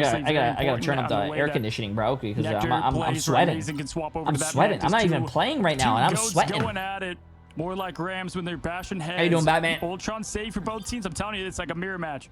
I gotta turn up the air conditioning, bro, because I'm sweating. I'm sweating. I'm not even playing right now, and I'm sweating. Going at it. More like Rams when they're bashing heads. How you doing, Batman? Ultron save for both teams. I'm telling you, it's like a mirror match.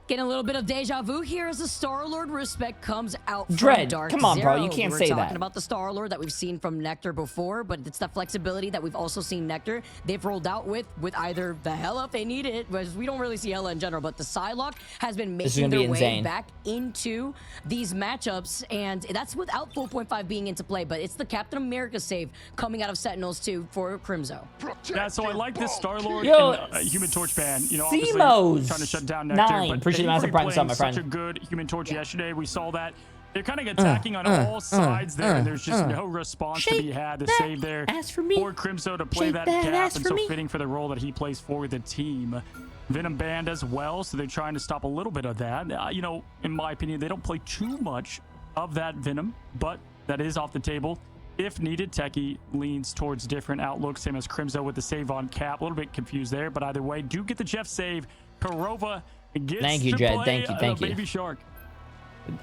Getting a little bit of deja vu here as the Star-Lord respect comes out from Dread, DARKZERO. come on, bro. You can't say that. We're talking about the Star-Lord that we've seen from Nectar before, but it's the flexibility that we've also seen Nectar. They've rolled out with either the Hela if they need it, because we don't really see Hela in general, but the Psylocke has been making their way back into these matchups, and that's without 4.5 being into play, but it's the Captain America save coming out of Sentinels 2 for Crimzo. Yeah, so I like this Star-Lord and Human Torch ban. You know, Simos trying to shut down Nectar, 9. But Appreciate the massive prime sub, my friend. Such a good Human Torch yesterday. We saw that. They're kind of attacking on all sides there, and there's just no response to be had. The save there for Crimzo to play that gap, and so fitting for the role that he plays for the team. Venom banned as well, so they're trying to stop a little bit of that. You know, in my opinion, they don't play too much of that Venom, but that is off the table. If needed, Techie leans towards different outlooks, same as Crimzo with the save on Cap. A little bit confused there, but either way, do get the Jeff save. Korova gets Thank you, Jed. Thank you. Baby Shark.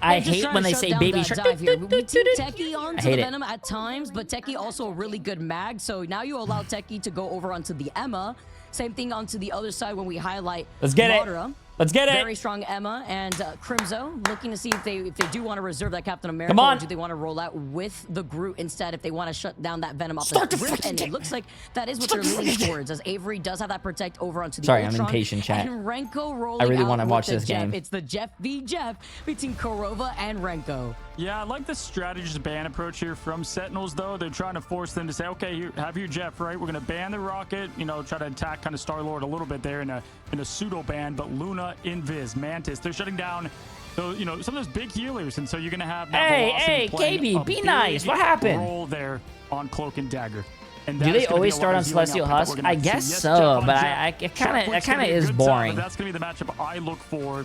I hate when they say baby shark. We team Techie onto the Venom at times, but Techie also a really good mag. So now you allow Techie to go over onto the Emma. Same thing onto the other side when we highlight Madara. Let's get it. Very strong Emma and Crimzo looking to see if they do want to reserve that Captain America. Or do they want to roll out with the Groot instead if they want to shut down that Venom off the rip? And it looks like that is what they're leaning towards, as Avery does have that protect over onto the Ultron. I'm impatient, chat. And Renko rolling I really want to watch this game. It's the Jeff v. Jeff between Korova and Renko. Yeah, I like the strategist ban approach here from Sentinels, though. They're trying to force them to say, okay, here, have your Jeff, right? We're going to ban the Rocket, you know, try to attack kind of Star-Lord a little bit there in a pseudo ban, but Luna, Invis, Mantis, they're shutting down those, you know, some of those big healers, and so you're going to have hey, KB, be nice. What happened? Role there on Cloak and Dagger. And do they always start on Celestial Husk? I guess so, but it kind of is boring. That's going to be the matchup I look for.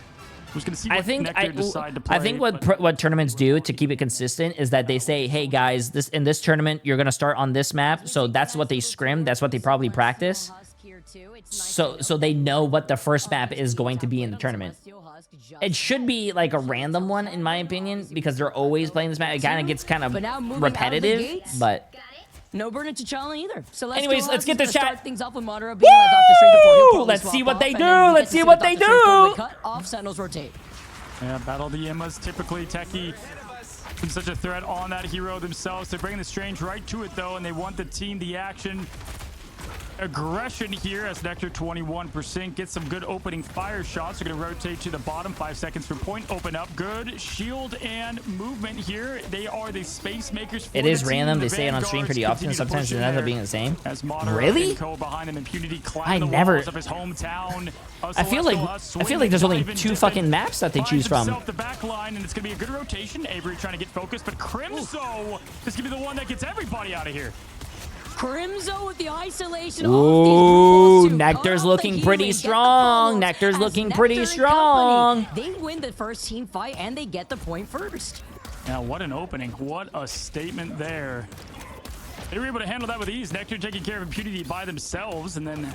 I think what tournaments do to keep it consistent is that they say, hey guys, in this tournament you're gonna start on this map, so that's what they scrim, that's what they probably practice, so they know what the first map is going to be in the tournament. It should be like a random one in my opinion, because they're always playing this map. It kind of gets kind of repetitive, but no burn to T'Challa either. So let's get this chat. Things off with Madara being let's see what they do. Let's see what they do. Cut off, Sentinels rotate. Yeah, battle the Emmas. Typically, Techie is such a threat on that hero themselves. They're bringing the Strange right to it, though, and they want the team, the action. Aggression here as Nectar 21% gets some good opening fire shots. They're going to rotate to the bottom. 5 seconds for point. Open up. Good shield and movement here. They are the space makers. It is random. They say it on stream pretty often. Sometimes it ends up being the same. Really? I never. I feel like there's only 2 fucking maps that they choose from. The back line, and it's going to be a good rotation. Avery trying to get focused, but Crimzo is going to be the one that gets everybody out of here. Crimzo with the isolation. Ooh, Nectar's looking pretty strong. Nectar's looking pretty strong. They win the first team fight and they get the point first. Now, what an opening. What a statement there. They were able to handle that with ease. Nectar taking care of Impunity by themselves, and then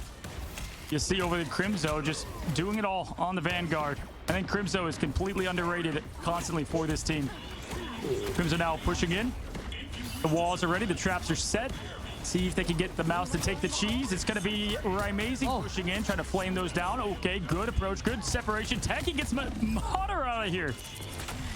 you see over the Crimzo just doing it all on the Vanguard. I think Crimzo is completely underrated constantly for this team. Crimzo now pushing in. The walls are ready. The traps are set. See if they can get the mouse to take the cheese. It's going to be amazing pushing in, trying to flame those down. Okay, good approach, good separation. Techie gets Madara out of here.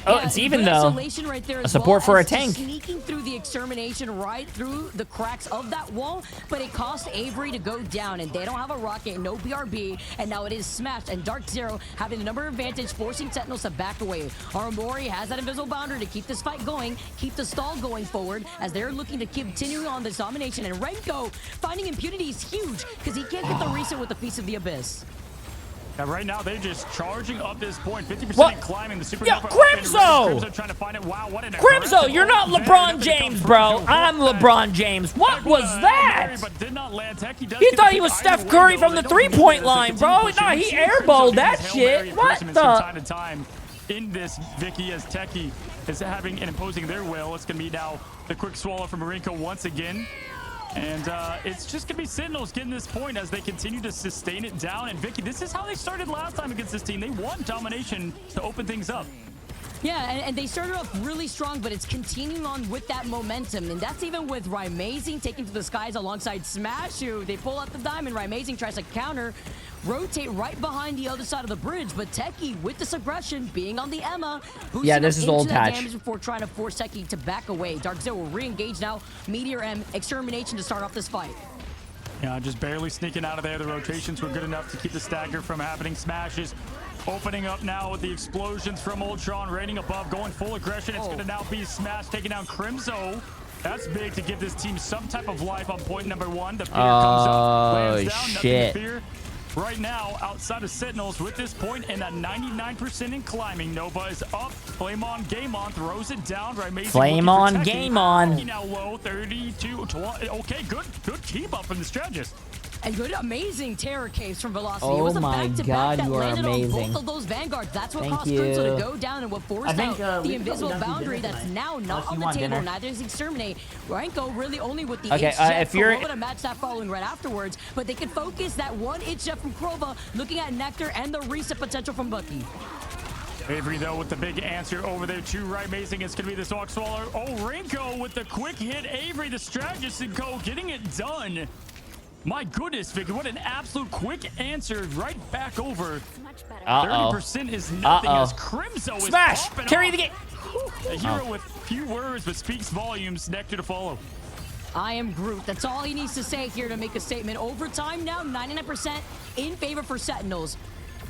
Oh, it's even though. Right there a support for a tank. Sneaking through the extermination right through the cracks of that wall, but it cost Avery to go down, and they don't have a rocket, no BRB, and now it is smashed, and DARKZERO having the number advantage, forcing Sentinels to back away. Armori has that invisible boundary to keep this fight going, keep the stall going forward, as they're looking to continue on this domination, and Renko finding Impunity is huge, because he can't get the reset with the Feast of the Abyss. Yeah, right now they're just charging up this point. 50% climbing the supernova. Yo, Crimzo! Trying to find it. Wow, what an Crimzo, you're not LeBron James, bro. I'm LeBron James. What was that? He thought he was Steph Curry from the 3-point line, bro. Nah, he airballed that shit. What the? Time to time in this Vicky as Techie is having and imposing their will. It's going to be now the quick swallow from Marinko once again. And it's just going to be Sentinels getting this point as they continue to sustain it down. And Vicky, this is how they started last time against this team. They won domination to open things up. Yeah, and they started off really strong, but it's continuing on with that momentum. And that's even with Rymazing taking to the skies alongside Smashu. They pull out the diamond. Rymazing tries to counter, rotate right behind the other side of the bridge. But Techie, with this aggression, being on the Emma, yeah, this is old patch. Damage before trying to force Techie to back away. DARKZERO will re-engage now. Meteor M, Extermination to start off this fight. Yeah, just barely sneaking out of there. The rotations were good enough to keep the stagger from happening. Smashes opening up now with the explosions from Ultron, raining above, going full aggression. It's going to now be Smash taking down Crimzo. That's big to give this team some type of life on point number 1. The fear comes up, lands down, shit. nothing to fear. Right now, outside of Sentinels, with this point and a 99% in climbing, Nova is up. Flame on, game on, throws it down. Flame on, game on. Now low, 32, 20. Okay, good keep up from the strategist. And good, amazing terror caves from Velocity. Oh it was a my back-to-back God, you are that landed amazing. on both of those Vanguards. That's what Thank caused you. Crimzo to go down and what forced out the invisible boundary that's tonight. now not on the table. Dinner. Neither is Exterminate. Ranko really only with the Okay, H-Jet. if you're to match that following right afterwards, but they can focus that one H-Jet from Krova, looking at Nectar and the reset potential from Bucky. Avery, though, with the big answer over there to Rymazing. It's going to be this Hawk Swallow. Oh, Rinko with the quick hit. Avery, the strategist, and go getting it done. My goodness, Vicky, what an absolute quick answer right back over. 30% is nothing as Crimzo is Smash! popping Carry off. the game! A hero with few words but speaks volumes. Nectar to follow. I am Groot. That's all he needs to say here to make a statement. Overtime now, 99% in favor for Sentinels.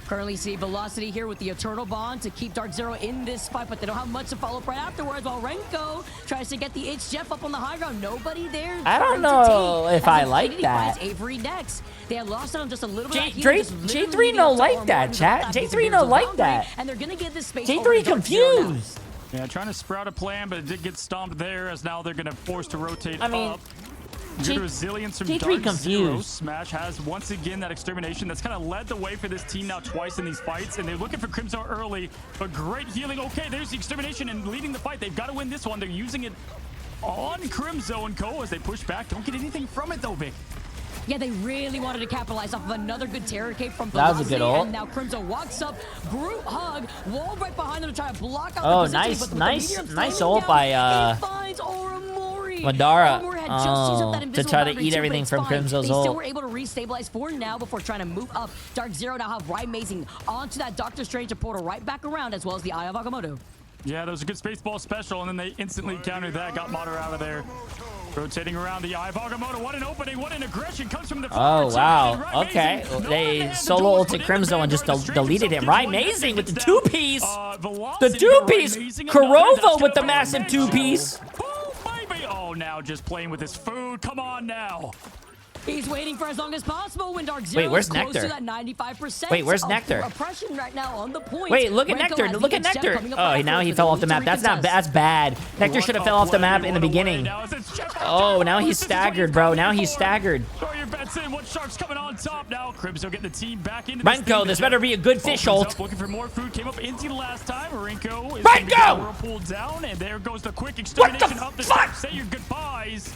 Currently see Velocity here with the Eternal Bond to keep DARKZERO in this fight, but they don't have much to follow up right afterwards, while Renko tries to get the H-Jeff up on the high ground. Nobody there. I don't know if I like that. Avery next. They had lost it on just a little bit. J3 no like that, chat. J3 no like that. And they're gonna get this space. J3 confused. Yeah, trying to sprout a plan, but it did get stomped there as now they're going to force to rotate up. Good resilience from J3 DARKZERO. Smash has once again that extermination that's kind of led the way for this team now twice in these fights, and they're looking for Crimzo early, but great healing. Okay, there's the extermination and leading the fight. They've got to win this one. They're using it on Crimzo and Co as they push back. Don't get anything from it though, Vic. Yeah, they really wanted to capitalize off of another good terror cape from That was Velocity. a good ult. And now Crimzo walks up, Groot hug, wall right behind them to try to block out Oh, the position. nice ult by it finds Oramori. Madara. Oramori had just used up that To invisible try to boundary eat too, everything but from it's fine. Crimzo's They still ult. were able to restabilize for now before trying to move up. DARKZERO now have Rymazing onto that Doctor Strange portal right back around, as well as the Eye of Agamotto. Yeah, that was a good Spaceball special, and then they instantly countered that, got Madara out of there. Rotating around the Eye of Agamotto. What an opening, what an aggression comes from the Oh, forward wow. side. Okay. Rymazing, They solo ulted Crimzo and just deleted him. Rymazing with the two-piece. The Velocity, two-piece. Rymazing, Kurova that's with the gonna massive be two-piece. Oh, baby. Oh, now just playing with his food. Come on now. He's waiting for as long as possible when DARKZERO Wait, where's is close Nectar? to that 95%. Wait, where's of Nectar? Oppression right now on the point. Wait, look at Renko Nectar. has Look the at H-Jeff Nectar. coming up Oh, right now he for fell the off the map. That's not. That's bad. Nectar should have fell off the map in the beginning. Oh, now he's staggered, bro. Now he's staggered. Throw your bets in. What Shark's coming on top now? Crimzo getting the team back into Renko, this better be a good fish ult. Looking for more food. Came up empty the last time. Renko is Renko! whirlpool down, and there goes the quick extermination up the fuck? steps. Say your goodbyes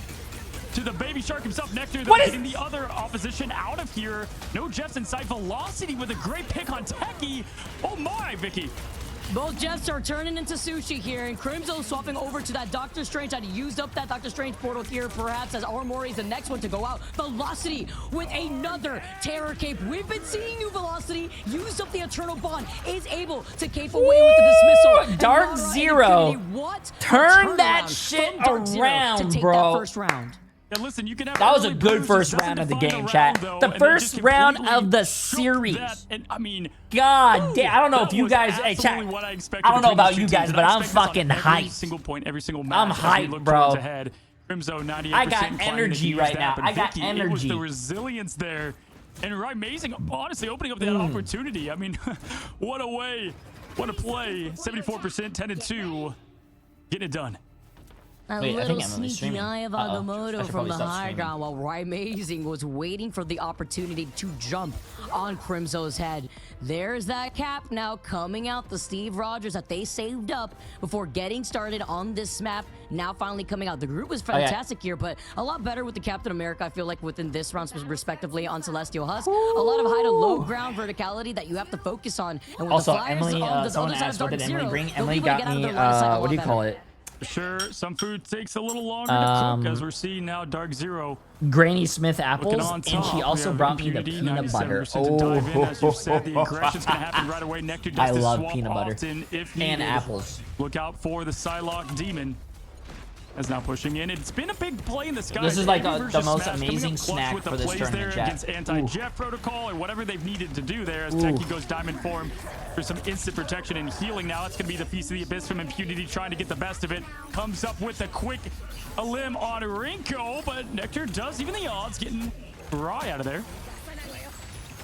to the baby shark himself. Nectar, though, What is- getting the other opposition out of here. No Jeffs inside. Velocity with a great pick on Techie. Oh my, Vicky. Both Jeffs are turning into sushi here, and Crimzo swapping over to that Doctor Strange. Had used up that Doctor Strange portal here, perhaps, as Oramori is the next one to go out. Velocity with another terror cape. We've been seeing you, Velocity. Used up the Eternal Bond. Is able to cape away with the dismissal. DARKZERO. What? Turn that Turnaround shit from DARKZERO around, to take bro. that first round. Yeah, listen, you can have That was a early good boost. first It doesn't round of the define game, a chat. round, though, The and they first just round completely of the shook series. that. And I mean, God damn, I don't know if that you was guys, hey, chat, absolutely what I expected I don't know between about these you two guys, teams, but and I I'm expect this on fucking every hyped. single point, every single match. I'm as we hyped, look bro. towards ahead. Crimzo 98%. I got climbing energy to use right that, now. but I got Vicky, It was energy. the resilience there. And Rymazing, honestly, opening up that opportunity. I mean, what a way. What a play. 74%, 10-2. Getting it done. A Wait, I little think Emily's sneaky streaming. eye of I Agamotto should from probably the stop high streaming. ground while Rymazing was waiting for the opportunity to jump on Crimso's head. There's that cap now coming out, the Steve Rogers that they saved up before getting started on this map. Now finally coming out. The group was fantastic here, but a lot better with the Captain America, I feel like, within this round, respectively, on Celestial Husk. A lot of high to low ground verticality that you have to focus on. And with Also, the Flyers Emily, on the someone other side asked, of what did Emily DARKZERO, bring? they'll Emily be able to got get out of me, their line of sight a what do you lot call better. it? Sure, some food takes a little longer to cook, as we're seeing now. DARKZERO Granny Smith apples, on and top. she also We have brought me the impunity, peanut butter. 97% to dive in. As you said, the Oh, aggression's going to happen right away. Nectar does I this love swap peanut butter often if and needed. apples. Look out for the Psylocke Demon. Is now pushing in. It's been a big play in the sky. This is like Avery the versus most Smash amazing coming up clutch snack with the for this plays tournament, there chat. against anti-Jeff protocol or whatever they've needed to do there as Techie goes diamond form for some instant protection and healing. Now it's going to be the Feast of the Abyss from Impunity trying to get the best of it. Comes up with a quick limb on Rinko, but Nectar does even the odds, getting Rye out of there.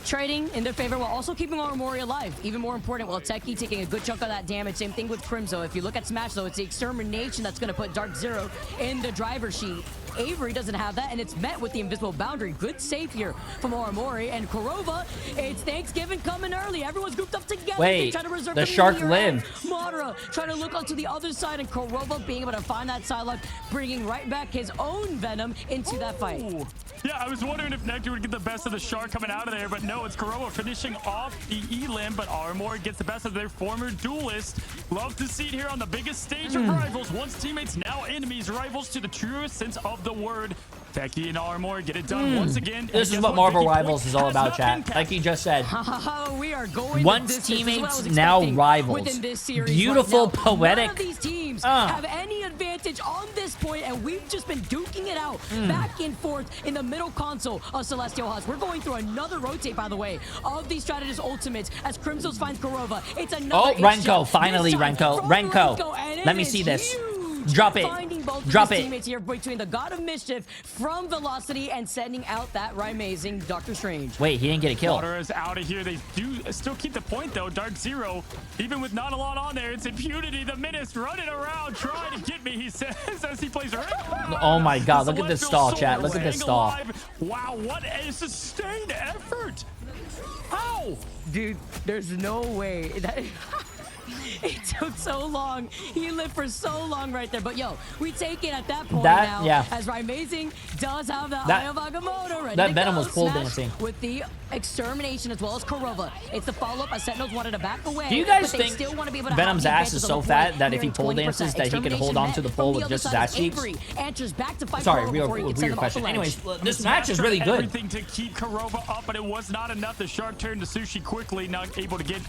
Trading in their favor while also keeping Armory alive. Even more important, while Techie taking a good chunk of that damage. Same thing with Crimso. If you look at Smash, though, it's the Extermination that's going to put DARKZERO in the driver's sheet. Avery doesn't have that, and it's met with the invisible boundary. Good save here from Armory. And Kurova, it's Thanksgiving coming early. Everyone's grouped up together. Wait, trying to reserve the for shark year lived. end. Madara trying to look onto the other side, and Kurova being able to find that Psylocke, bringing right back his own Venom into that fight. Ooh. Yeah, I was wondering if Nectar would get the best of the shark coming out of there, but no, it's Kurova finishing off the E-Limb, but Armory gets the best of their former duelist. Love to see it here on the biggest stage of rivals. Once teammates, now enemies, rivals to the truest sense of the word. Techie and Armory get it done once again. This is what Marvel Rivals is all about, chat. Like he just said. We are going Once teammates, now rivals. within this series Beautiful, right now. poetic. None of these teams have any advantage on this point, and we've just been duking it out back and forth in the middle console of Celestial Husk. We're going through another rotate, by the way, of these strategist ultimates as Crimsos finds Kurova. It's another Renko, finally, Renko. Let me see this. Huge. Drop it. Finding both Drop of his it. teammates here between the God of Mischief from Velocity and sending out that Rymazing Doctor Strange. Wait, he didn't get a kill. Water is out of here. They do still keep the point, though. DARKZERO, even with not a lot on there, it's Impunity. The Menace running around, trying to get me, he says, as he plays right. Oh my god, look at this stall, chat. Look at this stall. Wow, what a sustained effort. How? Dude, there's no way that it took so long. He lived for so long right there. But yo, we take it at that point now. Yeah. As Rymazing does have the Eye of Agamotto ready that to Venom go. was pole Smash dancing. with the Extermination as well as Kurova. It's the follow-up as Sentinels wanted to back away. Do you guys but they think still want to be able to Venom's have the ass is advantage so on the fat point, that if he nearing pole 20%. dances that he could hold on to the Extermination pole met with from just the his other ass side cheeks? as Avery enters back to fight Sorry, Kurova real before he can send weird him off question. the ledge. Anyways, this match is really good. Everything to keep Kurova up, but it was not enough. The shark turned to Sushi quickly, not able to get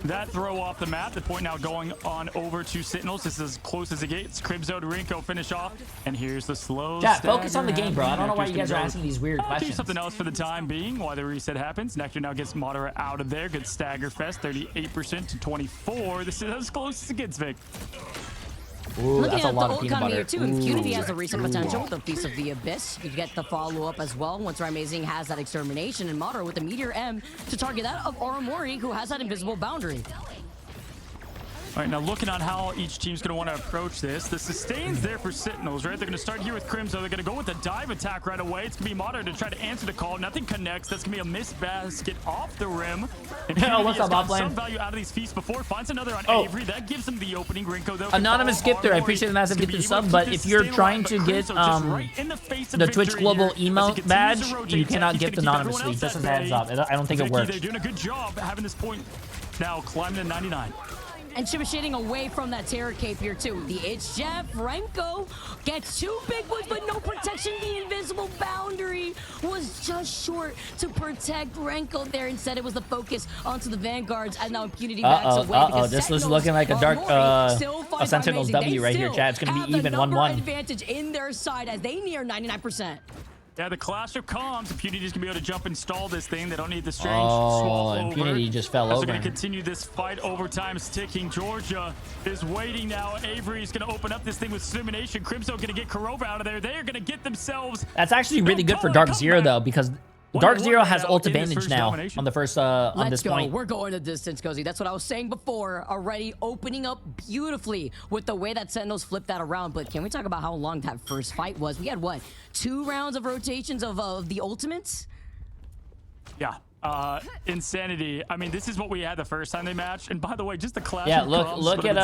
that throw off the map. The point now going on over to Sentinels. This is as close as it gets. Crimso to Rinko finish off. And here's the slow Chat, focus on the game, bro. I don't know why Nectar's you guys are gonna asking these weird do questions. something else for the time being while the reset happens. Nectar now gets Madara out of there. Good stagger fest, 38% to 24. This is as close as it gets, Vic. Ooh, Looking that's a at lot the of ult peanut come butter. here too, Impunity has the recent potential with the Feast of the Abyss. You get the follow-up as well once Rymazing has that Extermination, and Madara with the Meteor M to target that of Armory, who has that invisible boundary. All right, now looking on how each team's going to want to approach this. The sustain's there for Sentinels, right? They're going to start here with Crimso. They're going to go with the dive attack right away. It's going to be Madara to try to answer the call. Nothing connects. That's going to be a missed basket off the rim. Oh, what's up, some offlane? value out of these feasts before. Finds another on Oh. Avery. That gives him the opening. Rinko, though. Anonymous skip there. I appreciate the massive gift and sub, but if you're trying to get the Twitch Global emote badge, you cannot gift anonymously. Just as a heads up. I don't think it works. They're doing a good job having this point now climbing to 99. And shading away from that Terror Cape here too. The It's Jeff Renko gets two big ones, but no protection. The invisible boundary was just short to protect Renko there. Instead, it was the focus onto the Vanguards, and now Impunity backs away. because This was Sentinels looking like a dark, still fight a Sentinels Rymazing. W They right here, still chat. It's gonna be have the even number 1-1. advantage in their side as they near 99%. Yeah, the Clash of Comms. Impunity's gonna be able to jump and stall this thing. They don't need the strange Oh, swap Impunity over. just fell They're over. gonna continue this fight. Overtime's ticking. Georgia is waiting now. Avery's gonna open up this thing with Simulation. Crimso gonna get Kurova out of there. They are gonna get themselves. That's actually really good for DARKZERO though, because DARKZERO has ult advantage now on the first on this point. We're going the distance, Cozy. That's what I was saying before. Already opening up beautifully with the way that Sentinels flipped that around. But can we talk about how long that first fight was? We had what, 2 rounds of rotations of the ultimates? Yeah. Insanity. I mean, this is what we had the first time they matched. And by the way, just the clash. Yeah, look at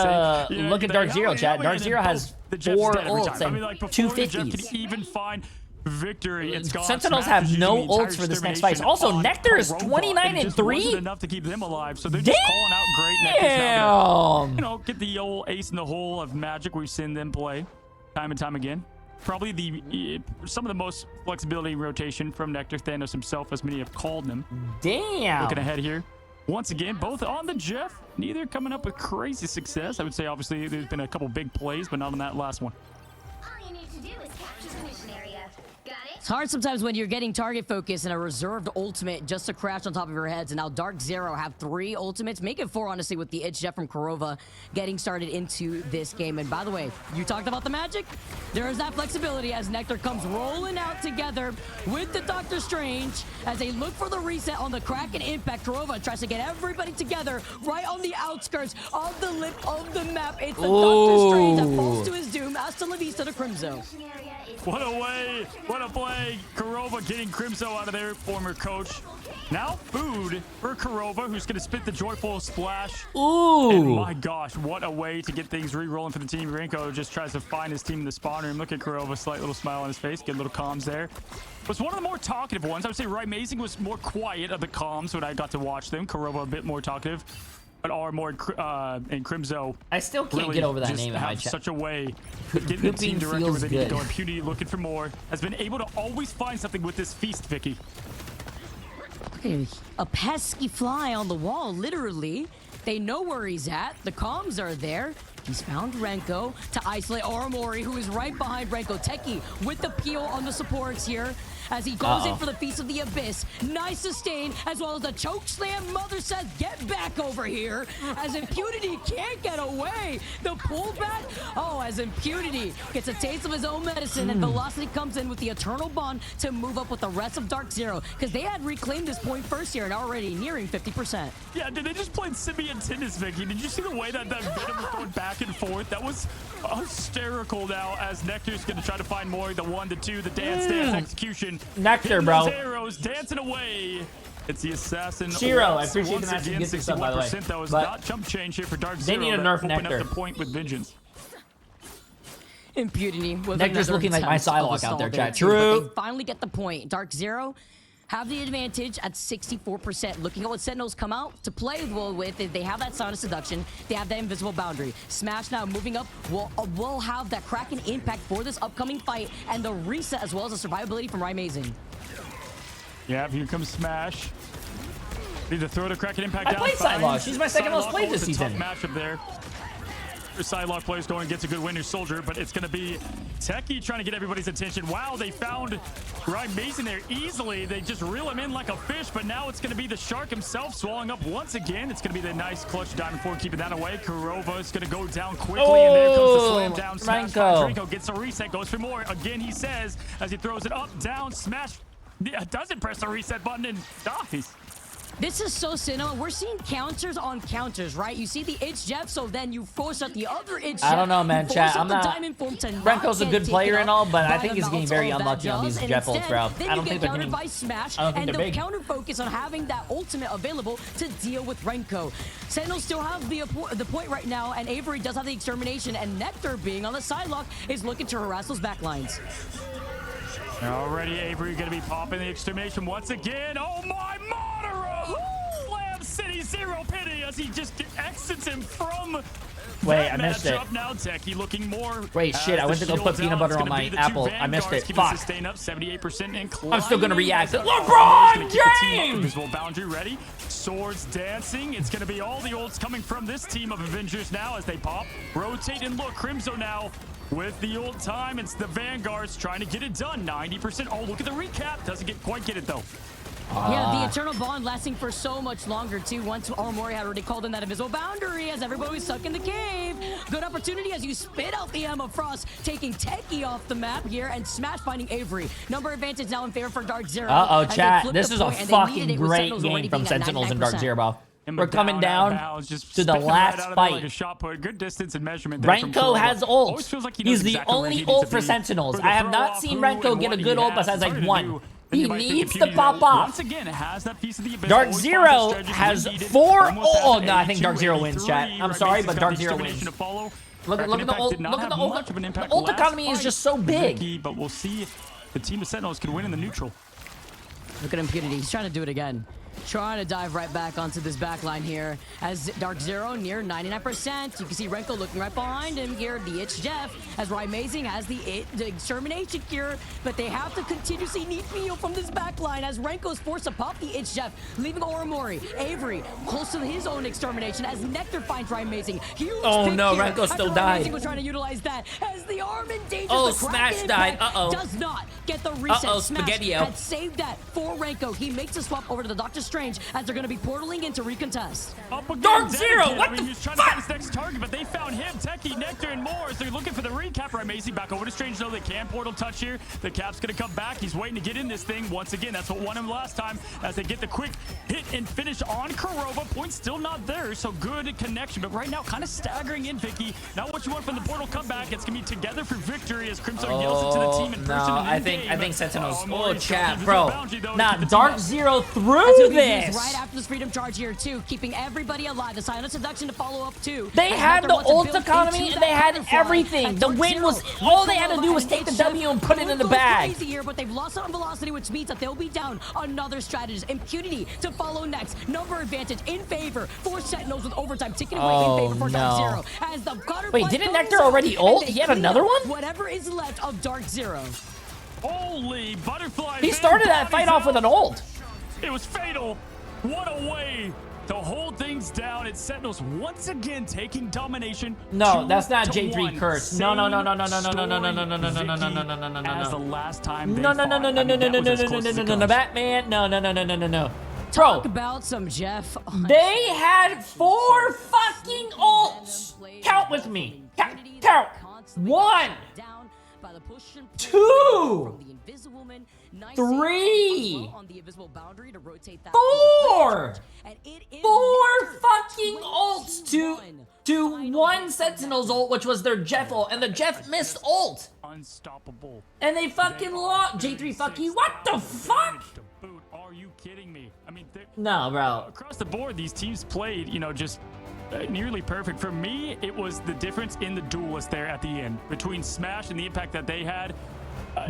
DARKZERO, chat. DARKZERO has 4 ults and I mean, like, 2 before the Jeff 50s. could even find victory, it's gone. Sentinels Smash have is no using the entire ults for this next extermination fight. Also, on Nectar is Kurova, 29 and just 3. wasn't enough to keep them alive, so they're just calling out great. Nectar's now gonna, you know, get the old ace in the hole of magic we've seen them play time and time again. Probably some of the most flexibility in rotation from Nectar. Thanos himself, as many have called him. Damn. Looking ahead here. Once again, both on the Jeff. Neither coming up with crazy success. I would say, obviously, there's been a couple big plays, but not on that last one. All you need to do is capture the mission area. Got it? It's hard sometimes when you're getting target focus and a reserved ultimate just to crash on top of your heads. And now DARKZERO have 3 ultimates. Make it 4, honestly, with the Itch Jet from Kurova getting started into this game. And by the way, you talked about the magic. There is that flexibility as Nectar comes rolling out together with the Doctor Strange as they look for the reset on the Kraken impact. Kurova tries to get everybody together right on the outskirts of the lip of the map. It's the Doctor Strange that falls to his doom. Hasta la vista to Crimzo. What a way, what a play. Kurova getting Crimzo out of there, former coach. Now food for Kurova, who's going to spit the joyful splash. Ooh. And my gosh, what a way to get things re-rolling for the team. Renko just tries to find his team in the spawn room. Look at Kurova, slight little smile on his face. Get little comms there. Was one of the more talkative ones. I would say Amazing was more quiet of the comms when I got to watch them. Kurova a bit more talkative. But Armor and Crimzo, I still can't really get over that just name in my have chat. such a way of getting the team directly where feels they need to good. go. Impunity looking for more. Has been able to always find something with this feast, Vicky. A pesky fly on the wall, literally. They know where he's at. The comms are there. He's found Renko to isolate Aramori, who is right behind Renko. Teki with the peel on the supports here as he goes in for the Feast of the Abyss. Nice sustain, as well as the choke slam. Mother says, get back over here. As Impunity can't get away. The pullback, as Impunity gets a taste of his own medicine, and Velocity comes in with the Eternal Bond to move up with the rest of DARKZERO, because they had reclaimed this point first here and already nearing 50%. Yeah, did they just play Simian tennis, Vicky? Did you see the way that Venom was going back and forth? That was hysterical now, as Nectar's going to try to find more. The 1, the 2, the dance execution. Nectar, bro. Those arrows dancing away. It's the assassin. Zero, I appreciate the match. Again, Get this up, by the way. 61% though is But not jump change here for DARKZERO. they need to nerf open Nectar. up the point with vengeance. Impunity with Nectar's looking like my Psylocke out there, chat. True. They finally get the point. DARKZERO have the advantage at 64%. Looking at what Sentinels come out to play with, they have that Sound of Seduction, they have that Invisible Boundary. Smash now moving up will have that Kraken impact for this upcoming fight, and the reset as well as the survivability from Amazing. Yeah, here comes Smash. Need to throw the Kraken impact down. I played Psylocke. She's my second most played this season. Tough matchup there. Psylocke players going, gets a good Winter Soldier, but it's going to be Teki trying to get everybody's attention. Wow, they found Amazing there easily. They just reel him in like a fish, but now it's going to be the Shark himself swallowing up once again. It's going to be the nice clutch Diamond 4 keeping that away. Kurova is going to go down quickly, and there comes the slam down. Smash Renko gets a reset, goes for more. Again, he says, as he throws it up, down, Smash doesn't press the reset button and dies. This is so cinema. We're seeing counters on counters, right? You see the Itch Jeff, so then you force out the other Itch Jeff. I don't know, man, chat. I'm not. Renko's a good player and all, but I think he's getting very unlucky on these Jeff ults, bro. I don't think they're getting. By Smash, I don't think and they're big. counter focus on having that ultimate available to deal with Renko. Sentinels still have the point right now, and Avery does have the extermination, and Nectar, being on the sidelock, is looking to harass those backlines. Already, Avery going to be popping the extermination once again. Oh my, Monero! Slam City, zero pity as he just exits him from. Wait, I missed it. Now Teki looking more. Wait, shit, I went to go put peanut butter on my apple. I missed it. Fuck. Up 78% in I'm still gonna react. LeBron James! Invisible boundary ready. Swords dancing. It's gonna be all the ults coming from this team of Avengers now as they pop. Rotate and look. Crimzo now with the ult time. It's the Vanguards trying to get it done. 90%. Oh, look at the recap. Doesn't quite get it though. Yeah, the Eternal Bond lasting for so much longer, too. Once Armory had already called in that invisible boundary as everybody was stuck in the cave. Good opportunity as you spit out the Emma Frost, taking Techie off the map here and Smash finding Avery. Number advantage now in favor for DARKZERO. Uh-oh, chat. This is a fucking great game from Sentinels and DARKZERO. We're coming down to the last fight. Like a shot put. Good distance and measurement. Renko has ult. Always feels like He's the only ult for Sentinels. I have not seen Renko get a good ult besides like one. He needs to pop off. Once again, has that piece of the abyss. DARKZERO has 4 ult. Oh, no, I think DARKZERO wins, chat. I'm sorry, but DARKZERO wins. Look at the ult. Look at the ult. The ult economy is just so big. But we'll see if the team of Sentinels can win in the neutral. Look at Impunity. He's trying to do it again. Trying to dive right back onto this backline here as DARKZERO near 99%. You can see Renko looking right behind him here. The Itch Jeff as Amazing has the extermination cure, but they have to continuously need Mio from this backline as Renko is forced to pop the Itch Jeff, leaving Oromori. Avery close to his own extermination as Nectar finds Amazing. Oh no, Renko still died. Amazing was trying to utilize that as the arm endangers oh, the Smash died. does not get the reset. Smash Spaghetti-O had saved that for Renko. He makes a swap over to the Doctor Strange as they're going to be portaling into recontest. DARKZERO, what the He was trying to find his next target, but they found him, Techie, Nectar, and more as they're looking for the recap. Amazing back over to Strange, though they can portal touch here. The cap's going to come back. He's waiting to get in this thing. Once again, that's what won him last time as they get the quick hit and finish on Kurova. Point still not there, so good connection. But right now, kind of staggering in, Vicky. Not what you want from the portal comeback. It's going to be together for victory as Crimson yells it to the team in person. No, I think Sentinels. Oh, chat, bro. Nah, DARKZERO through this. Right after this freedom charge here, too, keeping everybody alive. The silent seduction to follow up, too. They had the ult economy and they had everything. The win was, all they had to do was take the W and put it in the bag. Here, but they've lost on velocity, which means that they'll be down another strategist. Impunity to follow next. Number advantage in favor for Sentinels with overtime ticking away in favor for DARKZERO. As the wait, didn't Nectar already ult? He had another one? Whatever is left of DARKZERO. Holy butterfly. He started that fight off with an ult. It was fatal. What a way to hold things down. It's Sentinels once again taking domination. No, that's not Jay3 curse. No. As the last time they no, Batman. No. Talk about some Jeff. They had 4 fucking ults. Count with me. Count. 1, 2, 3, 4. 4 fucking ults to 1 Sentinel's ult, which was their Jeff ult, and the Jeff missed ult. Unstoppable. And they fucking lost. Jay3 fuck you. What the fuck? Are you kidding me? I mean, no, bro. Across the board, these teams played, just nearly perfect. For me, it was the difference in the duelist there at the end between Smash and the impact that they had.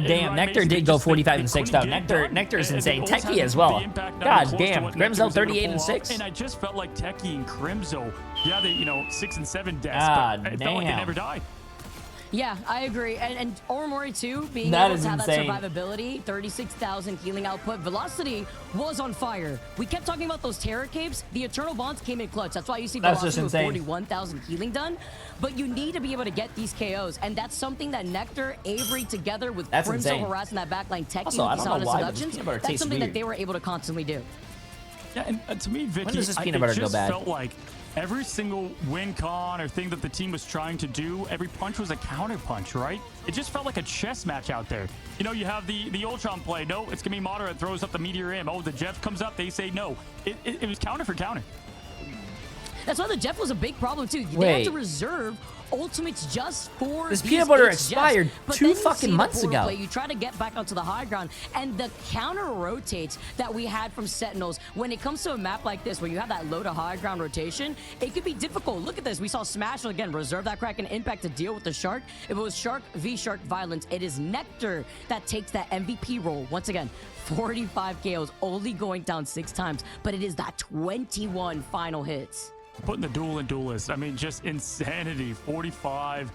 Damn, Nectar did go 45 and 6 though. Nectar is insane. Techie as well. God damn, Crimzo 38 and 6. And I just felt like Techie and Crimzo, yeah, they 6 and 7 deaths, but it felt like they never died. Yeah, I agree. And Oromori, too, being able to have that survivability, 36,000 healing output. Velocity was on fire. We kept talking about those Terror Capes. The Eternal Bonds came in clutch. That's why you see Velocity with 41,000 healing done. But you need to be able to get these KOs. And that's something that Nectar, Avery, together with Crimson harassing that backline, Techie, also, with Silent Seductions, that's something that they were able to constantly do. Yeah, and to me, Vicky, when does this peanut butter go bad? Felt like every single win con or thing that the team was trying to do, every punch was a counter punch, right? It just felt like a chess match out there. You have the Ultron play. No, it's going to be moderate. Throws up the Meteor M. Oh, the Jeff comes up. They say no. It was counter for counter. That's why the Jeff was a big problem, too. They had to reserve ultimates just for this peanut butter expired 2 fucking months ago. Play, you try to get back onto the high ground, and the counter rotates that we had from Sentinels. When it comes to a map like this, where you have that low to high ground rotation, it could be difficult. Look at this. We saw Smash again reserve that Kraken impact to deal with the Shark. If it was Shark v Shark violence, it is Nectar that takes that MVP role. Once again, 45 KOs, only going down 6 times, but it is that 21 final hits. Putting the duel in duelist. I mean, just insanity. 45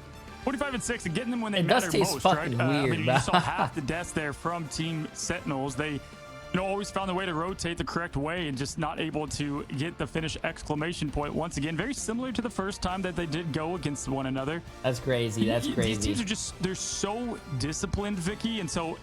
and 6, and getting them when they matter most, right? Weird, I mean, you saw half the deaths there from Team Sentinels. They always found the way to rotate the correct way and just not able to get the finish exclamation point. Once again, very similar to the first time that they did go against one another. That's crazy. That's crazy. These teams are just, they're so disciplined, Vicky. And so,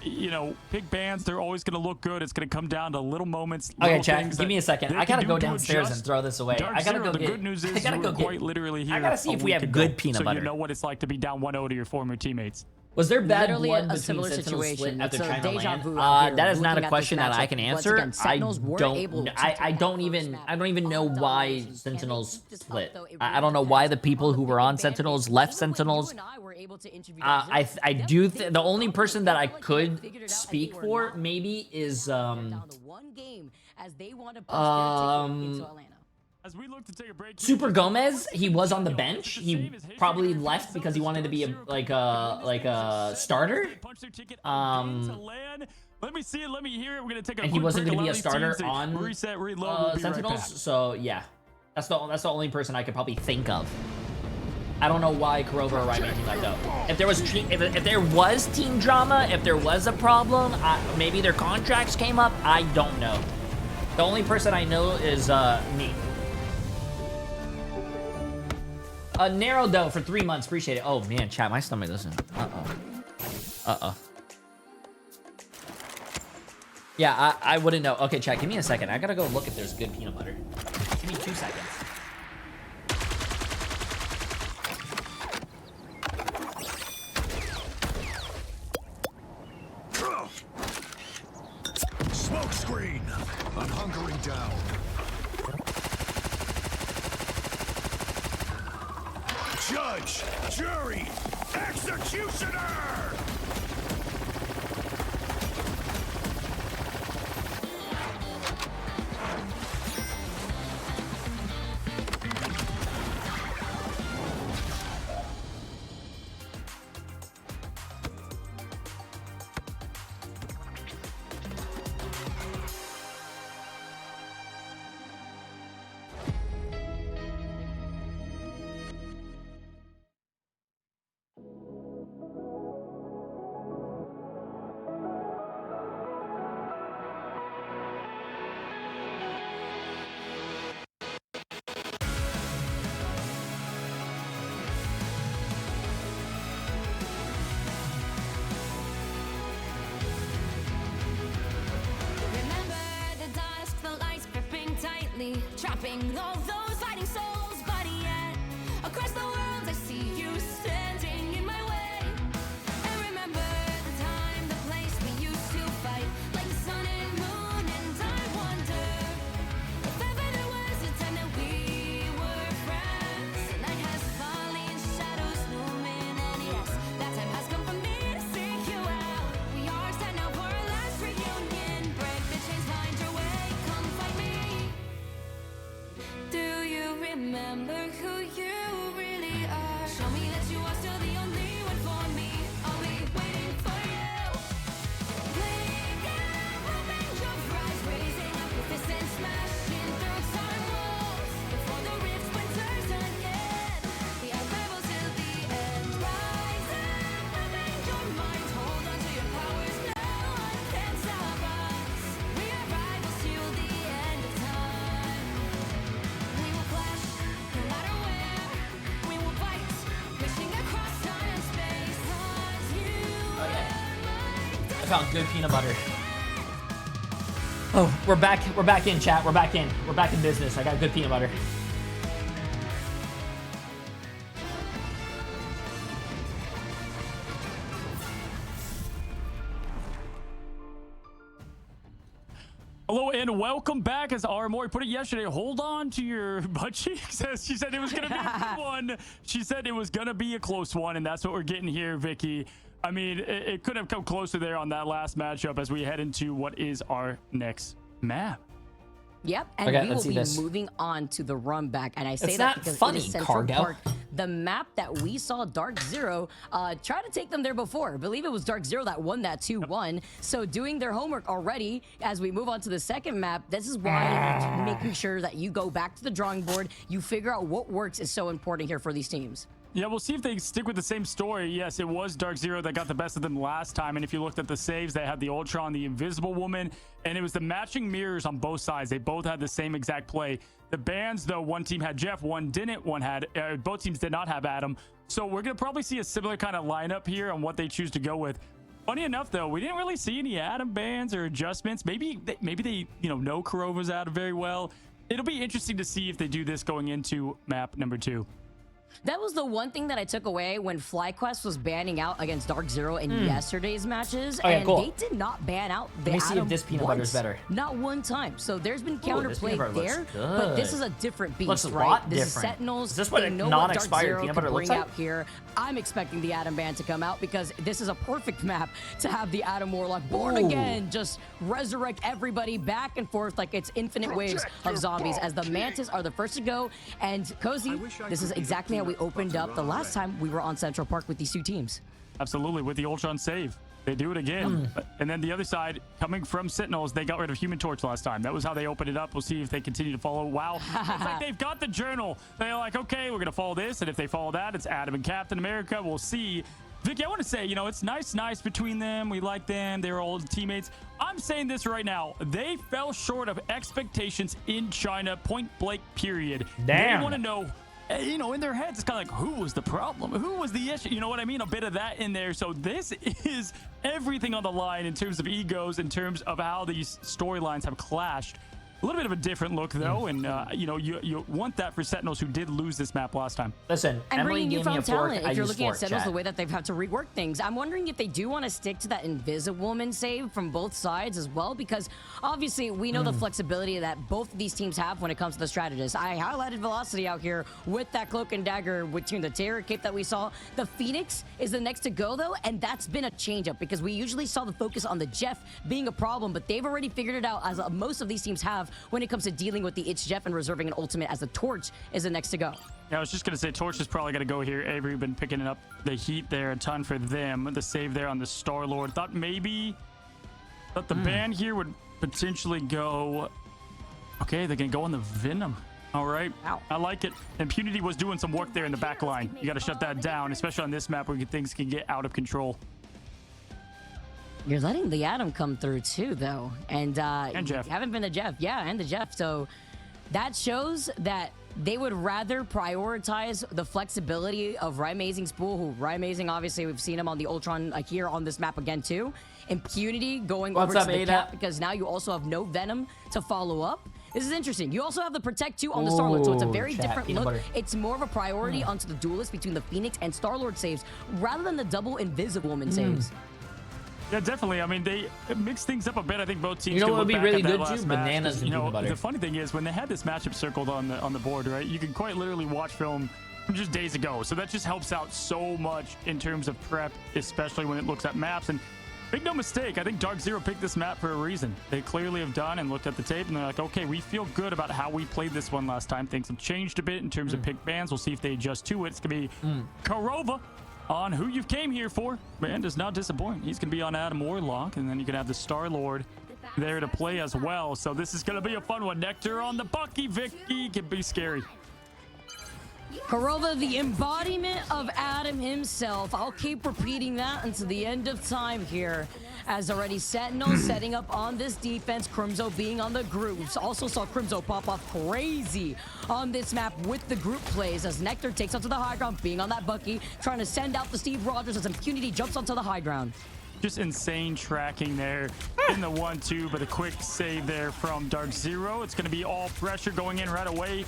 big bands, they're always going to look good. It's going to come down to little moments. Okay, chat, give me a second. I got to go downstairs and throw this away. I got to go the good news is you're quite literally here. I got to see if we have good peanut butter. So you know what it's like to be down 1-0 to your former teammates. Was there bad Literally blood a between similar Sentinels situation. split after It's a China deja land? vu out here, That is not looking a at question this that I matchup. can Once answer. again, Sentinels were able to I take don't that even first I don't even map know of why domination. Sentinels And it just split. felt, though, it I really don't know why the depends people on who the were on big Sentinels advantage. left Even when Sentinels. you and I were able to interview I Dark do Zero, the only person that I felt like they could figured it out and speak they were for not maybe is down to one game as they want to push their ticket into Atlanta. As we look to take a break, Super Gomez. He was on the bench. He probably left because he wanted to be a starter. Let me see it. Let me hear it. We're gonna take a And he quick wasn't break, going to be a allow these starter teams to on reset, reload. We'll be right Sentinels. back. So yeah, that's the only person I could probably think of. I don't know why Kurova or Ryman left out. If there was team drama, if there was a problem, maybe their contracts came up. I don't know. The only person I know is me. Narrow though for 3 months. Appreciate it. Oh man, chat, my stomach doesn't. Uh-oh. Yeah, I wouldn't know. Okay, chat, give me a second. I gotta go look if there's good peanut butter. Give me 2 seconds. Smoke screen! I'm hunkering down. Judge, jury, executioner! Trapping all those fighting souls, but yet across the world I see you standing in my way. And remember the time, the place we used to fight, like the sun and moon. And I wonder if ever there was a time that we were friends. The night has fallen, shadows looming, and yes, that time has come for me to seek you out. We are set now for our last reunion. Break the chains, find your way, come find me. Do you remember who you really are? Show me that you are still the only one for me. I'll be waiting for you. Blink and hoping your rise, raising up with this and smashing through time walls. Before the rift splinters again, the arrival till the end. Rise and hoping your mind, hold on to your powers. No one can stop us. We are rivals till the end of time. We will clash, no matter where. We will fight, reaching across time and space. 'Cause you I found good peanut butter. Oh, we're back in, chat. We're back in business. I got good peanut butter. Hello and welcome back. As Armory put it yesterday, hold on to your butt cheeks. She said it was going to be a good one. She said it was going to be a close one, and that's what we're getting here, Vicky. I mean, it couldn't have come closer there on that last matchup as we head into what is our next map. Yep, and Okay, we let's will see be this. moving on to the run back. And I say It's that not because funny, it is Central Cargo. Park, the map that we saw DARKZERO try to take them there before. I believe it was DARKZERO that won that 2-1. So doing their homework already as we move on to the second map, this is why making sure that you go back to the drawing board, you figure out what works is so important here for these teams. Yeah, we'll see if they stick with the same story. Yes, it was DARKZERO that got the best of them last time. And if you looked at the saves, they had the Ultron, the Invisible Woman, and it was the matching mirrors on both sides. They both had the same exact play. The bans, though, one team had Jeff, one didn't, one had, both teams did not have Adam. So we're going to probably see a similar kind of lineup here on what they choose to go with. Funny enough, though, we didn't really see any Adam bans or adjustments. Maybe they know Kurova's Adam very well. It'll be interesting to see if they do this going into map number 2. That was the one thing that I took away when FlyQuest was banning out against DARKZERO in yesterday's matches, Okay, and cool. they did not ban out the Let me see Adam if this peanut butter is once. better. Not one time. So there's been this counterplay peanut butter there, looks but this good. is a different beast, Looks a right? lot This different. is Sentinels. Is this what They a know non-expired DARKZERO peanut can butter looks bring like? out here. I'm expecting the Adam ban to come out because this is a perfect map to have the Adam Warlock born Ooh. again, just resurrect everybody back and forth like it's infinite waves of zombies as the Mantis are the first to go. And Cozy, this is exactly how we opened up the last time we were on Central Park with these two teams. Absolutely, with the Ultron save. They do it again. And then the other side, coming from Sentinels, they got rid of Human Torch last time. That was how they opened it up. We'll see if they continue to follow. Wow. It's like they've got the journal. They're like, okay, we're going to follow this. And if they follow that, it's Adam and Captain America. We'll see. Vicky, I want to say, it's nice between them. We like them. They're old teammates. I'm saying this right now. They fell short of expectations in China, point blank, period. Damn. They want to know, in their heads, it's kind of like, who was the problem? Who was the issue? You know what I mean? A bit of that in there. So this is everything on the line in terms of egos, in terms of how these storylines have clashed. A little bit of a different look, though, and you want that for Sentinels, who did lose this map last time. Listen, And Emily bringing gave me a newfound fork. talent, I if you're use looking at fork, Sentinels, chat. the way that they've had to rework things, I'm wondering if they do want to stick to that Invisible Woman save from both sides as well, because obviously we know the flexibility that both of these teams have when it comes to the strategists. I highlighted Velocity out here with that Cloak and Dagger between the Terror Cape that we saw. The Phoenix is the next to go, though, and that's been a change-up because we usually saw the focus on the Jeff being a problem, but they've already figured it out, as most of these teams have, when it comes to dealing with the It's Jeff and reserving an ultimate, as the Torch is the next to go. Yeah, I was just going to say, Torch is probably going to go here. Avery been picking up the heat there a ton for them. The save there on the Star-Lord. Thought the ban here would potentially go... Okay, they're going to go on the Venom. All right. Ow. I like it. Impunity was doing some work there in the back line. You got to shut that down, especially on this map where things can get out of control. You're letting the Adam come through too, though, and Jeff. You haven't been the Jeff, yeah, and the Jeff. So that shows that they would rather prioritize the flexibility of Rymazing Spool, who Rymazing, obviously, we've seen him on the Ultron here on this map again too. Impunity going What's over up, to the Ada? Cap because now you also have no Venom to follow up. This is interesting. You also have the Protect 2 on the Star-Lord, so it's a very chat, different peanut look. butter. It's more of a priority onto the duelist between the Phoenix and Star-Lord saves rather than the double Invisible Woman saves. Yeah, definitely. I mean, they mix things up a bit. I think both teams. You know can what would look be back really at that good last too? match, Bananas 'cause, and peanut butter. The funny thing is, when they had this matchup circled on the board, right? You can quite literally watch film from just days ago. So that just helps out so much in terms of prep, especially when it looks at maps. And make no mistake, I think DARKZERO picked this map for a reason. They clearly have done and looked at the tape, and they're like, okay, we feel good about how we played this one last time. Things have changed a bit in terms of pick bans. We'll see if they adjust to it. It's gonna be Kurova on who you came here for. Man does not disappoint. He's going to be on Adam Warlock, and then you can have the Star-Lord there to play as well. So this is going to be a fun one. Nectar on the Bucky. Vicky can be scary. Kurova, the embodiment of Adam himself. I'll keep repeating that until the end of time here. As already Sentinel setting up on this defense, Crimzo being on the groups. Also saw Crimzo pop off crazy on this map with the group plays as Nectar takes onto the high ground, being on that Bucky, trying to send out the Steve Rogers as Impunity jumps onto the high ground. Just insane tracking there in the 1-2, but a quick save there from DARKZERO. It's going to be all pressure going in right away.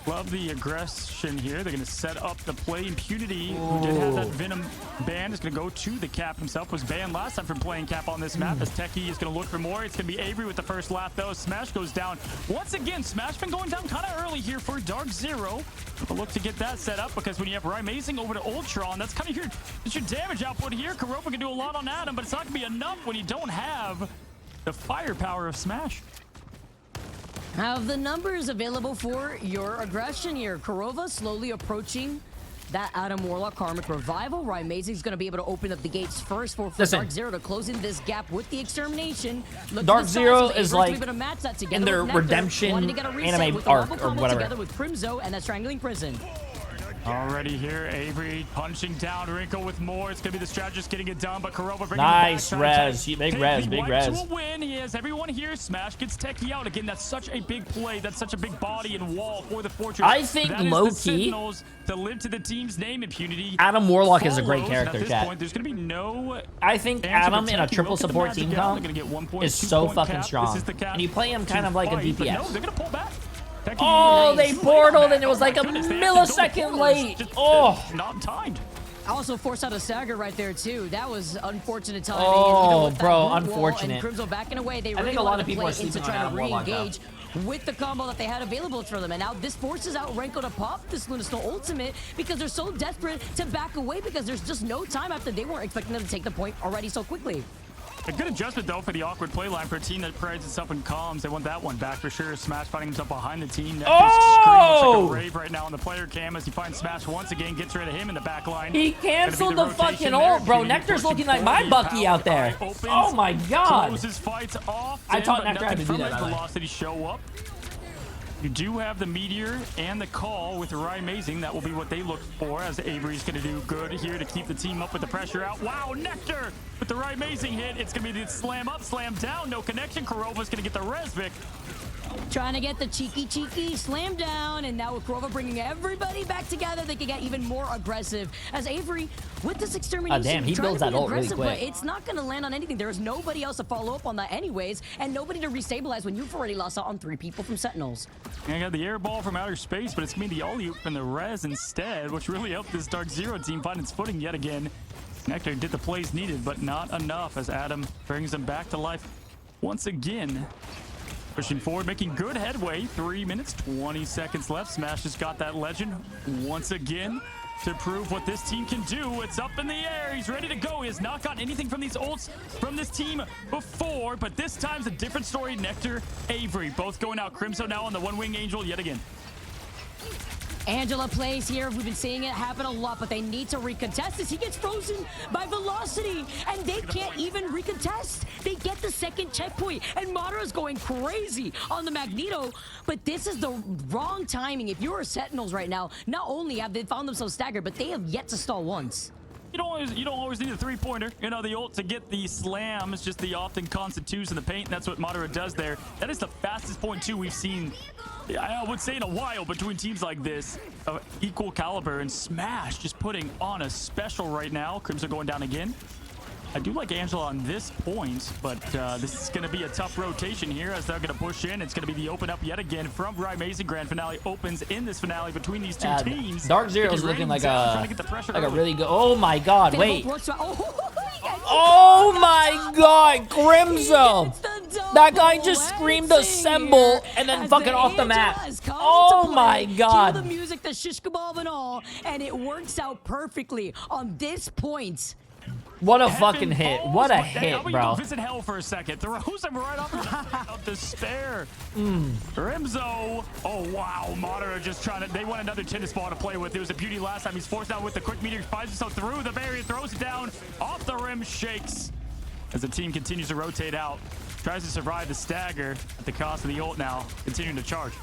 Love the aggression here. They're going to set up the play. Impunity, who did have that Venom ban, is going to go to the Cap himself. Was banned last time from playing Cap on this map, as Techie is going to look for more. It's going to be Avery with the first lap, though. Smash goes down. Once again, Smash been going down kind of early here for DARKZERO. But look to get that set up, because when you have Rymazing over to Ultron, that's kind of your damage output here. Kurova can do a lot on Adam, but it's not going to be enough when you don't have the firepower of Smash. Have the numbers available for your aggression here. Kurova slowly approaching that Adam Warlock Karmic Revival. Amazing's going to be able to open up the gates first for Listen. DARKZERO to close in this gap with the extermination. DARKZERO is like in their redemption anime arc or whatever. Together with Crimzo and that strangling prison. Already here, Avery punching down Wrinkle with more. It's gonna be the strategist getting it done, but Kurova bringing nice it back. res, big res, big res. To a win. He has everyone here. Smash gets Techie out again. That's such a big play. That's such a big body and wall for the Fortress. I think low key to live to the team's name. Impunity. Adam Warlock is a great follows, character, at this chat. Point, there's gonna be no. I think Adam in a triple support team comp is so fucking strong, and you play him kind of like a DPS. No, they're gonna pull back. Oh, they portaled and it was like a millisecond late. Oh, not timed. Also forced out a stagger right there too. That was unfortunate timing. Oh, bro, unfortunate. And Crimzo backing away. They really think a lot of people are play into sleeping on trying to Adam Warlock, re-engage with the combo that they had available for them. And now this forces out Renko to pop this Lunarstorm ultimate because they're so desperate to back away because there's just no time after they weren't expecting them to take the point already so quickly. A good adjustment, though, for the awkward play line for a team that prides itself in comms. They want that one back for sure. Smash finding himself behind the team. Oh! Looks like a rave right now on the player cam as he finds Smash once again, gets rid of him in the back line. He canceled the fucking ult, bro. Nectar's looking like my Bucky out there. Oh my god. Closes fights off. I taught Nectar how to do that. Velocity show up. You do have the Meteor and the Call with Amazing. That will be what they look for, as Avery's going to do good here to keep the team up with the pressure out. Wow, Nectar with the Amazing hit. It's going to be the slam up, slam down. No connection. Kurova's going to get the Resvic. Trying to get the cheeky slam down, and now with Kurova bringing everybody back together, they can get even more aggressive. As Avery, with this extermination, damn, he builds that ult really quick. But it's not going to land on anything. There is nobody else to follow up on that anyways, and nobody to restabilize when you've already lost out on 3 people from Sentinels. And I got the air ball from outer space, but it's going to be the alley-oop from the res instead, which really helped this DARKZERO team find its footing yet again. Nectar did the plays needed, but not enough, as Adam brings them back to life once again. Pushing forward, making good headway. 3 minutes, 20 seconds left. Smash just got that legend once again to prove what this team can do. It's up in the air. He's ready to go. He has not gotten anything from these ults from this team before, but this time's a different story. Nectar, Avery, both going out. Crimzo now on the one-wing angel yet again. Angela plays here. We've been seeing it happen a lot, but they need to recontest this. He gets frozen by velocity, and they can't even recontest. They get the second checkpoint, and Madara's going crazy on the Magneto, but this is the wrong timing. If you are Sentinels right now, not only have they found themselves staggered, but they have yet to stall once. You don't always need a three-pointer. You know, the ult to get the slam is just the often constant twos in the paint, and that's what Madara does there. That is the fastest point two we've seen, I would say, in a while between teams like this of equal caliber. And Smash just putting on a special right now. Crimson going down again. I do like Angela on this point, but this is going to be a tough rotation here as they're going to push in. It's going to be the open up yet again from Amazing. Grand finale opens in this finale between these two teams. DARKZERO is looking like a really good. Oh my god! Wait. Oh my god, Crimzo! That guy just screamed assemble and then fucking off the map. Oh my god! The music, the shish kebab and all, and it works out perfectly on this point. What a fucking hit. What a hit, bro. Visit hell for a second. Throws him right off of despair. Crimzo. Oh, wow. Madara just trying to... They want another tennis ball to play with. It was a beauty last time. He's forced out with the quick meteor. Finds himself through the barrier. Throws it down. Off the rim. Shakes. As the team continues to rotate out. Tries to survive the stagger at the cost of the ult now. Continuing to charge.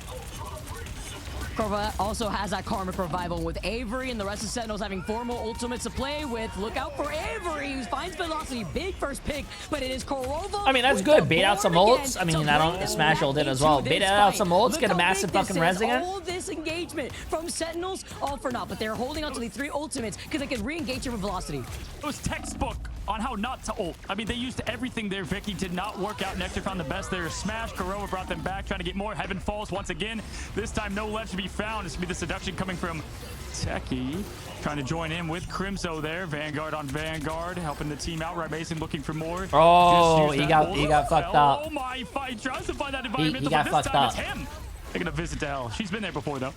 Kurova also has that Karmic Revival with Avery and the rest of Sentinels having 4 more ultimates to play with. Look out for Avery, who finds velocity. Big first pick, but it is Kurova. I mean, that's good. Bait out some ults. I mean, I don't Smash ult it as well. Bait out some ults, get a massive fucking res again. All this engagement from Sentinels, all for naught, but they're holding on to the 3 ultimates because they can re-engage here with velocity. It was textbook on how not to ult. I mean, they used everything there. Vicky did not work out. Nectar found the best there. Smash. Kurova brought them back, trying to get more. Heaven falls once again. This time, no ledge to be found. This will be the seduction coming from Techie. Trying to join in with Crimzo there. Vanguard on Vanguard, helping the team out. Amazing looking for more. Oh, he got fucked up. Oh my fight. Tries to find that environment. He got fucked up. It's him. Taking a visit to hell. She's been there before, though.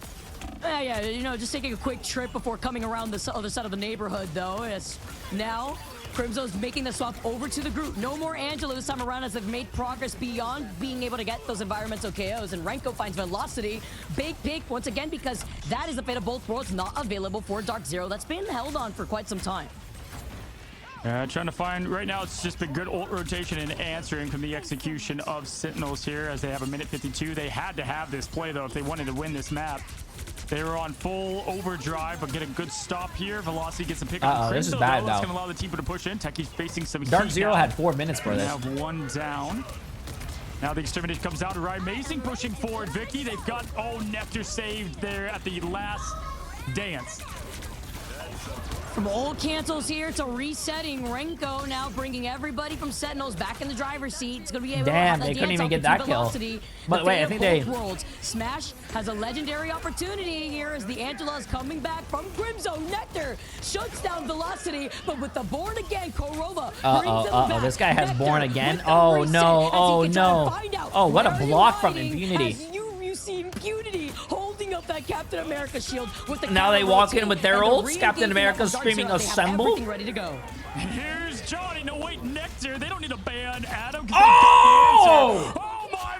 Yeah, you know, just taking a quick trip before coming around the other side of the neighborhood, though. It's now Crimso's making the swap over to the group. No more Angela this time around as they've made progress beyond being able to get those environmental KOs. And Renko finds Velocity. Big pick once again because that is the fate of both worlds, not available for DARKZERO. That's been held on for quite some time. Trying to find, right now it's just been good ult rotation and answering from the execution of Sentinels here as they have a minute 52. They had to have this play though if they wanted to win this map. They were on full overdrive, but get a good stop here. Velocity gets a pick up. This is bad, though. That's going to allow the team to push in. Techie's facing some heat DARKZERO now. had 4 minutes for They this. have one down. Now the extermination comes out. Right, amazing pushing forward. Vicky, they've got Nectar saved there at the last dance. From all cancels here to resetting, Renko now bringing everybody from Sentinels back in the driver's seat. It's going to be able to have Damn, they couldn't even get that kill. But wait, I think they... Worlds. Smash has a legendary opportunity here as the Angela is coming back from Crimson. Nectar shuts down Velocity, but with the Born Again, Korova brings them back. This guy has Nectar Born Again. with the Oh reset no, as he oh can try to no. find out Oh, what a where block they're from hiding Impunity. as you see Impunity holding up that Captain America shield with the Now they walk in with their and the ults. Captain America re-engagement of screaming DARKZERO. They have assemble. everything ready to go. Here's Johnny. No, wait, Nectar. They don't need to ban Adam. Oh! Oh my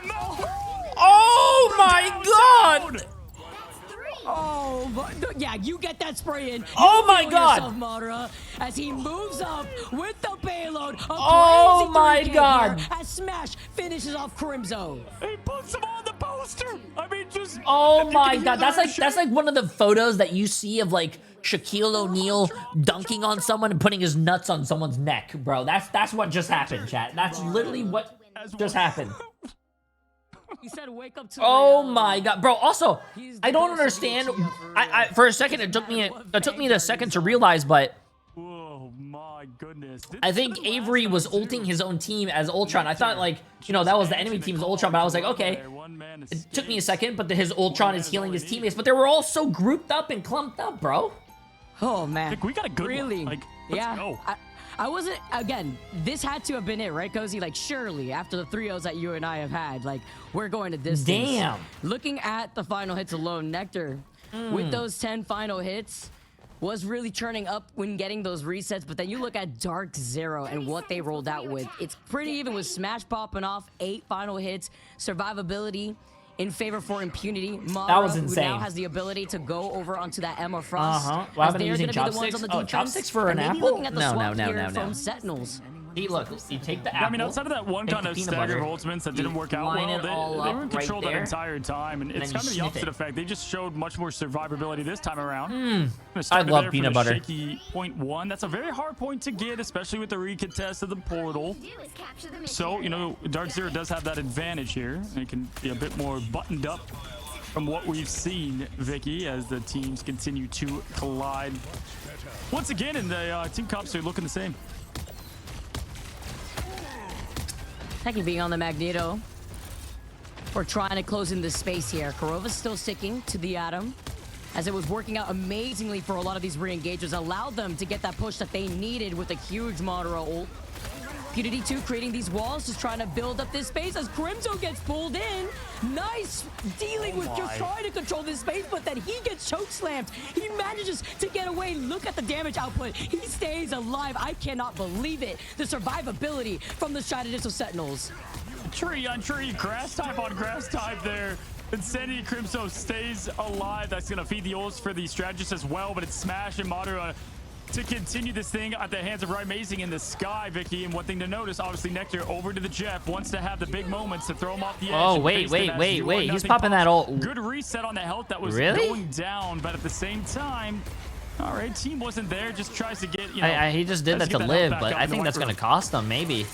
Oh my god! Oh, yeah, you get that spray in. Oh my Feel god! yourself, Madara, as he moves up with the payload. Oh Crazy my 3K god! here as Smash finishes off Crimzo. He puts him on the poster. I mean, just. Oh my god, that's like one of the photos that you see of like Shaquille O'Neal dunking on someone and putting his nuts on someone's neck, bro. That's what just happened, chat. That's literally what just happened. He said, "Wake up to." Oh my god, bro. Also, I don't understand. I for a second it took me a second to realize, but Oh my goodness. I think Avery was ulting his own team as Ultron. I thought like, you know, that was the enemy team's Ultron, but I was like, okay. It took me a second, but his Ultron is healing his teammates, but they were all so grouped up and clumped up, bro. Oh man, Like, we got a good really? one. Like, let's go. I wasn't, again, this had to have been it, right, Cozy? Like, surely, after the 3-0s that you and I have had, like, we're going to distance. Damn. Looking at the final hits alone, Nectar, with those 10 final hits, was really churning up when getting those resets, but then you look at DARKZERO and what they rolled out with. It's pretty even with Smash popping off, 8 final hits, survivability in favor for Impunity. Mara, That was insane. who now has the ability to go over onto that Emma Frost. Why as haven't they're using gonna be the ones chopsticks? on the Oh, defense. chopsticks for an And maybe apple? looking at the No, swap no, here no, no. from Sentinels. Hey, look, you take the apple. Yeah, I mean, outside of that one take kind the of peanut staggered butter, ultimates that you didn't work out line well, it they all were up in right control that there, entire time, and it's then kind you of the sniff opposite it. effect. They just showed much more survivability this time around. I love peanut butter. Shaky point 1. That's a very hard point to get, especially with the recontest of the portal. Do is capture the mission So, you know, DARKZERO does have that advantage here. It can be a bit more buttoned up from what we've seen, Vicky, as the teams continue to collide. Once again, and the team comps are looking the same. Techie being on the Magneto. We're trying to close in this space here. Korova's still sticking to the Atom, as it was working out amazingly for a lot of these re-engagers. Allowed them to get that push that they needed with a huge Madara ult. Impunity 2 creating these walls, just trying to build up this space as Crimzo gets pulled in. Nice dealing with just trying to control this space, but then he gets choke slammed. He manages to get away. Look at the damage output. He stays alive. I cannot believe it. The survivability from the Strategist Sentinels. Tree on tree, grass type on grass type there. Insanity Crimso stays alive. That's going to feed the ults for the strategist as well, but it's Smash and Madara to continue this thing at the hands of Amazing in the sky, Vicky. And one thing to notice, obviously, Nectar over to the Jeff, wants to have the big moments to throw him off the edge. Oh, and wait, face them as you or He's nothing popping that pops. ult. Good reset on the health that was Really? going down, but at the same time, all right, team wasn't there, just tries to get, you know. He just did that to health live, back but up I in the think that's white going to cost them, maybe.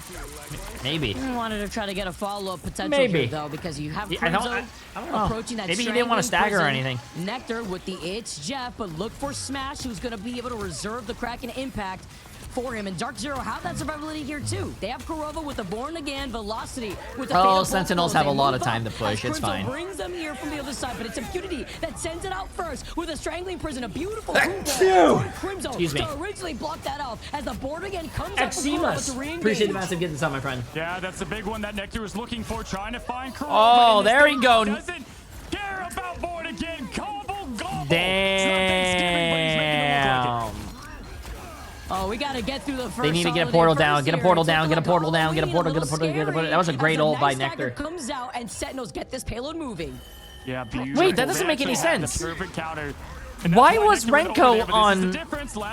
Maybe. I wanted to try to get a follow-up potential Maybe. here, though, because you have Yeah, I Crimzo don't know. approaching that Maybe he didn't want to strangling stagger or prison. anything. Nectar with the It's Jeff, but look for Smash, who's going to be able to reserve the Kraken impact for him. And DARKZERO have that survivability here, too. They have Korova with the Born Again, Velocity with the Fatal Sentinels Pulse. have a They lot move of time up to push. as It's Crimzo fine. brings them here from the other side, but it's Impunity that sends it out first with a Strangling Prison. A beautiful Crimzo Excuse me. to originally block that off as the Born Again comes up with Eximus. Korova to re-engage. Appreciate the massive getting this on, my friend. Yeah, that's the big one that Nectar was looking for, trying to find Korova. Oh, and this there we thing go. Doesn't care about Born Again. Gobble, gobble. Damn. It's not Thanksgiving, but he's making it look like it. Oh, We gotta get through the first. They need to get a portal down. Get a portal down. Get a portal down. Get a portal. Get a portal. Get a portal. That was a great ult by Nectar. Comes out and Sentinels get this payload moving. Yeah, beautiful. Wait, that doesn't make any sense. The perfect counter. Why was Renko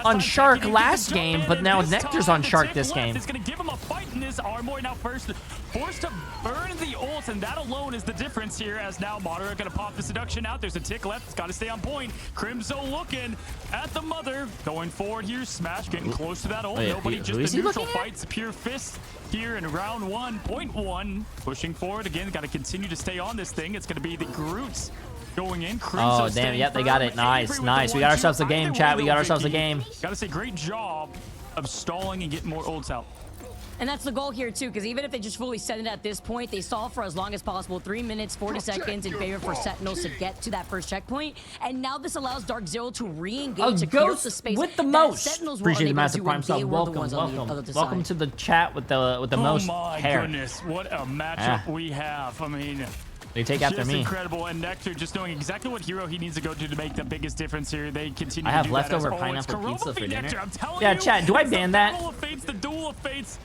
on Shark last game, but now Nectar's on Shark this game? It's going to give him a fight in this armor. Now forced to burn the ult, and that alone is the difference here, as now Madara going to pop the seduction out. There's a tick left. It's got to stay on point. Crimzo looking at the mother. Going forward here. Smash getting close to that ult. Nobody, just the neutral fights. Pure fist here in round 1.1. Pushing forward again. Got to continue to stay on this thing. It's going to be the Groots going in. Oh, damn. Yep, they got it. Nice, nice. We got ourselves a game, chat. We got ourselves a game. Gotta say, great job of stalling and getting more ults out. And that's the goal here, too, because even if they just fully send it at this point, they stall for as long as possible. 3 minutes, 40 seconds in favor for Sentinels to get to that first checkpoint. And now this allows DARKZERO to re-engage to clear up the space with the most. Sentinels Appreciate the massive do prime sub. Welcome, welcome to the chat with the most hair. Oh my goodness, what a matchup we have. I mean, they take after me. Incredible, and Nectar just knowing exactly what hero he needs to go to make the biggest difference here. They continue. I have to do leftover that pineapple pizza for dinner. Nectar, I'm telling yeah, you, chat. Do I ban that? The battle of fates, the duel of fates.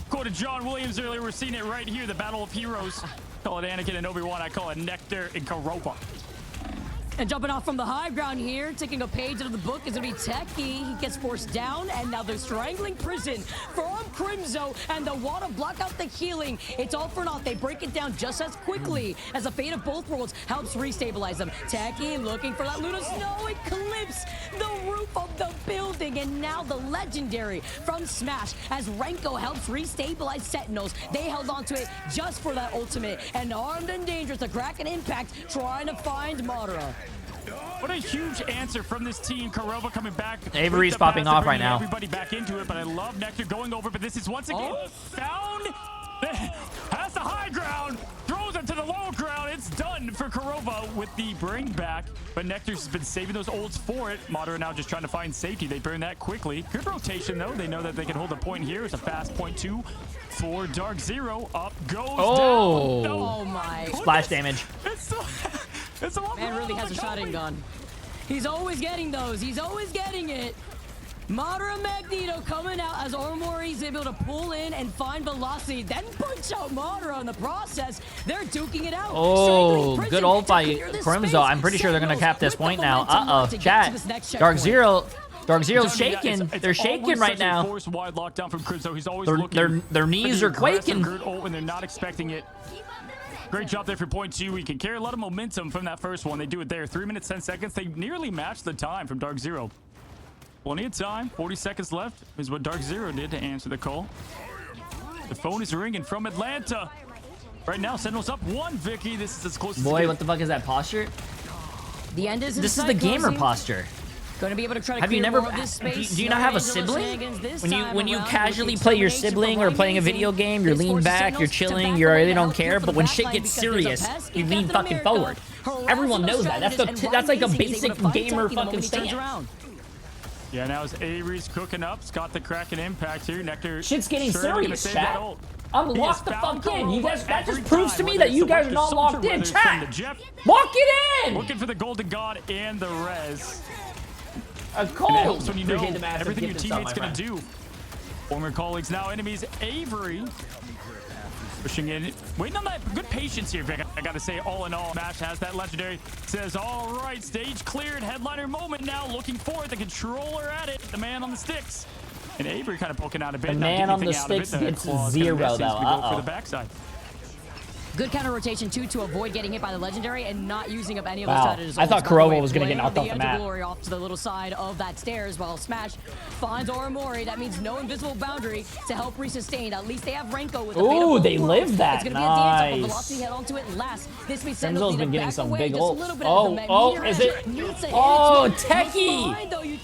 Quoted John Williams earlier. We're seeing it right here. The battle of heroes. Call it Anakin and Obi-Wan. I call it Nectar and Kurova. And jumping off from the high ground here, taking a page out of the book is going to be Techie. He gets forced down, and now they're strangling prison from Crimzo, and the water block out the healing. It's all for naught. They break it down just as quickly as the fate of both worlds helps restabilize them. Techie looking for that Luna Snow eclipse, the roof of the building, and now the legendary from Smash as Renko helps restabilize Sentinels. They held on to it just for that ultimate, and armed and dangerous, the Kraken Impact trying to find Madara. What a huge answer from this team. Kurova coming back. Avery's popping off right now. Everybody back into it, but I love Nectar going over. But this is once again found. Has the high ground. Throws it to the low ground. It's done for Kurova with the bring back. But Nectar's been saving those ults for it. Madara now just trying to find safety. They burn that quickly. Good rotation, though. They know that they can hold a point here. It's a fast point, too, for DARKZERO. Up goes down. Oh my. Splash damage. It's a man really has a shotgun gun. He's always getting those. He's always getting it. Madara Magneto coming out as Oromori's able to pull in and find velocity, then punch out Madara in the process. They're duking it out. Oh, good ult by Crimzo. I'm pretty sure they're going to cap this point now. Uh-oh, chat. DARKZERO's shaking. They're shaking right now. Wide lockdown from Crimzo. He's always their knees are quaking. When they're not expecting it. Great job there for point 2. We can carry a lot of momentum from that first one. They do it there. 3 minutes, 10 seconds. They nearly matched the time from DARKZERO. Plenty of time. 40 seconds left is what DARKZERO did to answer the call. The phone is ringing from Atlanta. Right now, Sentinels up 1, Vicky. This is as close as Boy, what the fuck is that posture? The end is This is the gamer posture. Going to be able to try to have you never do you not have a sibling? When you casually play your sibling or playing a video game, you're leaning back, you're chilling, you really don't care, but when shit gets serious, you lean fucking forward. Everyone knows that. That's like a basic gamer fucking stance. Yeah, now as Avery's cooking up, it's got the Kraken Impact here. Nectar. Shit's getting serious, chat. I'm locked the fuck in. You guys, that just proves to me that you guys are not locked in, chat. Lock it in. Looking for the Golden God and the res. A cold. It helps when you know everything your teammate's gonna do. Former colleagues, now enemies. Avery pushing in, waiting on that. Good patience here, Vic. I gotta say, all in all, Smash has that legendary. Says, all right, stage cleared. Headliner moment now. Looking for it. The controller at it. The man on the sticks. And Avery kind of poking out a bit. The man on the sticks gets 0 though. For the backside. Good counter rotation too to avoid getting hit by the legendary and not using up any of those strategies. I thought Kurova was going to get knocked off the map. Glory off to the little side of that stairs while Smash finds Oromori. That means no invisible boundary to help resustain. At least they have Renko with the Ooh, they lived that. It's going to be a dance up. Velocity head onto it last. This means Sentinel's been getting some big ults. Is it? Techie!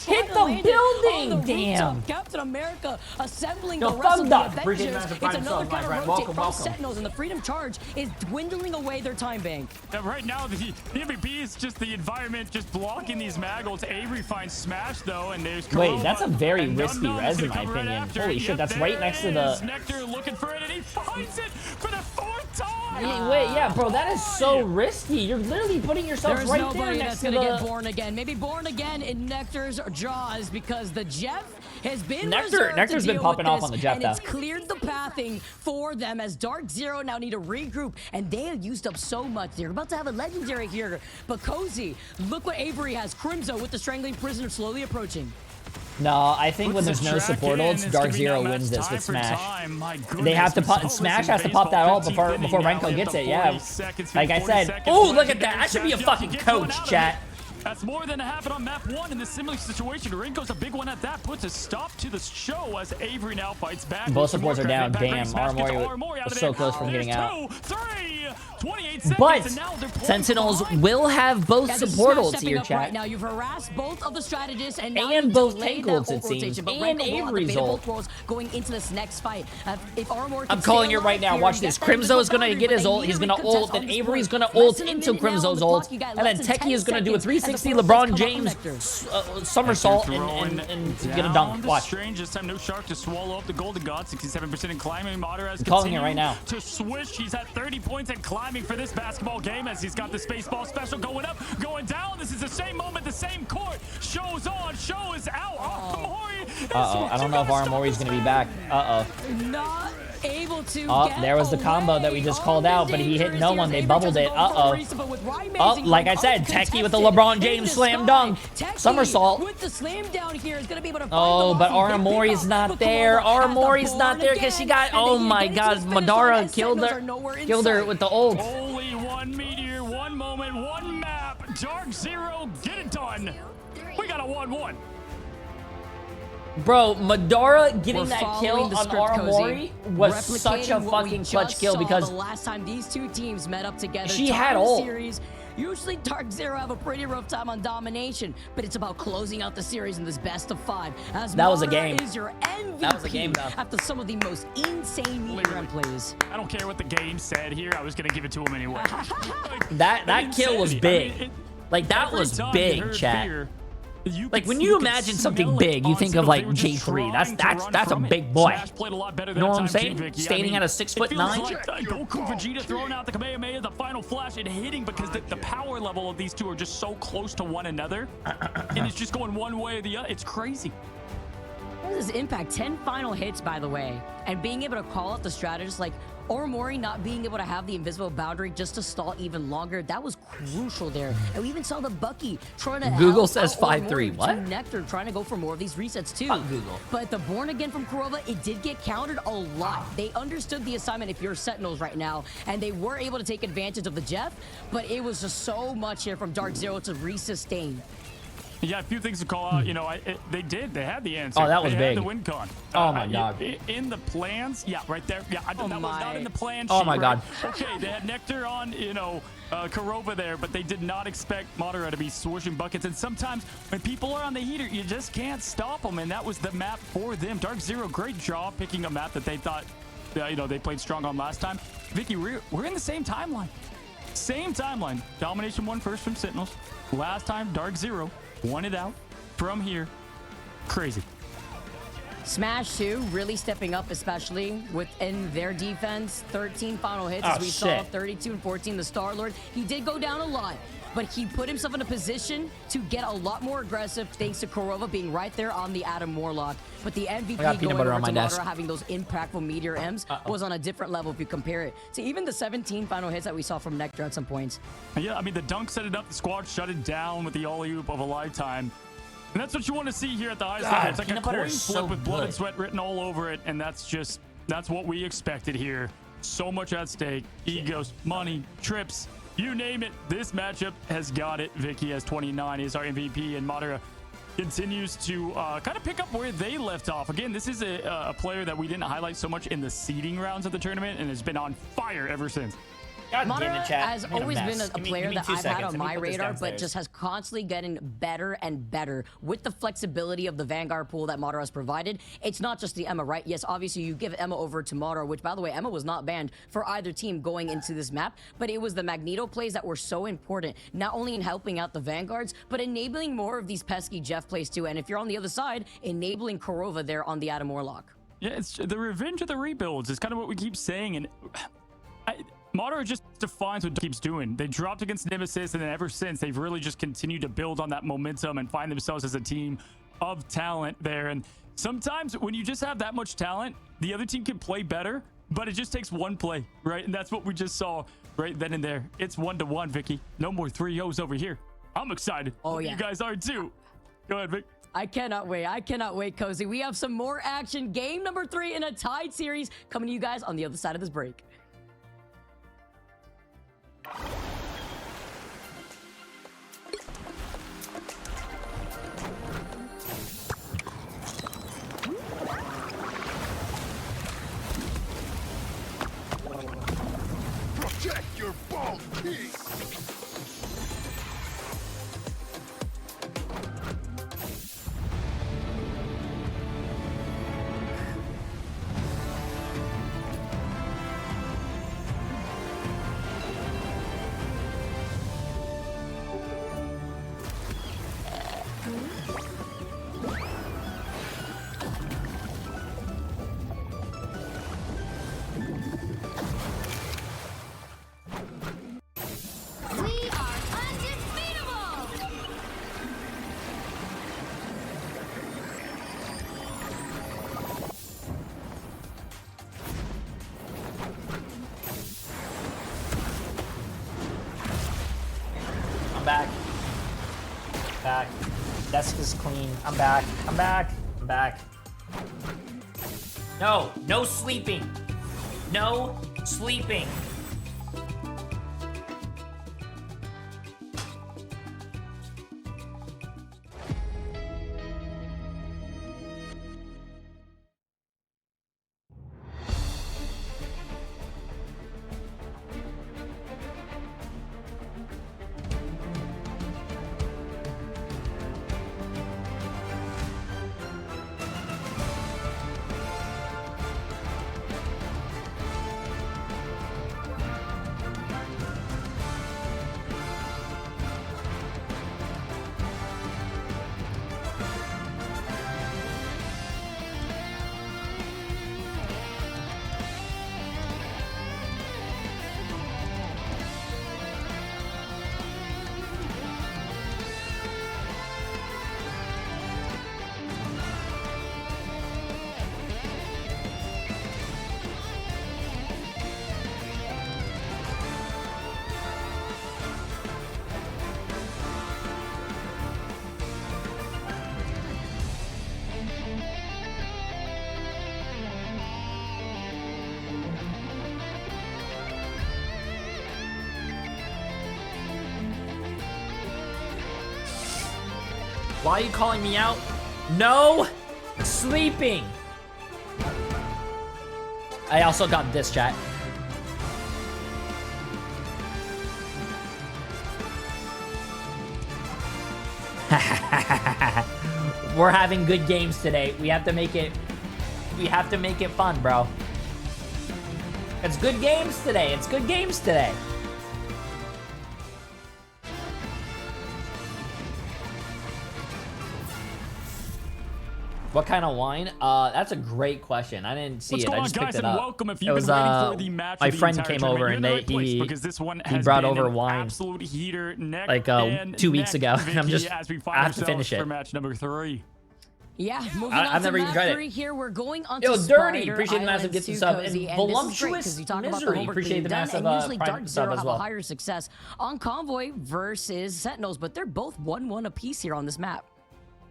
Hit the building! Damn! Captain America assembling the rest of the Avengers. It's another counter rotate from Sentinels, and the Freedom Charge is dwindling away their time bank. Right now, the MVP is just the environment just blocking these maggots. Avery finds Smash, though, and there's Kurova. Wait, that's a very risky res, in my opinion. Holy shit, that's right next to the... Nectar looking for it, and he finds it for the 4th time. Wait, yeah, bro, that is so risky. You're literally putting yourself There's right nobody there that's next to gonna the... get born again. Maybe born again in Nectar's jaws because the Jeff has been Nectar's been popping off on the Jeff, and it's cleared the pathing for them as DARKZERO now need to regroup, and they have used up so much. They're about to have a legendary here, but Cozy, look what Avery has. Crimzo with the strangling prisoner slowly approaching. No, I think when there's no support ults, DARKZERO wins this with Smash. They have to pop. Smash has to pop that ult before Renko gets it. Yeah, like I said. Oh, look at that! I should be a fucking coach, chat. That's more than happened on map 1 in this similar situation. Rinko's a big one at that. Puts a stop to the show as Avery now fights back. Both supports are down. Damn, Armory was so close from getting out. 2, 3, 28 seconds, But and now they're Sentinels will have both support ults here, chat. Right now, you've harassed both of the strategists and both tank ults, it seems, and Avery's ult. Going into this next fight. If Armory I'm calling it right now. Watch this. Crimzo is gonna get his ult. He's gonna ult, then Avery's gonna ult into Crimzo's ult, and then Techie is gonna do a 360 LeBron James somersault and get a dunk. Watch. Strange this time, no shark to swallow up the Golden God. 67% in climbing. Madara has calling it right now. To swish. He's at 30 points and climbing for this basketball game as he's got the space ball special going up, going down. This is the same moment, the same court. Show's on. Show is out. I don't know if Armory's gonna be back. Not able to there was the combo that we just called out, but he hit no one. They bubbled it. Like I said, Techie with the LeBron James slam dunk. Somersault. With the slam down here is going to be able to but Armory's not there. Armory's not there because she got... Oh my god, Madara killed her with the ult. Only one meteor, one moment, one map. DARKZERO, get it done. We got a 1-1. Bro, Madara getting that kill on Armory was such a fucking clutch kill because the last time these two teams met up together, she had ult. Series, usually DARKZERO have a pretty rough time on domination, but it's about closing out the series in this best of 5. As that was a game. Is your MVP that was a game, though. After some of the most insane meter run plays. I don't care what the game said here. I was gonna give it to him anyway. that kill was big. I mean, like that was big, chat. Like when you imagine something big, you think of like Jay3. That's a big boy. You know what I'm saying? Standing at a 6'9". Goku Vegeta throwing out the Kamehameha, the final flash, and hitting because the power level of these two are just so close to one another, and it's just going one way or the other. It's crazy. What is this impact? 10 final hits, by the way, and being able to call out the strategist like Armory not being able to have the invisible boundary just to stall even longer. That was crucial there. And we even saw the Bucky trying to Google says 5-3. What? Nectar trying to go for more of these resets too. Google. But the Born Again from Kurova, it did get countered a lot. They understood the assignment if you're Sentinels right now, and they were able to take advantage of the Jeff, but it was just so much here from DARKZERO to resustain. Yeah, a few things to call out. You know, they had the answer. Oh, that was big. Had the win con. Oh my god. In the plans, yeah, right there. Yeah, that was not in the plan sheet. Oh my god. Okay, they had Nectar on, you know, Kurova there, but they did not expect Madara to be swishing buckets. And sometimes when people are on the heater, you just can't stop them. And that was the map for them. DARKZERO, great job picking a map that they thought, you know, they played strong on last time. Vicky, we're in the same timeline. Same timeline. Domination won first from Sentinels. Last time, DARKZERO won it out from here. Crazy. Smash 2 really stepping up, especially within their defense. 13 final hits, as we saw, 32 and 14. The Star-Lord, he did go down a lot, but he put himself in a position to get a lot more aggressive thanks to Kurova being right there on the Adam Warlock. But the MVP going over to Madara having those impactful Meteor M's was on a different level if you compare it to even the 17 final hits that we saw from Nectar at some points. Yeah, I mean, the dunk set it up, the squad shut it down with the alley-oop of a lifetime. And that's what you want to see here at the highest level. It's like a coin flip with blood and sweat written all over it, and that's what we expected here. So much at stake. Egos, money, trips, you name it. This matchup has got it. Vicky has 29, is our MVP, and Madara continues to kind of pick up where they left off. Again, this is a player that we didn't highlight so much in the seeding rounds of the tournament, and has been on fire ever since. Madara has always been a player that I've had on my radar, but just has constantly getting better and better with the flexibility of the Vanguard pool that Madara has provided. It's not just the Emma, right? Yes, obviously you give Emma over to Madara, which, by the way, Emma was not banned for either team going into this map, but it was the Magneto plays that were so important, not only in helping out the Vanguards, but enabling more of these pesky Jeff plays too. And if you're on the other side, enabling Kurova there on the Adam Warlock. Yeah, it's the revenge of the rebuilds is kind of what we keep saying, and Modern just defines what keeps doing. They dropped against Nemesis, and then ever since, they've really just continued to build on that momentum and find themselves as a team of talent there. And sometimes when you just have that much talent, the other team can play better, but it just takes one play, right? And that's what we just saw right then and there. It's 1-1, Vicky. No more 3-0s over here. I'm excited. Oh, yeah. You guys are too. Go ahead, Vic. I cannot wait. I cannot wait, Cozy. We have some more action. Game number 3 in a tied series coming to you guys on the other side of this break. Protect your bald pig! We are undefeatable! I'm back. Back. Desk is clean. I'm back. I'm back. I'm back. No. No sleeping. No sleeping. Why are you calling me out? No sleeping. I also got this, chat. We're having good games today. We have to make it fun, bro. It's good games today. It's good games today. What kind of wine? That's a great question. I didn't see it. I just picked it up. Welcome if It you've was been waiting for the match my of the friend entire came over tournament. and You're in the right place because this one has brought been over an wine absolute heater, neck like and 2 weeks neck, ago. And I'm Vicky, just as we I find have to finish ourselves it. for match number 3. Yeah, moving I've on to never even map tried it. 3 here. We're going on Yo, to Dirty, Spider appreciate the massive Island gifts and too, sub. Cozy, And and this is great Voluptuous 'cause you talk about the Misery, homework appreciate being the done, massive and usually Prime DARKZERO sub as have well. a higher success on Convoy versus Sentinels, but they're both 1-1 apiece here on this map.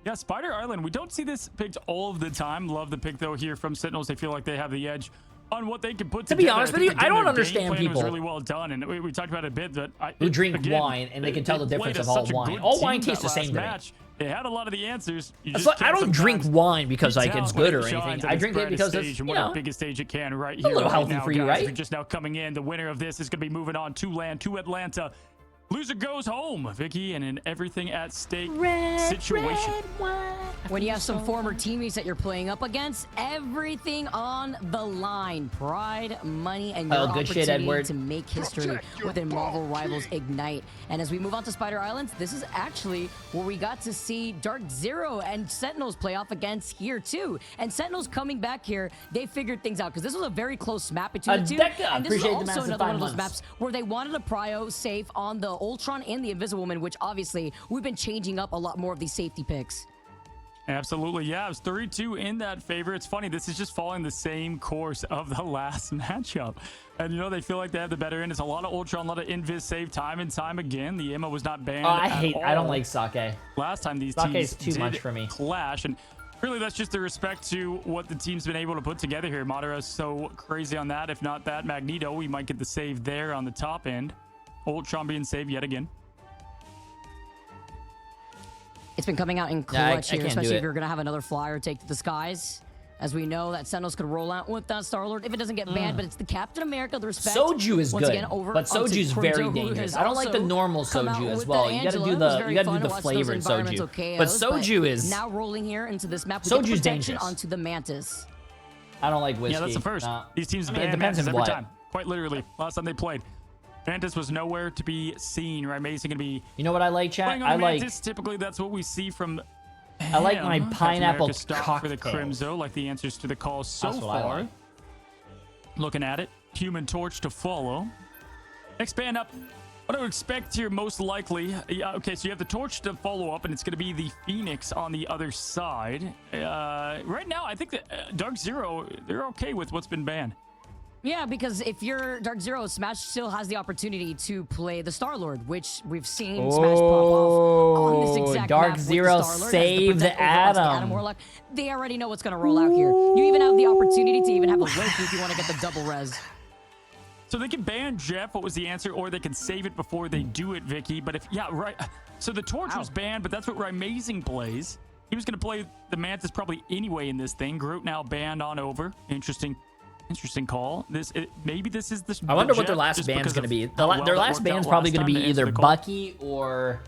Yeah, Spider Island. We don't see this picked all of the time. Love the pick though here from Sentinels. They feel like they have the edge on what they can put To together. be honest with think, you, I again, don't their understand game plan people was really well done, and we talked about it a bit. But who drink again, wine and they can tell the played difference as of all such a wine. good All wine team tastes the that same last to me. match. They had a lot of the answers. You It's just like, I can't don't drink sometimes wine because like tell it's when good it or shines anything. at I its drink it brightest because it's, stage, you and what know, a biggest stage it can right a here. little right healthy now, for you, guys. right? We're just now coming in. The winner of this is going to be moving on to land to Atlanta. Loser goes home, Vicky, and an everything at stake situation. When you have some former teammates that you're playing up against, everything on the line. Pride, money, and your good shit, opportunity Edward. to make history within Marvel Rivals Ignite. And as we move on to Spider Islands, this is actually where we got to see DARKZERO and Sentinels play off against here too. And Sentinels coming back here, they figured things out because this was a very close map between the two. And this is also another one of those maps where they wanted a prio safe on the Ultron and the Invisible Woman, which obviously we've been changing up a lot more of these safety picks. Absolutely, yeah. It was 32 in that favor. It's funny, this is just following the same course of the last matchup. And, you know, they feel like they have the better end. It's a lot of Ultron, a lot of Invis save time and time again. The ammo was not banned. I don't like Sake. Last time these Sake's teams too much for me. clash. And really, that's just a respect to what the team's been able to put together here. Madara's so crazy on that. If not that, Magneto, we might get the save there on the top end. Ultron being saved yet again. It's been coming out in clutch here, especially if you're going to have another flyer take to the skies. As we know that Sentinels could roll out with that Star-Lord if it doesn't get banned, but it's the Captain America, the respect. Soju is once good, again, over but Soju's very dangerous. I don't like the normal Soju as well. You gotta do the flavored Soju. But Soju is now rolling here into this map. Soju's dangerous. Onto the Mantis. I don't like whiskey. Yeah, that's the first. No. These teams ban Mantis every time. Quite literally. Last time they played, Mantis was nowhere to be seen. Right, Mason gonna be. You know what I like, chat? I like. Mantis. Typically, that's what we see from. I like my pineapple cocktail for the Crimzo, like the answers to the calls so far. Like. Looking at it, Human Torch to follow. Expand up. What do I expect here? Most likely, okay. So you have the Torch to follow up, and it's going to be the Phoenix on the other side. Right now, I think that DARKZERO, they're okay with what's been banned. Yeah, because if you're DARKZERO, Smash still has the opportunity to play the Star-Lord, which we've seen Smash pop off on this exact DARKZERO saved Adam. Warlock. They already know what's going to roll out here. You even have the opportunity to even have a Loki if you want to get the double res. So they can ban Jeff, what was the answer, or they can save it before they do it, Vicky. But if, yeah, right. So the Torch was banned, but that's what Amazing plays. He was going to play the Mantis probably anyway in this thing. Groot now banned on over. Interesting call. Maybe this is the. I wonder what their last band's going to be. Their last band's probably going to be either Bucky or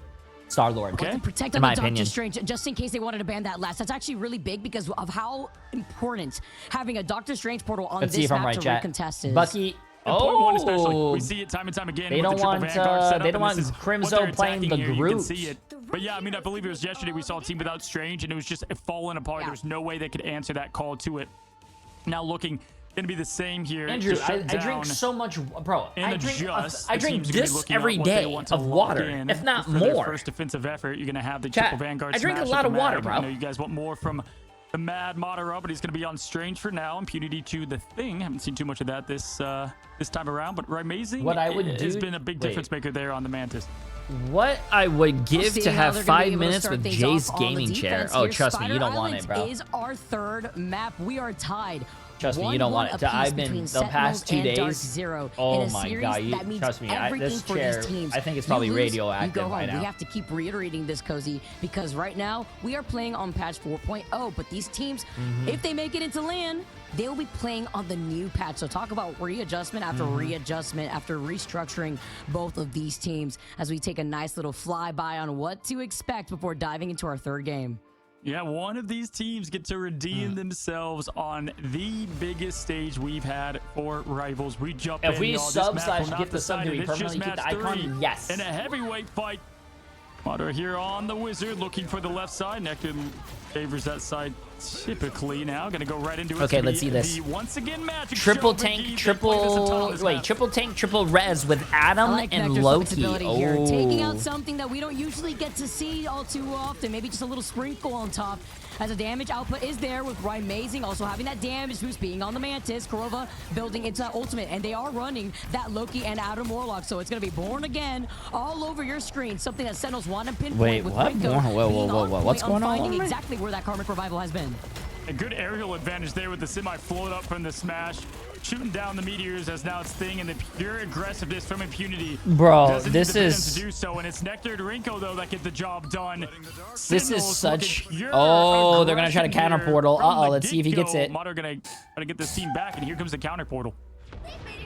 Star-Lord. Okay. Protect on the Doctor Strange, just in case they wanted to ban that last. That's actually really big because of how important having a Doctor Strange portal on this map to recontest is. Bucky. One especially. We see it time and time again. They don't want Crimzo playing the Groot. You can see it. But yeah, I mean, I believe it was yesterday we saw a team without Strange, and it was just falling apart. There's no way they could answer that call to it. Now looking. Gonna be the same here. Andrew, I drink so much, bro. I drink this every day of water, if not more. Their first defensive effort, you're gonna have the triple Vanguard. I drink a lot of water, bro. I know you guys want more from the Mad Madara, but he's gonna be on Strange for now. Impunity to the Thing. Haven't seen too much of that this time around, but Amazing has been a big difference maker there on the Mantis. What I would give to have 5 minutes with Jay's gaming chair. Oh, trust me, you don't want it, bro. Is our third map. We are tied. Trust me, you don't want it. I've been the past 2 days. Oh my god, trust me. This chair, I think it's probably radioactive right now. We have to keep reiterating this, Cozy, because right now we are playing on patch 4.0. But these teams, if they make it into LAN, they will be playing on the new patch. So talk about readjustment after readjustment after restructuring both of these teams as we take a nice little flyby on what to expect before diving into our third game. Yeah, one of these teams get to redeem themselves on the biggest stage we've had for Rivals. We jump in. If we sub/gift the sub, do we permanently keep the icon? Yes. In a heavyweight fight. Madara here on the Wizard, looking for the left side. Nectar favors that side typically now. Gonna go right into it. Okay, let's see this. Once again, magic triple tank, triple res with Adam and Loki. Here, taking out something that we don't usually get to see all too often. Maybe just a little sprinkle on top. As the damage output is there with Amazing, also having that damage boost being on the Mantis. Korova building into that ultimate, and they are running that Loki and Adam Warlock, so it's going to be Born Again all over your screen. Something that Sentinels want to pinpoint. Wait, what? Whoa, what's going on? Finding exactly where that Karmic Revival has been. A good aerial advantage there with the semi float up from the Smash. Shooting down the meteors as now it's Thing, and the pure aggressiveness from Impunity. Bro, this is to do so, and it's Nectar and Rinko though that get the job done. This is such. Oh, they're gonna try to counter portal. Let's see if he gets it. Mater gonna get this team back, and here comes the counter portal.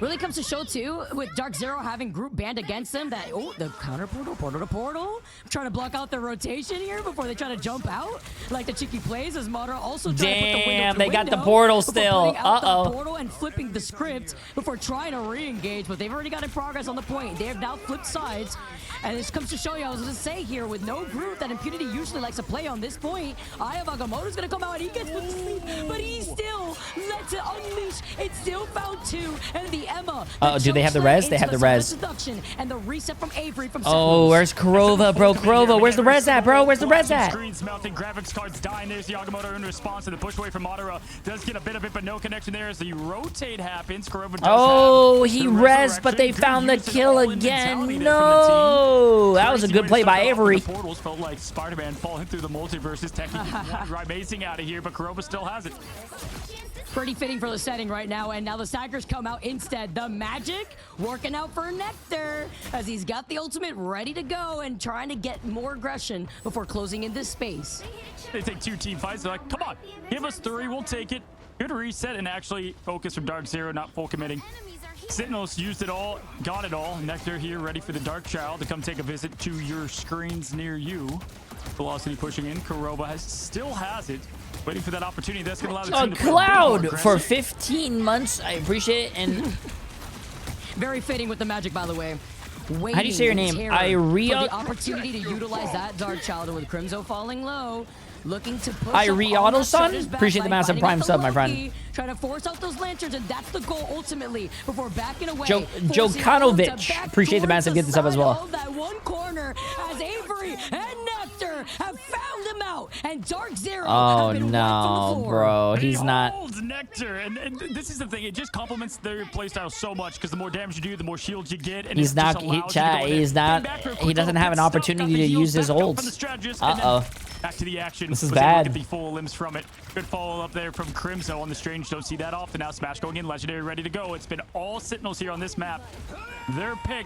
Really comes to show too, with DARKZERO having group banned against them, that the counter portal to portal, trying to block out the rotation here before they try to jump out, like the cheeky plays as Madara also trying to put the window to they got the window portal before still. putting out the portal and flipping the script before trying to re-engage, but they've already got in progress on the point. They have now flipped sides, and this comes to show you, I was going to say here, with no group that Impunity usually likes to play on this point, Aya Bagamoto's going to come out and he gets put to sleep, but he still lets it unleash. It's still found 2, and the Emma. Do they have the res? They have the res. And the reset from Avery from Oh, where's Kurova, bro? Kurova, where's the res at, bro? Where's the res at? Screens melting, graphics cards dying. There's Yagamoto in response to the push away from Madara. Does get a bit of it, but no connection there as the rotate happens. Kurova does he res, but they found the kill again. No, that was a good play by Avery. The portals felt like Spider-Man falling through the multiverses, technically racing out of here, but Kurova still has it. Pretty fitting for the setting right now, and now the Sackers come out instead. The magic working out for Nectar as he's got the ultimate ready to go and trying to get more aggression before closing in this space. They take 2 team fights. They're like, come on, give us 3, we'll take it. Good reset and actually focus from DARKZERO, not full committing. Sentinels used it all, got it all. Nectar here ready for the Dark Child to come take a visit to your screens near you. Velocity pushing in. Kurova still has it. Waiting for that opportunity. That's going to allow the team to Cloud for 15 months. I appreciate it. And very fitting with the magic, by the way. How do you say your name? The opportunity to utilize that Dark Child with Crimzo falling low. Looking to push Son? Appreciate the massive prime sub, my friend. Trying to force out those lanterns, and that's the goal ultimately before backing away. Jokanovic, appreciate the massive get this up as well. That one corner as Avery and Nectar have found him out, and DARKZERO. Oh no, bro, he's not. Nectar, and this is the thing. It just complements their playstyle so much because the more damage you do, the more shields you get. And he's not. He doesn't have an opportunity to use his ults. Back to the action. This is bad. Get the full limbs from it. Good follow up there from Crimzo on the Strange. Don't see that often. Now Smash going in. Legendary ready to go. It's been all Sentinels here on this map. Their pick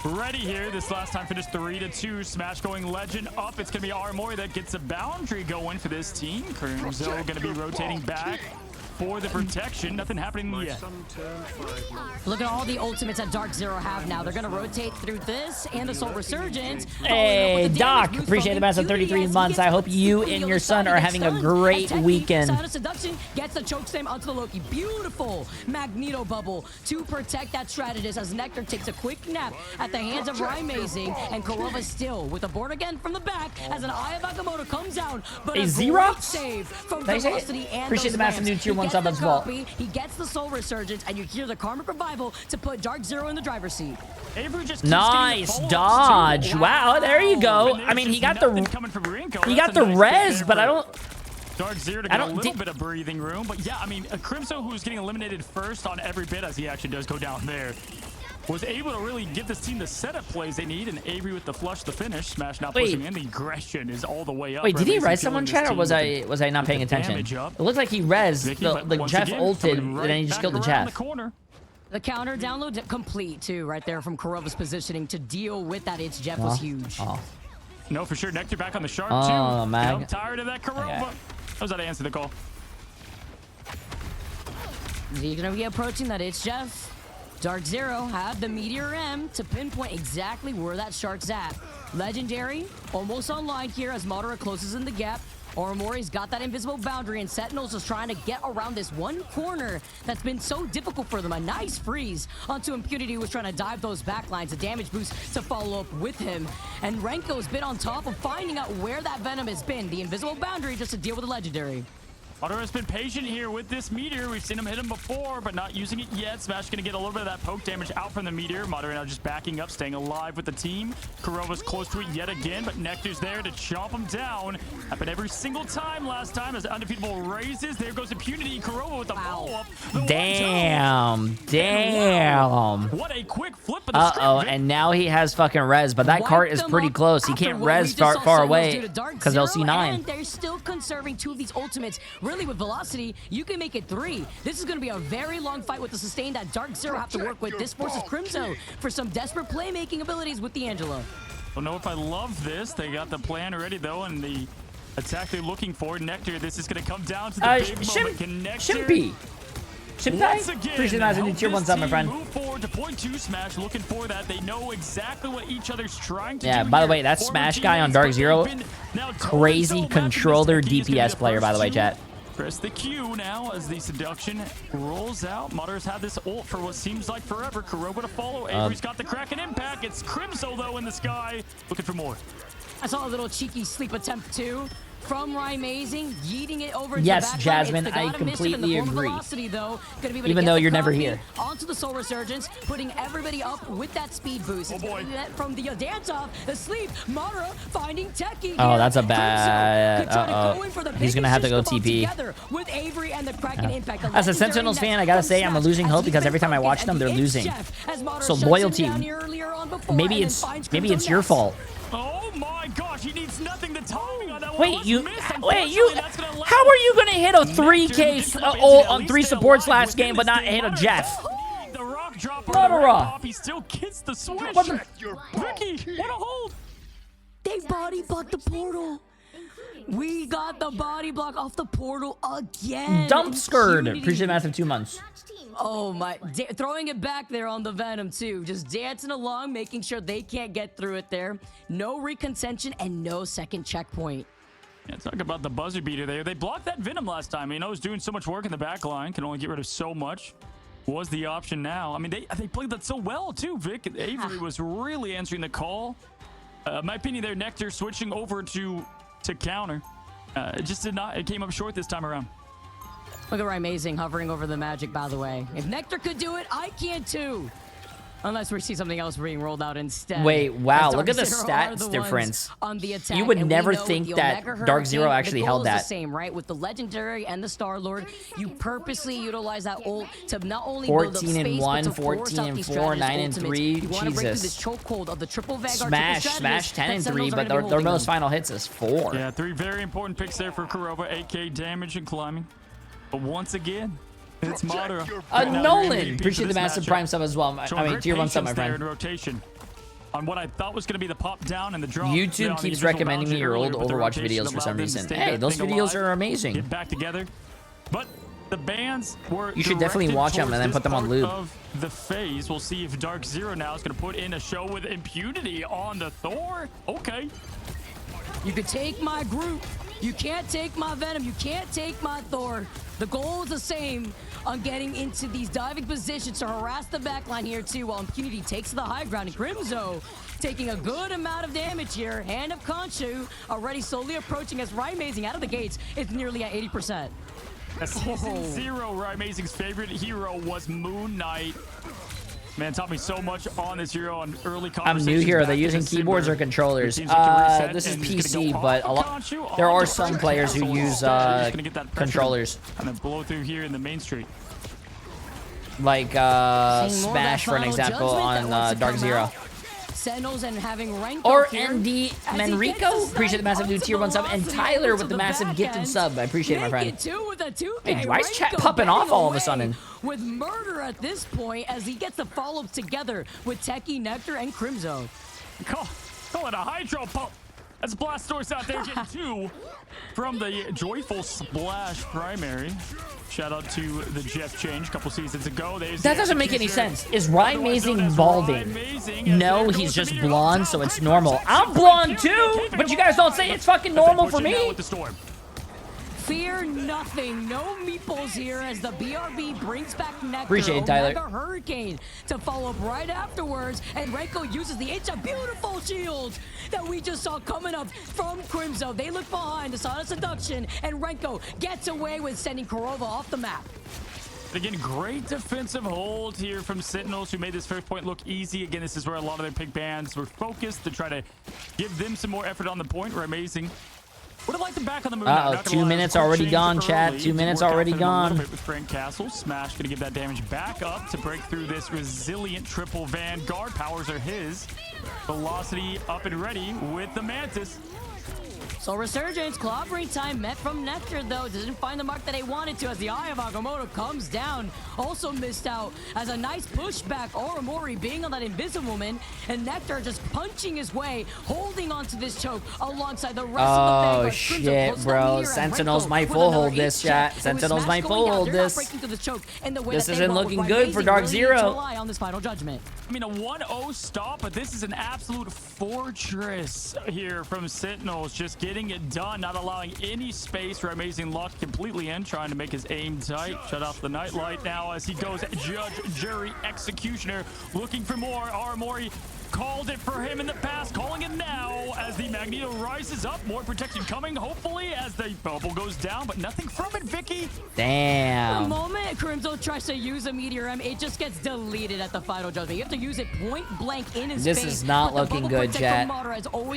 ready here. This last time finished 3-2. Smash going Legend up. It's going to be Armory that gets a boundary going for this team. Crimzo going to be rotating back for the protection. Nothing happening yet. Look at all the ultimates that DARKZERO have now. They're going to rotate through this and the Soul Resurgence. Hey, Doc, appreciate the massive 33 months. I hope you and your son are having a great weekend. Sound of Seduction gets the chokeslam onto the Loki. Beautiful Magneto bubble to protect that strategist as Nectar takes a quick nap at the hands of Amazing, and Kurova still with a board again from the back as an Aya Bagamoto comes down. But a great save from Velocity and appreciate the massive new tier 1 sub as well. He gets the Soul Resurgence, and you hear the Karmic Revival to put DARKZERO in the driver's seat. Nice dodge. Wow, there you go. I mean, he got the res, but I don't. DARKZERO to get a little bit of breathing room, but yeah, I mean, Crimzo, who's getting eliminated first on every bit as he actually does go down there, was able to really give this team the setup plays they need, and Avery with the flush to finish. Smash not pushing in. The aggression is all the way up. Wait, did he res someone, chat, or was I not paying attention? It looked like he res. The Jeff ulted, and then he just killed the Jeff. The counter download complete too, right there from Kurova's positioning to deal with that. It's Jeff was huge. No, for sure. Nectar back on the sharp too. Man. I'm tired of that Kurova. Okay. How's that answer the call? Is he gonna be approaching that? It's Jeff. DARKZERO had the Meteor M to pinpoint exactly where that shark's at. Legendary almost online here as Madara closes in the gap. Oromori's got that invisible boundary, and Sentinels is trying to get around this one corner that's been so difficult for them. A nice freeze onto Impunity, who was trying to dive those backlines. A damage boost to follow up with him. And Renko's been on top of finding out where that Venom has been. The invisible boundary just to deal with the Legendary. Madara has been patient here with this Meteor. We've seen him hit him before, but not using it yet. Smash going to get a little bit of that poke damage out from the Meteor. Madara now just backing up, staying alive with the team. Kurova's close to it yet again, but Nectar's there to chomp him down. Happened every single time last time as Undefeatable raises. There goes Impunity. Kurova with the follow-up. Damn. What a quick flip of the script. And now he has fucking res, but that cart is pretty close. He can't res far away because they'll see 9. And they're still conserving 2 of these ultimates. Really, with Velocity, you can make it 3. This is going to be a very long fight with the sustain that DARKZERO have to work with. This forces Crimzo for some desperate playmaking abilities with the Angela. Don't know if I love this. They got the plan already, though, and the attack they're looking for. Nectar, this is going to come down to the big moment. Nectar Shimpy. Chip Once tie? again, Appreciate that. help Tier 1 this sub, my team friend. move forward to point 2 Smash, looking for that. They know exactly what each other's trying to do. Yeah, by the here. way, that Former Smash guy on teammates, but DARKZERO, they've been now crazy toe-to-toe controller matching this. Techie is gonna be DPS player, by the way, first chat. to press the Q now as the seduction rolls out. Mutter's had this ult for what seems like forever. Kurova to follow. Avery's got the Kraken impact. It's Crimso, though, in the sky. Looking for more. I saw a little cheeky sleep attempt too from Amazing, yeeting it over. Yes, to the Jasmine, it's the I God of Mischief and the completely form of agree. Velocity, though, gonna be able to Even get though the you're never copy here. onto the Soul Resurgence, putting everybody up with that speed boost. Oh, It's boy. gonna be that from the dance off, the sleep. Mara finding Techie. Oh, here. that's a Crimson bad- could try to uh-oh. go in for the He's gonna have to go biggest TP. together with Avery and the Kraken impact. The As a legendary Sentinels fan, net I gotta from say I'm a Smash losing as hope he's because been every time I focused watch at them, the they're Inch losing. Chef as Mara So shuts him loyalty. down here earlier on before Maybe and then it's finds maybe Crimson it's your next. fault. Oh my gosh, he needs nothing. The timing on that one Wait, was you missed. wait, you Unfortunately, that's gonna allow how are you gonna hit a 3K Nectar to come up ult into on at 3 least supports alive last game but within not this hit a game. Jeff? The rock drop or Not the a red rock. pop, he still gets the switch. What the- Check your Ricky, ball what a hold. They body blocked the portal. We got the body block off the portal again. Dump skirt. Impunity. Appreciate massive 2 months. Oh my, throwing it back there on the Venom too. Just dancing along, making sure they can't get through it there. No recontention and no second checkpoint. Yeah, talk about the buzzer beater there. They blocked that Venom last time. You know, it was doing so much work in the back line. Can only get rid of so much. Was the option now. I mean, they played that so well too, Vic. Avery was really answering the call. My opinion there, Nectar switching over to counter. It just did not. It came up short this time around. Look at Amazing hovering over the magic, by the way. If Nectar could do it, I can too. Unless we see something else being rolled out instead. Wait, wow, As look at the DARKZERO are stats the ones difference. on the attack, You would and we never know with think the that Omega DARKZERO Hurricane, actually the held goal is that. the same, right? With the Legendary and the Star-Lord, you purposely utilize that ult to not only 14 and build up space, 1, but to force 14 out and these 4, strategists' 9 and ultimates. 3. You want to break through Jesus. this chokehold of the triple Vanguard, Smash, triple smash, strategist 10 and that 3, Sentinels are but gonna be their holding most them. final hits is 4. Yeah, 3 very important picks there for Kurova. 8K damage and climbing. But once again, it's Madara. Nolan, appreciate the massive prime sub as well. I mean, tier 1 sub, my friend. In rotation. On what I thought was going to be the pop down and the drop. YouTube on the keeps invisible recommending me boundary your old earlier, but the Overwatch rotation videos for allowed some them to reason. stay Hey, that those thing videos alive, are amazing. Get back together. But the bans were You should definitely directed watch them and then towards put them on this loop. part of the phase. We'll see if DARKZERO now is going to put in a show with impunity on the Thor. Okay. You could take my group. You can't take my Venom. You can't take my Thor. The goal is the same on getting into these diving positions to harass the backline here too, while Impunity takes the high ground. And Crimzo taking a good amount of damage here. Hand of Khonshu already slowly approaching as Amazing out of the gates. It's nearly at 80%. Season 0, Amazing's favorite hero was Moon Knight. Man, taught me so much on this hero on early I'm conversations. new here. Are they back in using keyboards or December. controllers? It seems like a reset, This is and he's gonna PC, go but off a Khonshu, lot. There on are the some Kraken players who Castle. use He's gonna get that pressure controllers, and then blow through here in the main street. like Seeing more of Smash, that for an final example, judgment on that wants to come DARKZERO. out. Sentinels and having Renko Or here ND as he gets Manrico, the appreciate the massive new onto tier 1 sub, and velocity Tyler over with to the massive back gifted end. sub. I appreciate it, my friend. Make it 2 with a 2K. Hey, why is chat Renko popping off getting all of a away sudden? With murder at this point as he gets the follow together with Techie, Nectar, and Crimzo. Call it a hydro pump. That's Blastoise out there getting 2 from the Joyful Splash primary. Shout out to the Jeff Change a couple seasons ago. That doesn't make any sense. Is Amazing balding? No, he's just blonde, so it's normal. I'm blonde too, but you guys don't say it's fucking normal for me. Fear nothing. No meeples here as the BRB brings back Nectar. Appreciate it, Tyler. Omega Hurricane to follow up right afterwards. And Renko uses the It's a Beautiful shield that we just saw coming up from Crimzo. They look behind the Sonic Seduction, and Renko gets away with sending Kurova off the map. Again, great defensive hold here from Sentinels, who made this first point look easy. Again, this is where a lot of their pick bands were focused to try to give them some more effort on the point. Amazing. Would have liked them back on the move. Uh-oh, 2 minutes already gone, chat. 2 minutes already gone. With Frank Castle. Smash going to give that damage back up to break through this resilient triple Vanguard. Powers are his. Velocity up and ready with the Mantis. So Resurgence, clobbering time met from Nectar, though. Didn't find the mark that they wanted to as the Eye of Agamotto comes down. Also missed out as a nice pushback. Oramori being on that Invisible Man. And Nectar just punching his way, holding onto this choke alongside the rest of the Vanguard. Oh, shit, bro. Sentinels might full hold this, chat. Sentinels might full hold this. This isn't looking good for DARKZERO. On this final judgment. I mean, a 1-0 stop, but this is an absolute fortress here from Sentinels. Just getting it done, not allowing any space for Amazing Luck completely in, trying to make his aim tight. Shut off the nightlight now as he goes Judge, Jury, Executioner, looking for more. Aramori called it for him in the past, calling it now as the Magneto rises up. More protection coming, hopefully, as the bubble goes down, but nothing from it, Vicky. Damn. The moment Crimson tries to use a Meteor M, it just gets deleted at the final judgment. You have to use it point blank in his face. This is not looking good, chat.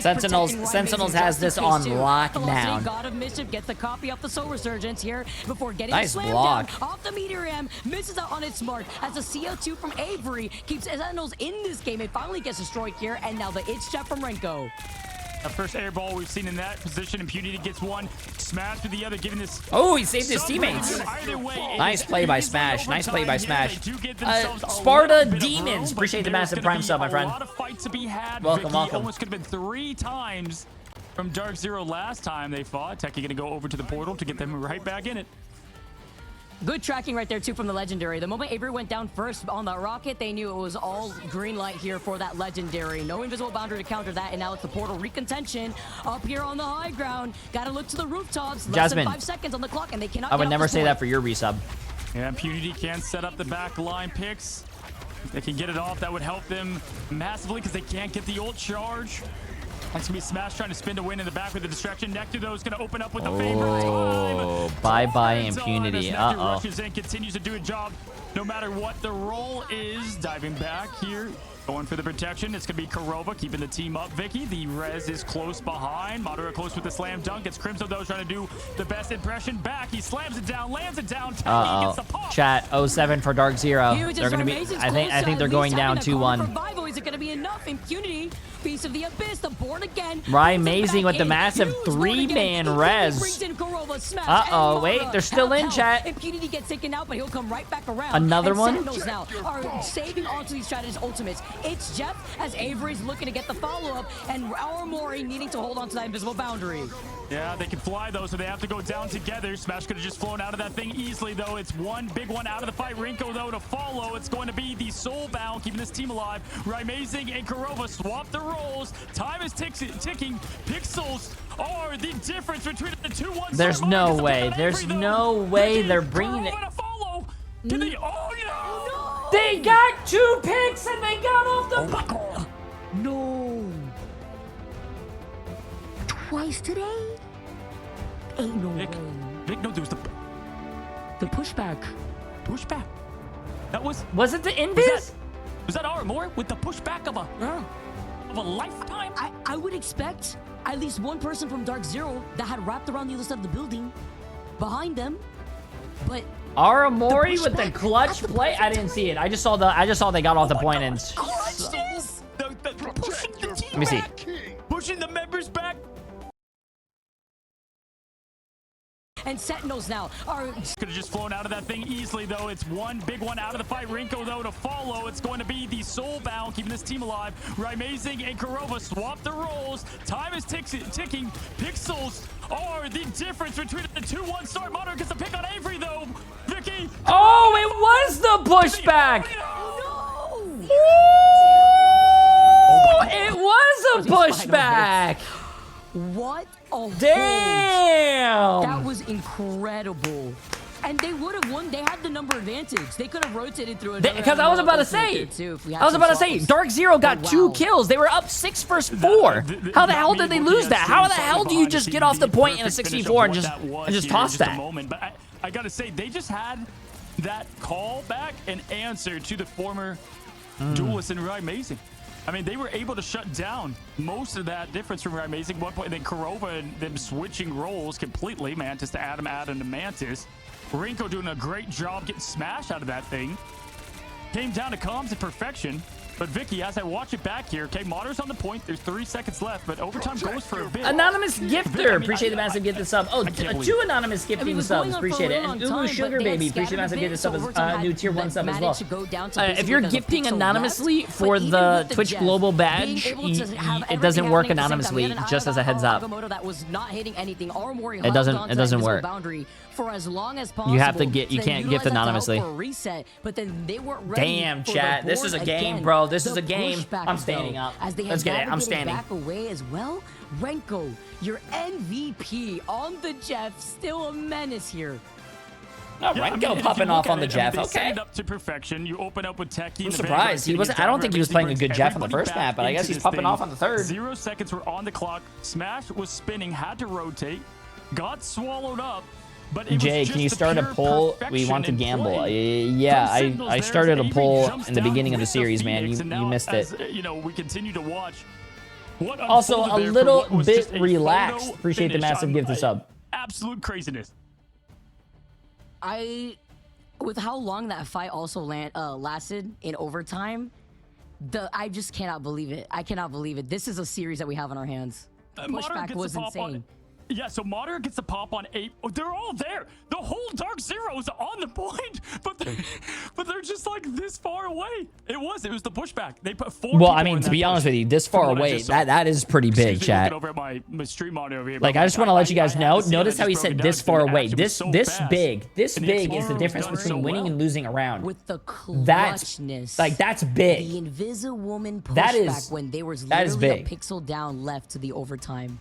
Sentinels has this on lockdown. God of Mischief gets the copy off the Soul Resurgence here before getting nice slammed block. down off the Meteor M. Misses out on its mark as the CO2 from Avery keeps Sentinels in this game. It finally gets destroyed here, and now the itch chat from Renko. The first air ball we've seen in that position. Impunity gets one, Smash with the other, giving this. Oh, he saved his teammates. Nice play by Smash. Nice play by Smash. Sparta Demons. Appreciate the massive prime sub, my friend. A lot of fight to be had. Welcome, Vicky. welcome. Almost could have been 3 times from DARKZERO last time they fought. Techie gonna go over to the portal to get them right back in it. Good tracking right there, too, from the Legendary. The moment Avery went down first on that rocket, they knew it was all green light here for that Legendary. No invisible boundary to counter that, and now it's the portal recontention up here on the high ground. Gotta look to the rooftops. Less than 5 seconds on the clock, and they cannot I would never say that for your resub. Yeah, Impunity can set up the back line picks. If they can get it off, that would help them massively because they can't get the ult charge. That's gonna be Smash trying to spin to win in the back with the distraction. Nectar, though, is gonna open up with the favorite time. Bye-bye Impunity. Nectar rushes in, continues to do a job no matter what the role is. Diving back here, going for the protection. It's gonna be Kurova keeping the team up. Vicky, the res is close behind. Madara close with the slam dunk. It's Crimson, though, trying to do the best impression back. He slams it down, lands it down. Gets the pop. Chat 07 for DARKZERO. They're gonna be. I think they're going down 2-1. Is it gonna be enough? Impunity, Beast of the Abyss, the board again. Amazing with the massive 3-man res. Uh-oh, wait, they're still in, chat. Impunity gets taken out, but he'll come right back around. Another one? Sentinels now are saving onto these strategists' ultimates. It's Jeff as Avery's looking to get the follow-up, and Aramori needing to hold on to that invisible boundary. Yeah, they can fly, though, so they have to go down together. Smash could have just flown out of that thing easily, though. It's one big one out of the fight. Rinko, though, to follow. It's going to be the Soulbound, keeping this team alive. Amazing and Kurova swap the roles. Time is ticking. Pixels are the difference between the 2-1. There's no way. There's no way they're bringing it. Do they? Oh, no! They got 2 picks and they got off the... No. Twice today? Ain't no way. Vic, no, there was the pushback. Pushback. That was... Was it the invis? Was that Aramori with the pushback of a lifetime? I would expect at least one person from DARKZERO that had wrapped around the other side of the building behind them, but Aramori with the clutch play? I didn't see it. I just saw they got off the point and... Pushing the team Let me see. back. Pushing the members back. And Sentinels now are... Could have just flown out of that thing easily, though. It's one big one out of the fight. Rinko, though, to follow. It's going to be the Soulbound, keeping this team alive. Amazing and Kurova swap the roles. Time is ticking. Pixels are the difference between the 2-1 start. Modern gets the pick on Avery, though. Vicky. Oh, it was the pushback. No! It was a pushback. What a Damn! That was incredible. And they would have won. They had the number advantage. They could have rotated through it. Because I was about to say, DARKZERO got 2 kills. They were up 6 versus 4. How the hell did they lose that? How the hell do you just get off the point in a 64 and just toss that? But I gotta say, they just had that call back and answer to the former duelist in Amazing. I mean, they were able to shut down most of that difference from Amazing. One point, and then Kurova and them switching roles completely. Mantis to Adam to Mantis. Rinko doing a great job getting smashed out of that thing. Came down to comms and perfection. But Vicky, as I watch it back here, okay, Moder's on the point. There's 3 seconds left, but overtime goes for a bit. Anonymous gifter, appreciate the massive gift sub. Oh, 2 anonymous gifting subs, appreciate it. And Uwu Sugar Baby, appreciate the massive gift sub as new tier 1 sub as well. If you're gifting anonymously for the Twitch Global badge, it doesn't work anonymously. Just as a heads up, it doesn't work. For as long as possible, you have to get. You can't gift anonymously. But then they weren't ready. Damn, chat. This is a game, bro. This is a game. I'm standing up. Let's get it. I'm standing. Back away as well. Renko, your MVP on the Jeff, still a menace here. Oh, Renko popping off on the Jeff. Okay. Set it up to perfection. You open up with Techie. I'm surprised. He wasn't. I don't think he was playing a good Jeff on the first map, but I guess he's popping off on the third. 0 seconds were on the clock. Smash was spinning, had to rotate, got swallowed up. But Jay, can you start a poll? We want to gamble. Yeah, I started a poll in the beginning of the series, man. You missed it. You know, we continue to watch. Also, a little bit relaxed. Appreciate the massive gift of sub. Absolute craziness. With how long that fight also lasted in overtime, I just cannot believe it. I cannot believe it. This is a series that we have on our hands. Pushback was insane. Yeah, so Moderate gets the pop on 8. Oh, they're all there. The whole DARKZERO is on the point, but they're just like this far away. It was the pushback. They put 4. Well, I mean, to be honest with you, this far away, that is pretty big, chat. Over at my stream monitor over here, like, I just want to let you guys know. Notice how he said this far away. This big is the difference between winning and losing a round. With the clutchness, that's big. The Invisiwoman pushback when there was literally a pixel down left to the overtime.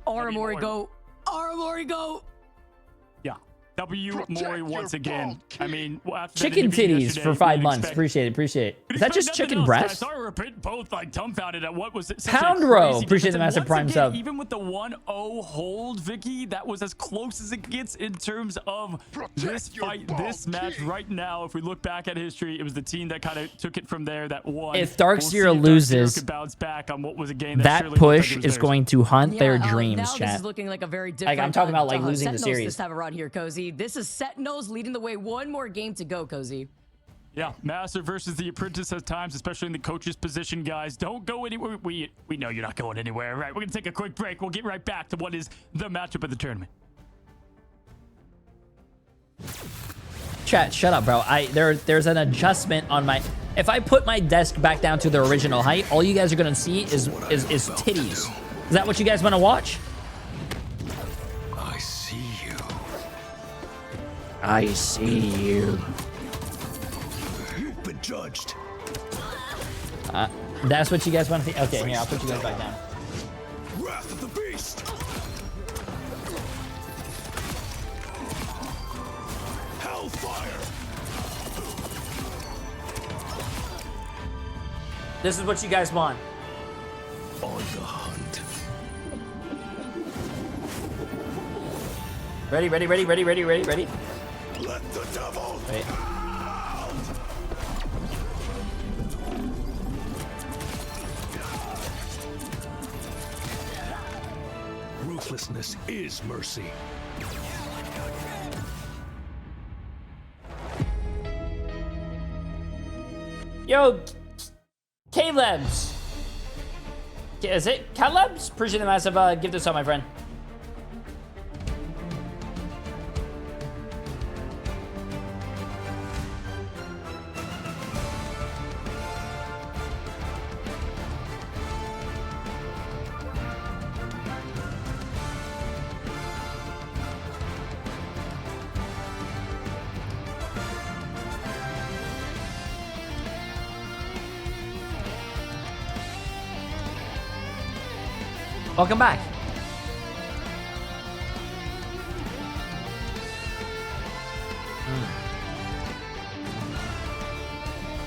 Aramori go. Aramori go. Yeah. Mori once again. I mean, chicken titties for 5 months. Appreciate it. Is that just chicken breast? I saw both like dumbfounded at what was it. Poundro. Appreciate the massive prime sub. Even with the 1-0 hold, Vicky, that was as close as it gets in terms of this fight, this match right now. If we look back at history, it was the team that kind of took it from there that won. If DARKZERO loses, bounce back on what was a game that push is going to haunt their dreams, now chat. This is looking like a very different. I'm talking about like losing the series. This time around here, Cozy. This is Sentinels leading the way. One more game to go, Cozy. Yeah, Master versus the Apprentice at times, especially in the coach's position, guys. Don't go anywhere. We know you're not going anywhere. All right, we're going to take a quick break. We'll get right back to what is the matchup of the tournament. Chat, shut up, bro. There's an adjustment on my... If I put my desk back down to the original height, all you guys are going to see is titties. Is that what you guys want to watch? I see you. I see you. You've been judged. That's what you guys want to see? Okay, here, I'll put you guys back down. Wrath of the Beast. Hellfire. This is what you guys want. On the hunt. Ready. Let the devil Wait. out. Ruthlessness is mercy. Yo, Caleb's. Is it Caleb's? Appreciate the massive gift us up, my friend. Welcome back.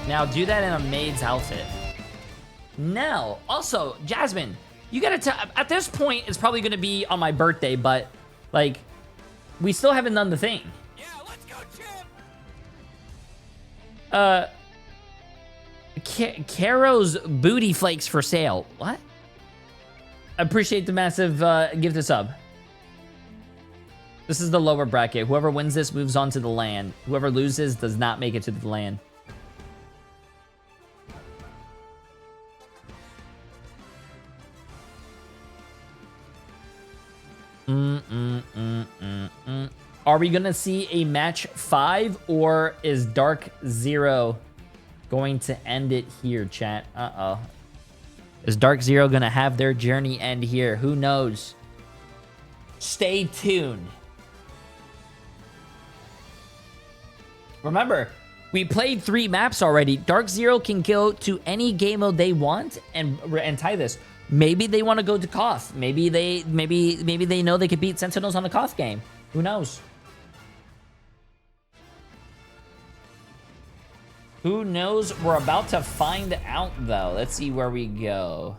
Now do that in a maid's outfit. Now, also, Jasmine, you gotta at this point, it's probably gonna be on my birthday, but like, we still haven't done the thing. Yeah, let's go, Chip. Caro's booty flakes for sale. What? Appreciate the massive gift of sub. This is the lower bracket. Whoever wins this moves on to the LAN. Whoever loses does not make it to the LAN. Are we gonna see a match 5, or is DARKZERO going to end it here, chat? Uh-oh. Is DARKZERO gonna have their journey end here? Who knows? Stay tuned. Remember, we played 3 maps already. DARKZERO can go to any game mode they want and tie this. Maybe they want to go to Koth. Maybe they know they could beat Sentinels on the Koth game. Who knows? Who knows? We're about to find out, though. Let's see where we go.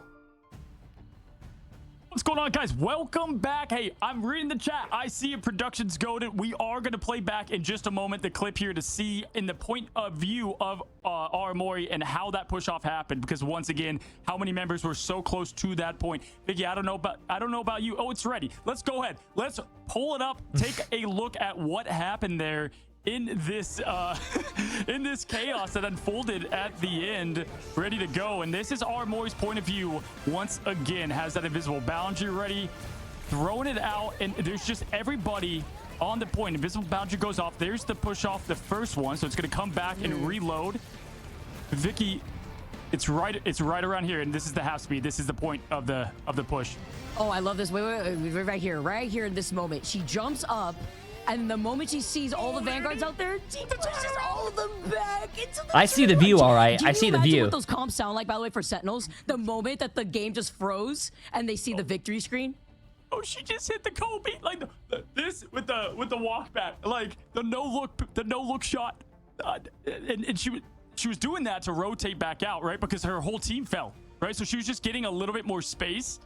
What's going on, guys? Welcome back. Hey, I'm reading the chat. I see it. Production's goaded. We are going to play back in just a moment the clip here to see in the point of view of Aramori and how that push-off happened. Because once again, how many members were so close to that point? Biggie, I don't know about you. Oh, it's ready. Let's go ahead. Let's pull it up. Take a look at what happened there in this in this chaos that unfolded at the end. Ready to go, and this is Aramori's point of view. Once again, has that invisible boundary ready, throwing it out, and there's just everybody on the point. Invisible boundary goes off. There's the push off, the first one, so it's going to come back and reload. Vicky, it's right around here, and this is the half speed. This is the point of the push. Oh, I love this. Wait, right here in this moment. She jumps up. And the moment she sees all the vanguards out there, she pushes all of them back into the I see the view, all right. I see the view. What those comps sound like, by the way, for Sentinels? The moment that the game just froze and they see the victory screen. Oh, she just hit the Kobe like this with the walk back, like the no look shot, and she was doing that to rotate back out, right? Because her whole team fell, right? So she was just getting a little bit more space,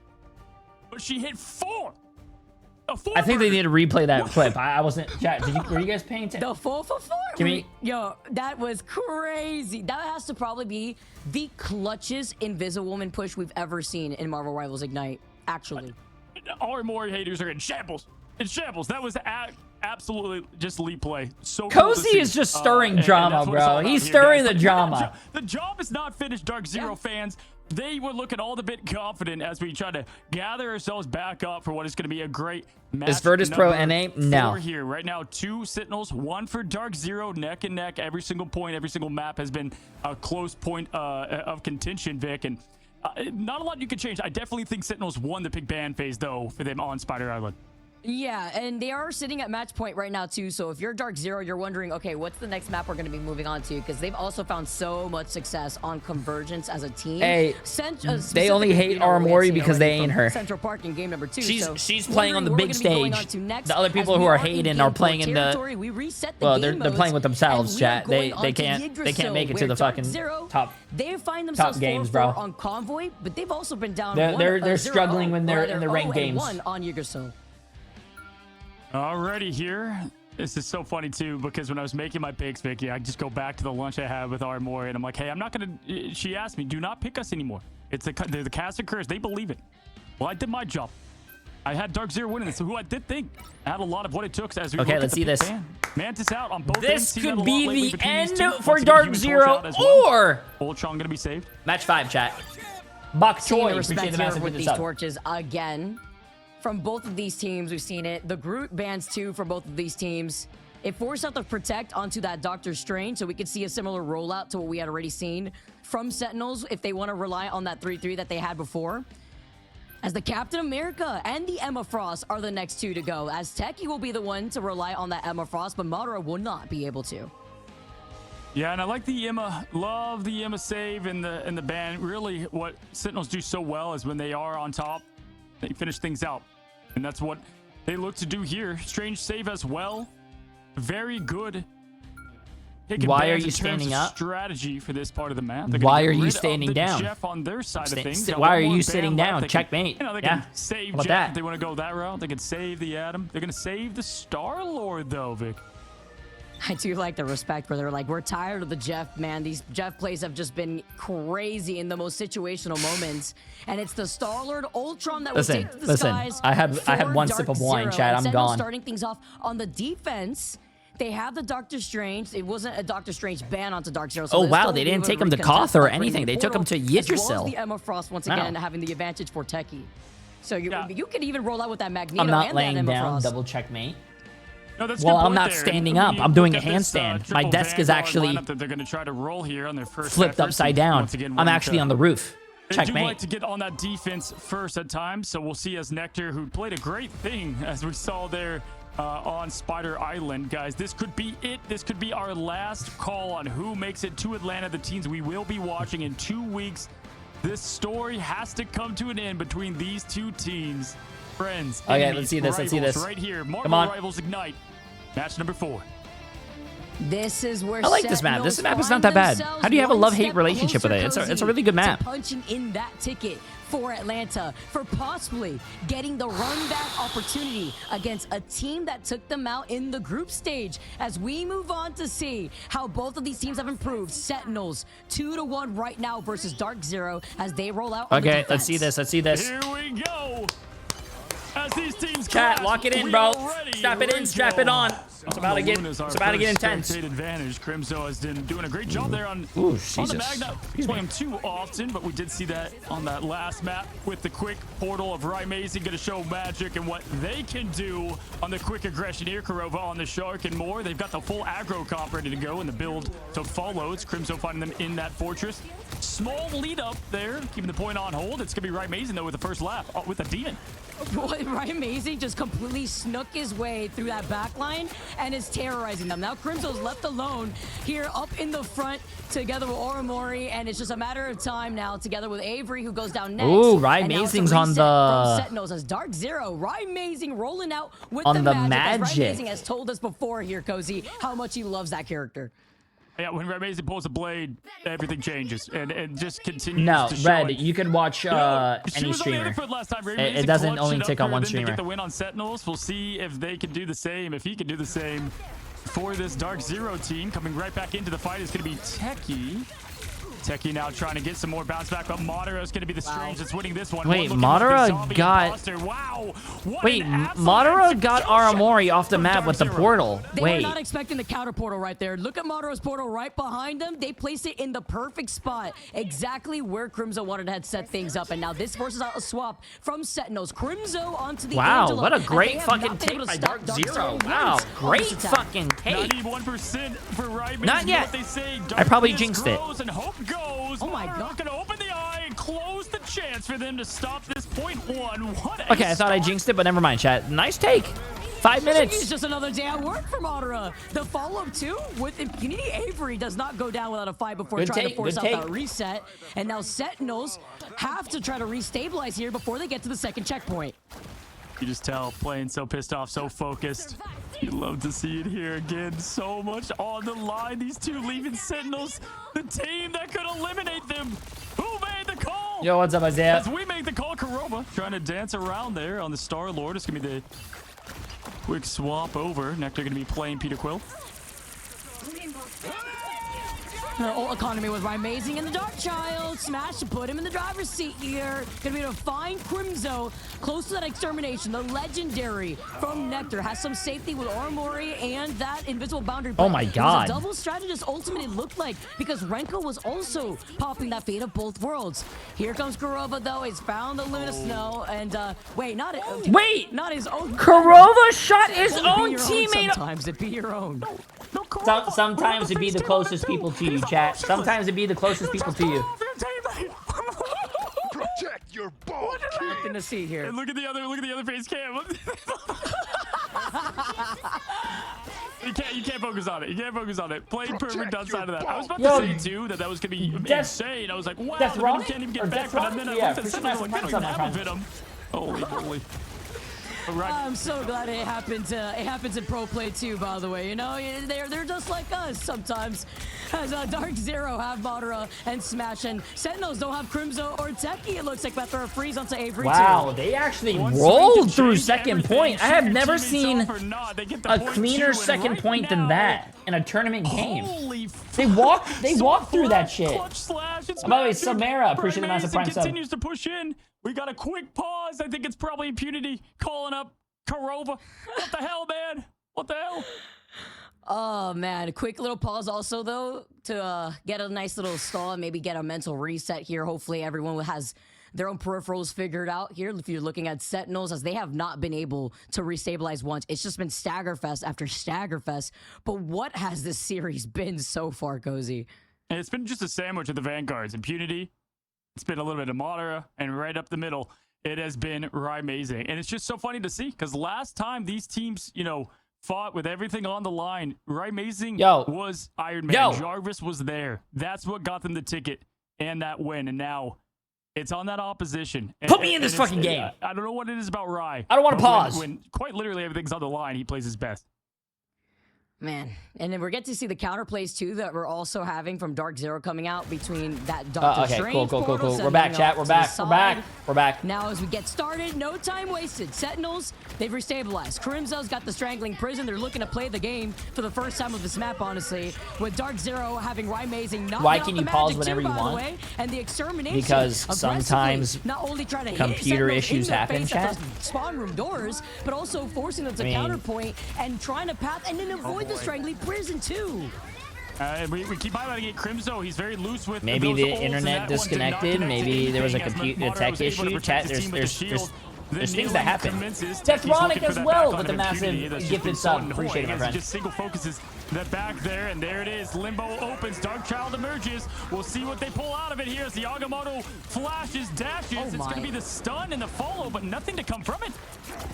but she hit 4. I think they need to replay that clip. I wasn't. Chat, were you guys paying attention? The 4 for 4? Yo, that was crazy. That has to probably be the clutchest Invisible Woman push we've ever seen in Marvel Rivals Ignite, actually. Aramori haters are in shambles. In shambles. That was absolutely just elite play. So Cozy is just stirring drama, bro. He's stirring the drama. The job is not finished, DARKZERO fans. They were looking all the bit confident as we try to gather ourselves back up for what is going to be a great match. Is Virtus Pro NA? No. We're here right now. 2 Sentinels, 1 for DARKZERO, neck and neck. Every single point, every single map has been a close point of contention, Vic. And not a lot you can change. I definitely think Sentinels won the pick ban phase, though, for them on Spider Island. Yeah, and they are sitting at match point right now too. So if you're DARKZERO, you're wondering, okay, what's the next map we're going to be moving on to? Because they've also found so much success on Convergence as a team. Hey, they only hate Aramori because they ain't her. Central Park in game number 2. She's playing on the big stage. The other people who are hating are playing in the. Well, they're playing with themselves, chat. They can't make it to the fucking top. They find themselves games, bro. On Convoy, but they've also been down. They're struggling when they're in the ranked games. On Yggdrasil. Alrighty, here. This is so funny too, because when I was making my picks, Vicky, I just go back to the lunch I had with Aramori, and I'm like, hey, I'm not gonna. She asked me, do not pick us anymore. It's the cast occurs. They believe it. Well, I did my job. I had DARKZERO winning this, who I did think had a lot of what it took as we okay, let's see this. Mantis out on both this ends. Could be the end for DARKZERO, or Ultron gonna be saved. Match 5, chat. Bok Choy, appreciate the massive with these torches again. From both of these teams, we've seen it. The Groot bans too for both of these teams. It forced out the Protect onto that Doctor Strange, so we could see a similar rollout to what we had already seen from Sentinels if they want to rely on that 3-3 that they had before. As the Captain America and the Emma Frost are the next 2 to go, as Techie will be the one to rely on that Emma Frost, but Madara will not be able to. Yeah, and I like the Emma, love the Emma save and the ban. Really, what Sentinels do so well is when they are on top, they finish things out. And that's what they look to do here. Strange save as well. Very good. Why are you standing up? Strategy for this part of the map. Why are you standing down? Jeff on their side of things. Why are you sitting down? Checkmate. They can save Jeff if they want to go that route. They can save the Atom. They're going to save the Star-Lord, though, Vic. I do like the respect where they're like, we're tired of the Jeff, man. These Jeff plays have just been crazy in the most situational moments. And it's the Star-Lord Ultron that will take to the skies. I had one sip of wine, Chad. I'm gone. Starting things off on the defense. They have the Doctor Strange. It wasn't a Doctor Strange ban onto DARKZERO. So oh, wow. They didn't take him to Koth or anything. They took him to Yggdrasil. As well as the Emma Frost once again having the advantage for Techie. So you could even roll out with that Magneto. I'm not and laying that down. Frost. Double checkmate. No, that's a Well, good I'm point not there. standing When up. you I'm doing a look at this, handstand. My triple desk is Vanguard actually lineup that they're going to try to roll here on their first flipped efforts, upside and down. once again, I'm wanting actually to- on the roof. They do Checkmate. like to get on that defense first at times, so we'll see as Nectar, who played a great thing, as we saw there on Spider Island. Guys, this could be it. This could be our last call on who makes it to Atlanta, the teams we will be watching in 2 weeks. This story has to come to an end between these two teams. Friends, Okay, enemies, let's see this, let's see rivals this. right here. Marvel Come on. Rivals Ignite. Match number 4. This is where I like this map. This map is not that bad. How do you have a love-hate relationship with it? It's a really good map. Punching in that ticket for Atlanta for possibly getting the run back opportunity against a team that took them out in the group stage. As we move on to see how both of these teams have improved. Sentinels 2-1 right now versus DARKZERO as they roll out. Okay, let's see this. Let's see this. Here we go. As these teams Chat, clash, lock it in, we bro. are ready. Strap it in, strap it on. It's about to get intense. Advantage. Crimzo has been doing a great job there on the Jesus. Magna. He's playing too often, but we did see that on that last map with the quick portal of Rye Mason going to show magic and what they can do on the quick aggression here. Kurova on the Shark and more. They've got the full aggro comp ready to go and the build to follow. It's Crimzo finding them in that fortress. Small lead up there, keeping the point on hold. It's going to be Rye Mason though with the first lap with a demon. Boy, Ryan Mazing just completely snuck his way through that back line and is terrorizing them. Now Crimso's left alone here up in the front together with Oromori, and it's just a matter of time now together with Avery, who goes down next. Ooh, Ryan And now it's a Mazing's on reset the- from Sentinels as DARKZERO. Ryan Mazing rolling out with On the As Ryan magic. Mazing has told us before here, Cozy, how much he loves that character. Yeah, when Red Mason pulls a blade, everything changes and just continues No, to show Red, it. you can watch She any was on the other streamer. foot last time. Ray It Mason doesn't clutched only it up take on for one them to streamer. get the win on Sentinels. We'll see if they can do the same, if he can do the same for this DARKZERO team. Coming right back into the fight is going to be Techie. Techie now trying to get some more bounce back, but Madara is going to be the strange that's winning this one. Wait, One looking like a Madara zombie got- imposter. Wow. What Wait, an absolute Madara got execution Aramori off the from map with the DARKZERO. portal. They were Wait. not expecting the counter portal right there. Look at Madara's portal right behind them. They placed it in the perfect spot, exactly where Crimzo wanted to set things up. And now this forces out a swap from Sentinels. Crimzo onto the Wow, Angela, what a and great they have fucking not been take able by to stop DARKZERO. DARKZERO Wow, once on great this attack. fucking take. 91% for Ryan Mason. Not You know yet. what they say, I probably darkness jinxed it. grows and hope goes. Oh my Madara God. Gonna open the eye and close the chance for them to stop this point one. What a Okay, I thought I start. jinxed it, but never mind, chat. Nice take. 5 It's minutes. just another day at work for Madara. The follow-up too with impunity. Avery does not go down without a fight before Good trying take, to force good out take. that reset. And now Sentinels have to try to restabilize here before they get to the second checkpoint. You just tell, playing so pissed off, so focused. You love to see it here again. So much on the line. These two leaving Sentinels, the team that could eliminate them. Who made the call? Yo, what's up, Isaiah? As we make the call, Kurova trying to dance around there on the Star-Lord. It's going to be the quick swap over. Nectar going to be playing Peter Quill. Her whole economy was amazing, and the Dark Child smash to put him in the driver's seat here. Gonna be able to find Crimzo close to that extermination. The legendary from Nectar has some safety with Oromori and that invisible boundary. Oh my It was God. a double strategist ultimate it looked like because Renko was also popping that fate of both worlds. Here comes Kurova though. He's found the Luna Snow and wait, not it. Wait! not his own. Kurova shot his Be own your teammate. Sometimes it be your own. Sometimes it be the closest people to you, chat. Sometimes it be the closest people to you. Protect your ball, Nothing to see here. And look at the other face cam. You can't focus on it. You can't focus on it. Play perfect outside of that. I was about Yo, to say too that was gonna be Death- insane. I was like, wow, Death the Rock? Venom can't even Or get back. Death But Rock? then I Yeah, looked at for sure Sentinels, like, they that's don't even my have a friend. Venom. Holy moly. All right. I'm so glad it happens in pro play too, by the way. You know, they're just like us sometimes. As DARKZERO have Madara and Smash, and Sentinels don't have Crimzo or Techie. It looks like about to throw a freeze onto Avery Wow, too. they actually Once rolled we can through change second everything, point. I shoot have your never teammates seen off or not, they get the a point cleaner too, and second right point than now- that in a tournament game. Holy They walked through that shit. Clutch slash. It's By the way, magic. Samara, appreciate the massive Mason prime sub. continues to push in. We got a quick pause. I think it's probably impunity calling up Kurova. What the hell, man? What the hell? Oh man, a quick little pause also though to get a nice little stall and maybe get a mental reset here. Hopefully everyone has their own peripherals figured out here. If you're looking at Sentinels, as they have not been able to restabilize once. It's just been staggerfest after staggerfest. But what has this series been so far, Cozy? And it's been just a sandwich of the Vanguards. Impunity, it's been a little bit of Madara, and right up the middle, it has been amazing. And it's just so funny to see, because last time these teams, you know, fought with everything on the line, Amazing was Iron Man. Jarvis was there. That's what got them the ticket and that win. And now it's on that opposition. Put me in this fucking game. I don't know what it is about Rai. I don't want to pause. When quite literally everything's on the line, he plays his best. Man, and then we're getting to see the counterplays too that we're also having from DARKZERO coming out between that Doctor okay, Strange cool. portal We're back, chat. We're back. We're back. Now, as we get started, no time wasted. Sentinels, they've restabilized. Crimso's got the strangling prison. They're looking to play the game for the first time of this map, honestly. With DARKZERO having Amazing knock Why out can the you pause magic whenever too, you by the want? way, and the extermination. Because sometimes not only trying to computer hit issues happen, chat. spawn room doors, but also forcing them to counterpoint and trying to path and then avoid the strangling prison too. And we keep highlighting it. Crimso, he's very loose with Maybe those the ults, and internet that one did not disconnected. connect to Maybe there was a anything as tech Madara was able to issue. protect Chat, his team with the shield. there's things that happen. Techie's Deathronic looking for as that well back with the on massive Impunity. That's just gifted been so sub. annoying Appreciate it, my as he friend. just single focuses the back there, and there it is. Limbo opens. Darkchild emerges. We'll see what they pull out of it here as the Agamotto flashes, dashes. It's going to be the stun and the follow, but nothing to come from it.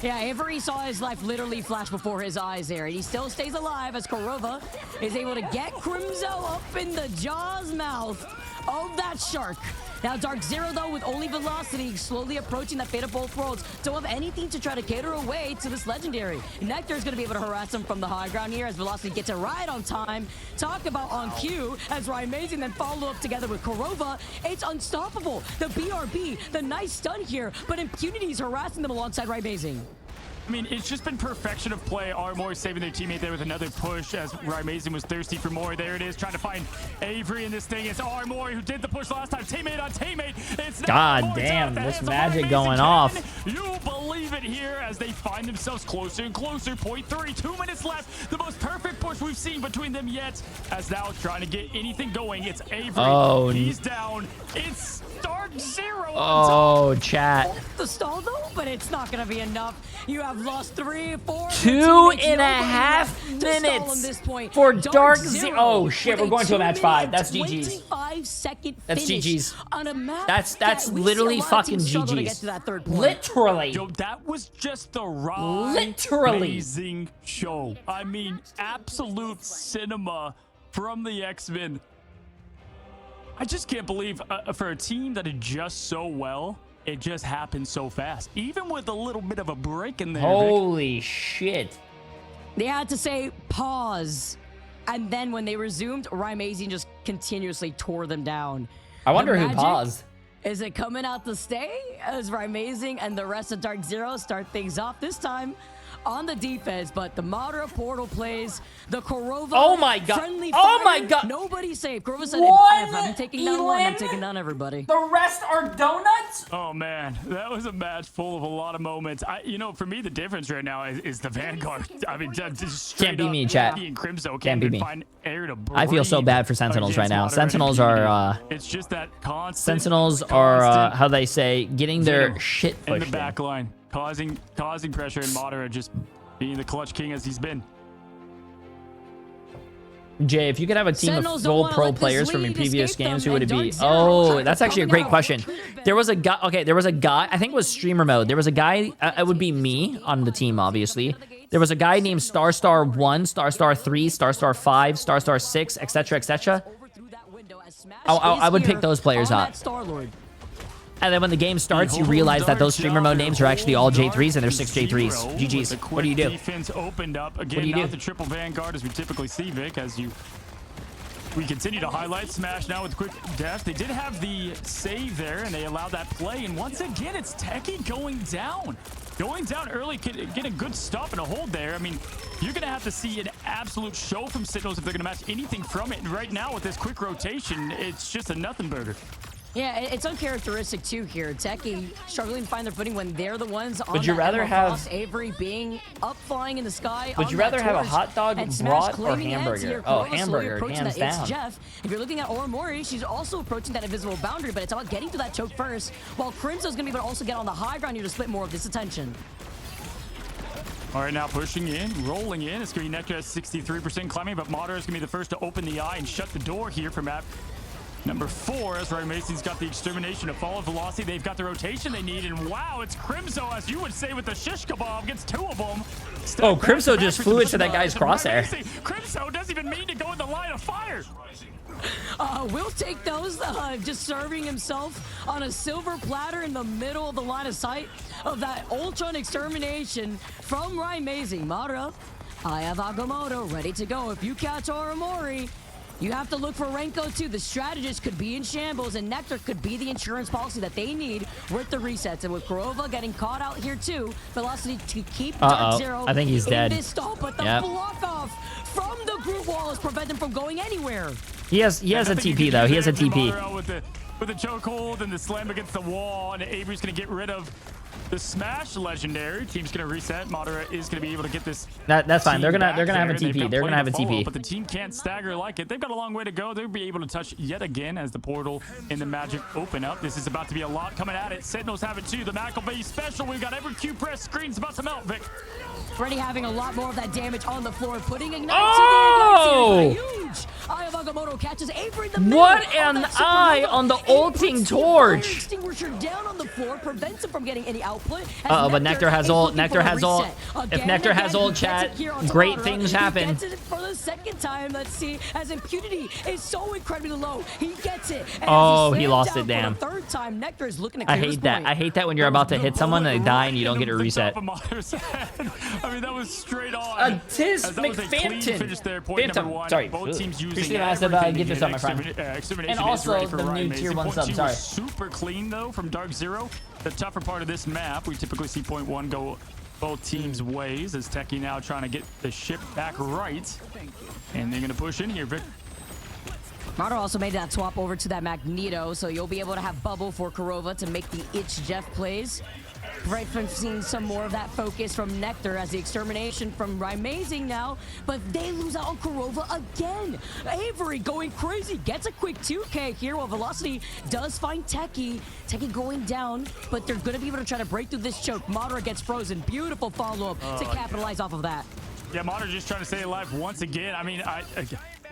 Yeah, Avery saw his life literally flash before his eyes there, and he still stays alive as Korova is able to get Crimso up in the jaw's mouth of that shark. Now, DARKZERO, though, with only velocity, slowly approaching that fate of both worlds, don't have anything to try to cater away to this legendary. Nectar is going to be able to harass him from the high ground here as velocity gets it right on time. Talk about on cue as Amazing then follow up together with Korova. It's unstoppable. The BRB, the nice stun here, but Impunity is harassing them alongside Amazing. I mean, it's just been perfection of play. Armour saving their teammate there with another push as Amazing was thirsty for more. There it is, trying to find Avery in this thing. It's Armour who did the push last time. Teammate on teammate. It's God damn, this magic going off. You believe it here as they find themselves closer and closer. 0.3, 2 minutes left. The most perfect push we've seen between them yet. As now trying to get anything going. It's Avery. Oh, he's down. It's DARKZERO. Oh, chat. The stall though, but it's not going to be enough. You have lost 3, 4, 2.5 minutes for DARKZERO. Oh shit, we're going to a match 5. That's GG's. 25-second That's GG's. on a map That's literally fucking GG's. Literally. Yo, that was just the amazing show. I mean, absolute cinema from the X-Men. I just can't believe for a team that did just so well, it just happened so fast. Even with a little bit of a break in there. Holy shit. They had to say pause. And then when they resumed, Amazing just continuously tore them down. I wonder The who magic, paused. Is it coming out to stay as Amazing and the rest of DARKZERO start things off this time on the defense? But the Madara portal plays, the Korova. Oh my god. Friendly Oh fire, my god. Nobody's safe. Korova said, One I'm taking down one, I'm Elin? taking down everybody. The rest are donuts? Oh man, that was a match full of a lot of moments. You know, for me, the difference right now is the Vanguard. I mean, just Can't be me, chat. And Crimso Can't be me. find air to I feel so breathe bad for Sentinels right now. against Madara and Sentinels Impunity. are It's just that constant. Sentinels are constant how they say getting their venom shit in the pushed in. back line, causing pressure, and Madara just being the clutch king as he's been. Jay, if you could have a team Sentinels of don't full wanna pro let this players from your lead previous escape games, them, who would it and be? DARKZERO Oh, that's actually a coming great out. question. There was a guy, okay, there was a guy, I think it was streamer mode. There was a guy, it would be me on the team, obviously. There was a guy named Star 1, Star 3, Star 5, Star 6, etc., etc. I would pick those players up. And then when the game starts, you realize that those streamer mode names are actually all J3s, and they're 6 J3s. GG's. What do you do? Defense opened up again. What do you do? Not the triple Vanguard as we typically see, Vic. We continue to highlight Smash now with quick death. They did have the save there, and they allowed that play. And once again, it's Techie going down. Going down early, get a good stop and a hold there. I mean, you're going to have to see an absolute show from Sentinels if they're going to match anything from it. And right now, with this quick rotation, it's just a nothing burger. Yeah, it's uncharacteristic too here. Techie struggling to find their footing when they're the ones on Would you that rather Emerald have- Frost, Avery being up flying in the sky. Would on you that rather have a torch, hot dog, and Smash brat, or claiming heads hamburger? here. Oh, Kurova's slowly hamburger, approaching hands that. It's down. Jeff. If you're looking at Oromori, she's also approaching that invisible boundary, but it's about getting to that choke first. While Crimso's gonna be able to also get on the high ground here to split more of this attention. All right, now pushing in, rolling in. It's going to be Nectar at 63% climbing, but Madara is going to be the first to open the eye and shut the door here for map number 4. As Ryan Mason's got the extermination to follow velocity. They've got the rotation they need, and wow, it's Crimso, as you would say, with the shish kebab. Gets 2 of them. Oh, Crimso just flew into that guy's crosshair. Crimso doesn't even mean to go in the line of fire. We'll take those. Just serving himself on a silver platter in the middle of the line of sight of that Ultron extermination from Ryan Mazing. Madara, I have Agamotto ready to go. If you catch Oromori, you have to look for Renko too. The strategist could be in shambles, and Nectar could be the insurance policy that they need with the resets. And with Kurova getting caught out here too, Velocity to keep DARKZERO I think he's dead. in this stall, but the block off from the group wall is preventing him from going anywhere. He has a TP though. He has a TP. With the chokehold and the slam against the wall, and Avery's going to get rid of the Smash legendary. Team's going to reset. Madara is going to be able to get this. That's fine. They're gonna have a They've TP. got They're gonna have a plenty to follow, TP. But the team can't stagger like it. They've got a long way to go. They'll be able to touch yet again as the portal and the magic open up. This is about to be a lot coming at it. Sentinels have it too. The Mac will be special. We've got every Q press screen's about to melt, Vic. Already having a lot more of that damage on the floor, putting Ignite Oh! to the Ignite series. Huge! Eye of Agamotto catches Avery in the middle. What of an that eye supernova. on the Avery ulting puts the torch. fire extinguisher down on the floor, prevents him from getting any output. But Nectar has is ult. looking Nectar for a has ult. reset. If Again, Nectar has again, ult, he gets chat, it here onto great Madara. things He happen. gets it for the second time. Let's see, as Impunity is so incredibly low, he gets it. And Oh, as he slams lost down it, damn. For the third time, Nectar is looking to I clear hate his that. point. I hate that when you're about to hit someone and they die and you don't get a reset. I mean, that was straight on. A Tis As that was a clean McPhantom. finish there. Point number Phantom. 1. Sorry. Both teams using Christina asked about everything get to this get on my friend. Extermination And is also ready for the Ryan new Mason. tier 1 Point sub, 2 sorry. was super clean though from DARKZERO. The tougher part of this map, we typically see point 1 go both teams' ways, as Techie now trying to get the ship back right. And they're going to push in here, Vic. Madara also made that swap over to that Magneto, so you'll be able to have Bubble for Kurova to make the Itch Jeff plays. Right from seeing some more of that focus from Nectar as the extermination from Rymazing now, but they lose out on Kurova again. Avery going crazy, gets a quick 2K here while Velocity does find Techie. Techie going down, but they're going to be able to try to break through this choke. Madara gets frozen. Beautiful follow-up to capitalize off of that. Yeah, Madara just trying to stay alive once again. I mean,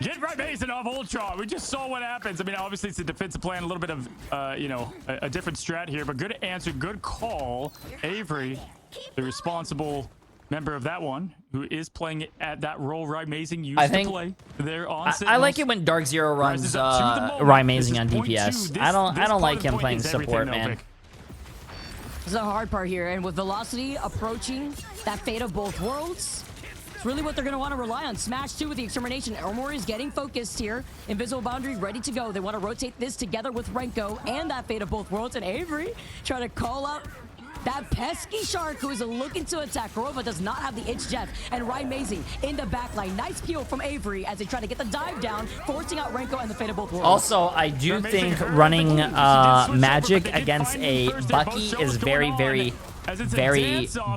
get right Mason off Ultron. We just saw what happens. I mean, obviously it's a defensive plan, a little bit of, a different strat here, but good answer, good call. Avery, the responsible member of that one, who is playing at that role Rymazing used to play there on I like it when DARKZERO runs Rymazing on DPS. I don't like him playing support, man. This is the hard part here, and with Velocity approaching that fate of both worlds, it's really what they're going to want to rely on. Smash 2 with the extermination. Omori is getting focused here. Invisible boundary ready to go. They want to rotate this together with Renko and that fate of both worlds. And Avery trying to call out that pesky shark who is looking to attack. Kurova does not have the itch jet. And Rymazing in the backline. Nice peel from Avery as they try to get the dive down, forcing out Renko and the fate of both worlds. Also, I do think running magic against a Bucky is very, very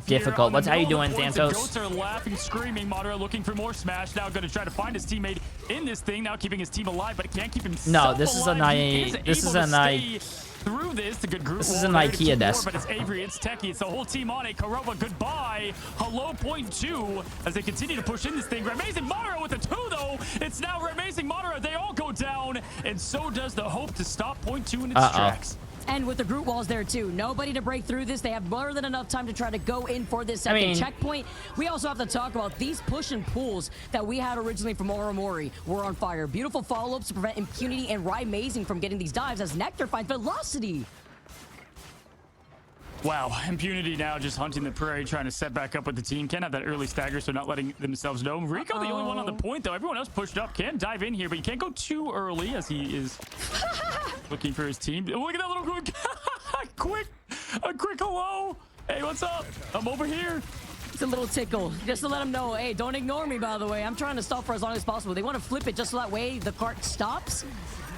difficult. How you doing, Santos? Goats are laughing, screaming. Madara looking for more Smash. Now going to try to find his teammate in this thing. Now keeping his team alive, but can't keep himself alive. No, this is through this. The good group. This is an IKEA desk. But it's Avery, it's Techie, it's the whole team on it. Kurova, goodbye. Hello, point 2 as they continue to push in this thing. Amazing Madara with the 2 though. It's now Amazing Madara. They all go down, and so does the hope to stop point 2 in its tracks. And with the group walls there too, nobody to break through this. They have more than enough time to try to go in for this second checkpoint. We also have to talk about these push and pulls that we had originally from Oromori were on fire. Beautiful follow-ups to prevent Impunity and Rymazing from getting these dives as Nectar finds Velocity. Wow, Impunity now just hunting the prey, trying to set back up with the team. Can't have that early stagger, so not letting themselves know. Rico, the only one on the point, though. Everyone else pushed up. Can dive in here, but you can't go too early as he is looking for his team. Look at that little quick hello. Hey, what's up? I'm over here. It's a little tickle, just to let them know, hey, don't ignore me, by the way. I'm trying to stop for as long as possible. They want to flip it just so that way the cart stops.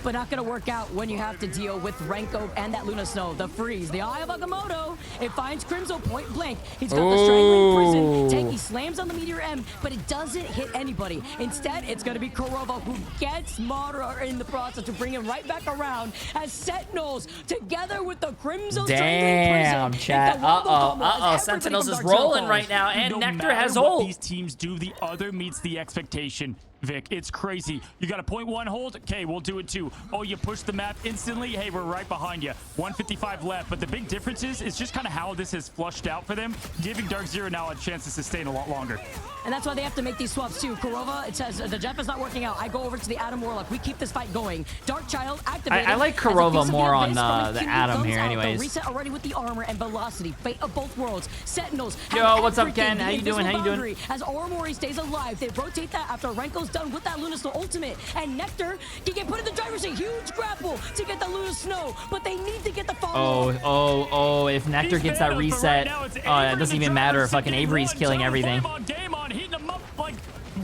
but not gonna work out when you have to deal with Renko and that Luna Snow. The freeze, the Eye of Agamotto. It finds Crimzo point blank. He's got the strangling prison. Tanky slams on the Meteor M, but it doesn't hit anybody. Instead, it's gonna be Kurova who gets Madara in the process to bring him right back around as Sentinels together with the Crimzo Damn, strangling prison. chat. Uh-oh. Sentinels is rolling right now, and Nectar has what ult. these teams do, the other meets the expectation. Vic, it's crazy. You got a 0.1 hold? Okay, we'll do it too. Oh, you push the map instantly? Hey, we're right behind you. 155 left, but the big difference is just kind of how this has flushed out for them, giving DARKZERO now a chance to sustain a lot longer. And that's why they have to make these swaps too. Kurova, it says the Jeff is not working out. I go over to the Adam Warlock. We keep this fight going. Dark Child activated. I like Kurova more on the Adam here anyways. Reset already with the armor and velocity. Fate of both worlds. Sentinels. Yo, what's up, Ken? How you doing? How you doing? As Oromori stays alive, they rotate that after Renko's done with that Luna Snow ultimate. And Nectar can get put in the driver's seat. Huge grapple to get the Luna Snow. But they need to get the follow. Oh, if Nectar gets that reset, it doesn't even matter if fucking Avery's killing everything. Game on, heating them up like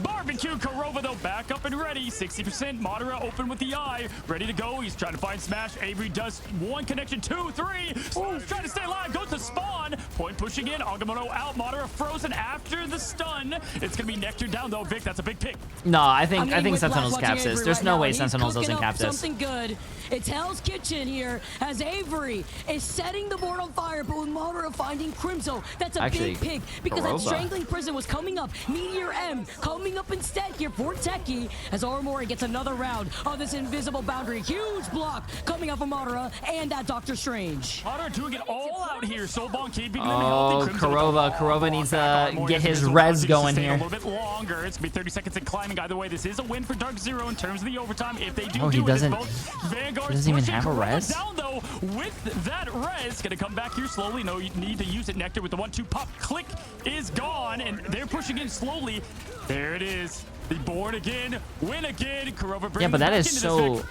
barbecue. Kurova though back up and ready. 60%. Madara open with the eye, ready to go. He's trying to find smash. Avery does one connection, 2, 3. He's trying to stay alive. Goes to spawn. Point pushing in. Agamotto out. Madara frozen after the stun. It's gonna be Nectar down though. Vic, that's a big pick. No, I think Sentinels caps this. There's no way Sentinels doesn't cap this. Something good. It's Hell's Kitchen here as Avery is setting the board on fire, but with Madara finding Crimzo, that's a big pick because that strangling prison was coming up. Meteor M coming up instead here for Techie as Oromori gets another round of this invisible boundary. Huge block coming up from Madara and that Doctor Strange. Madara doing it all out here. Soulbone keeping them healthy. Kurova needs to get his res going here. A little bit longer. It's gonna be 30 seconds and climbing. Either way, this is a win for DARKZERO in terms of the overtime. If they do, he doesn't even pushing have a res. Down though with that res, gonna come back here slowly. No, you need to use it. Nectar with the 1-2 pop. Click is gone, and they're pushing in slowly. There it is. The born again, win again. Kurova brings but that is so.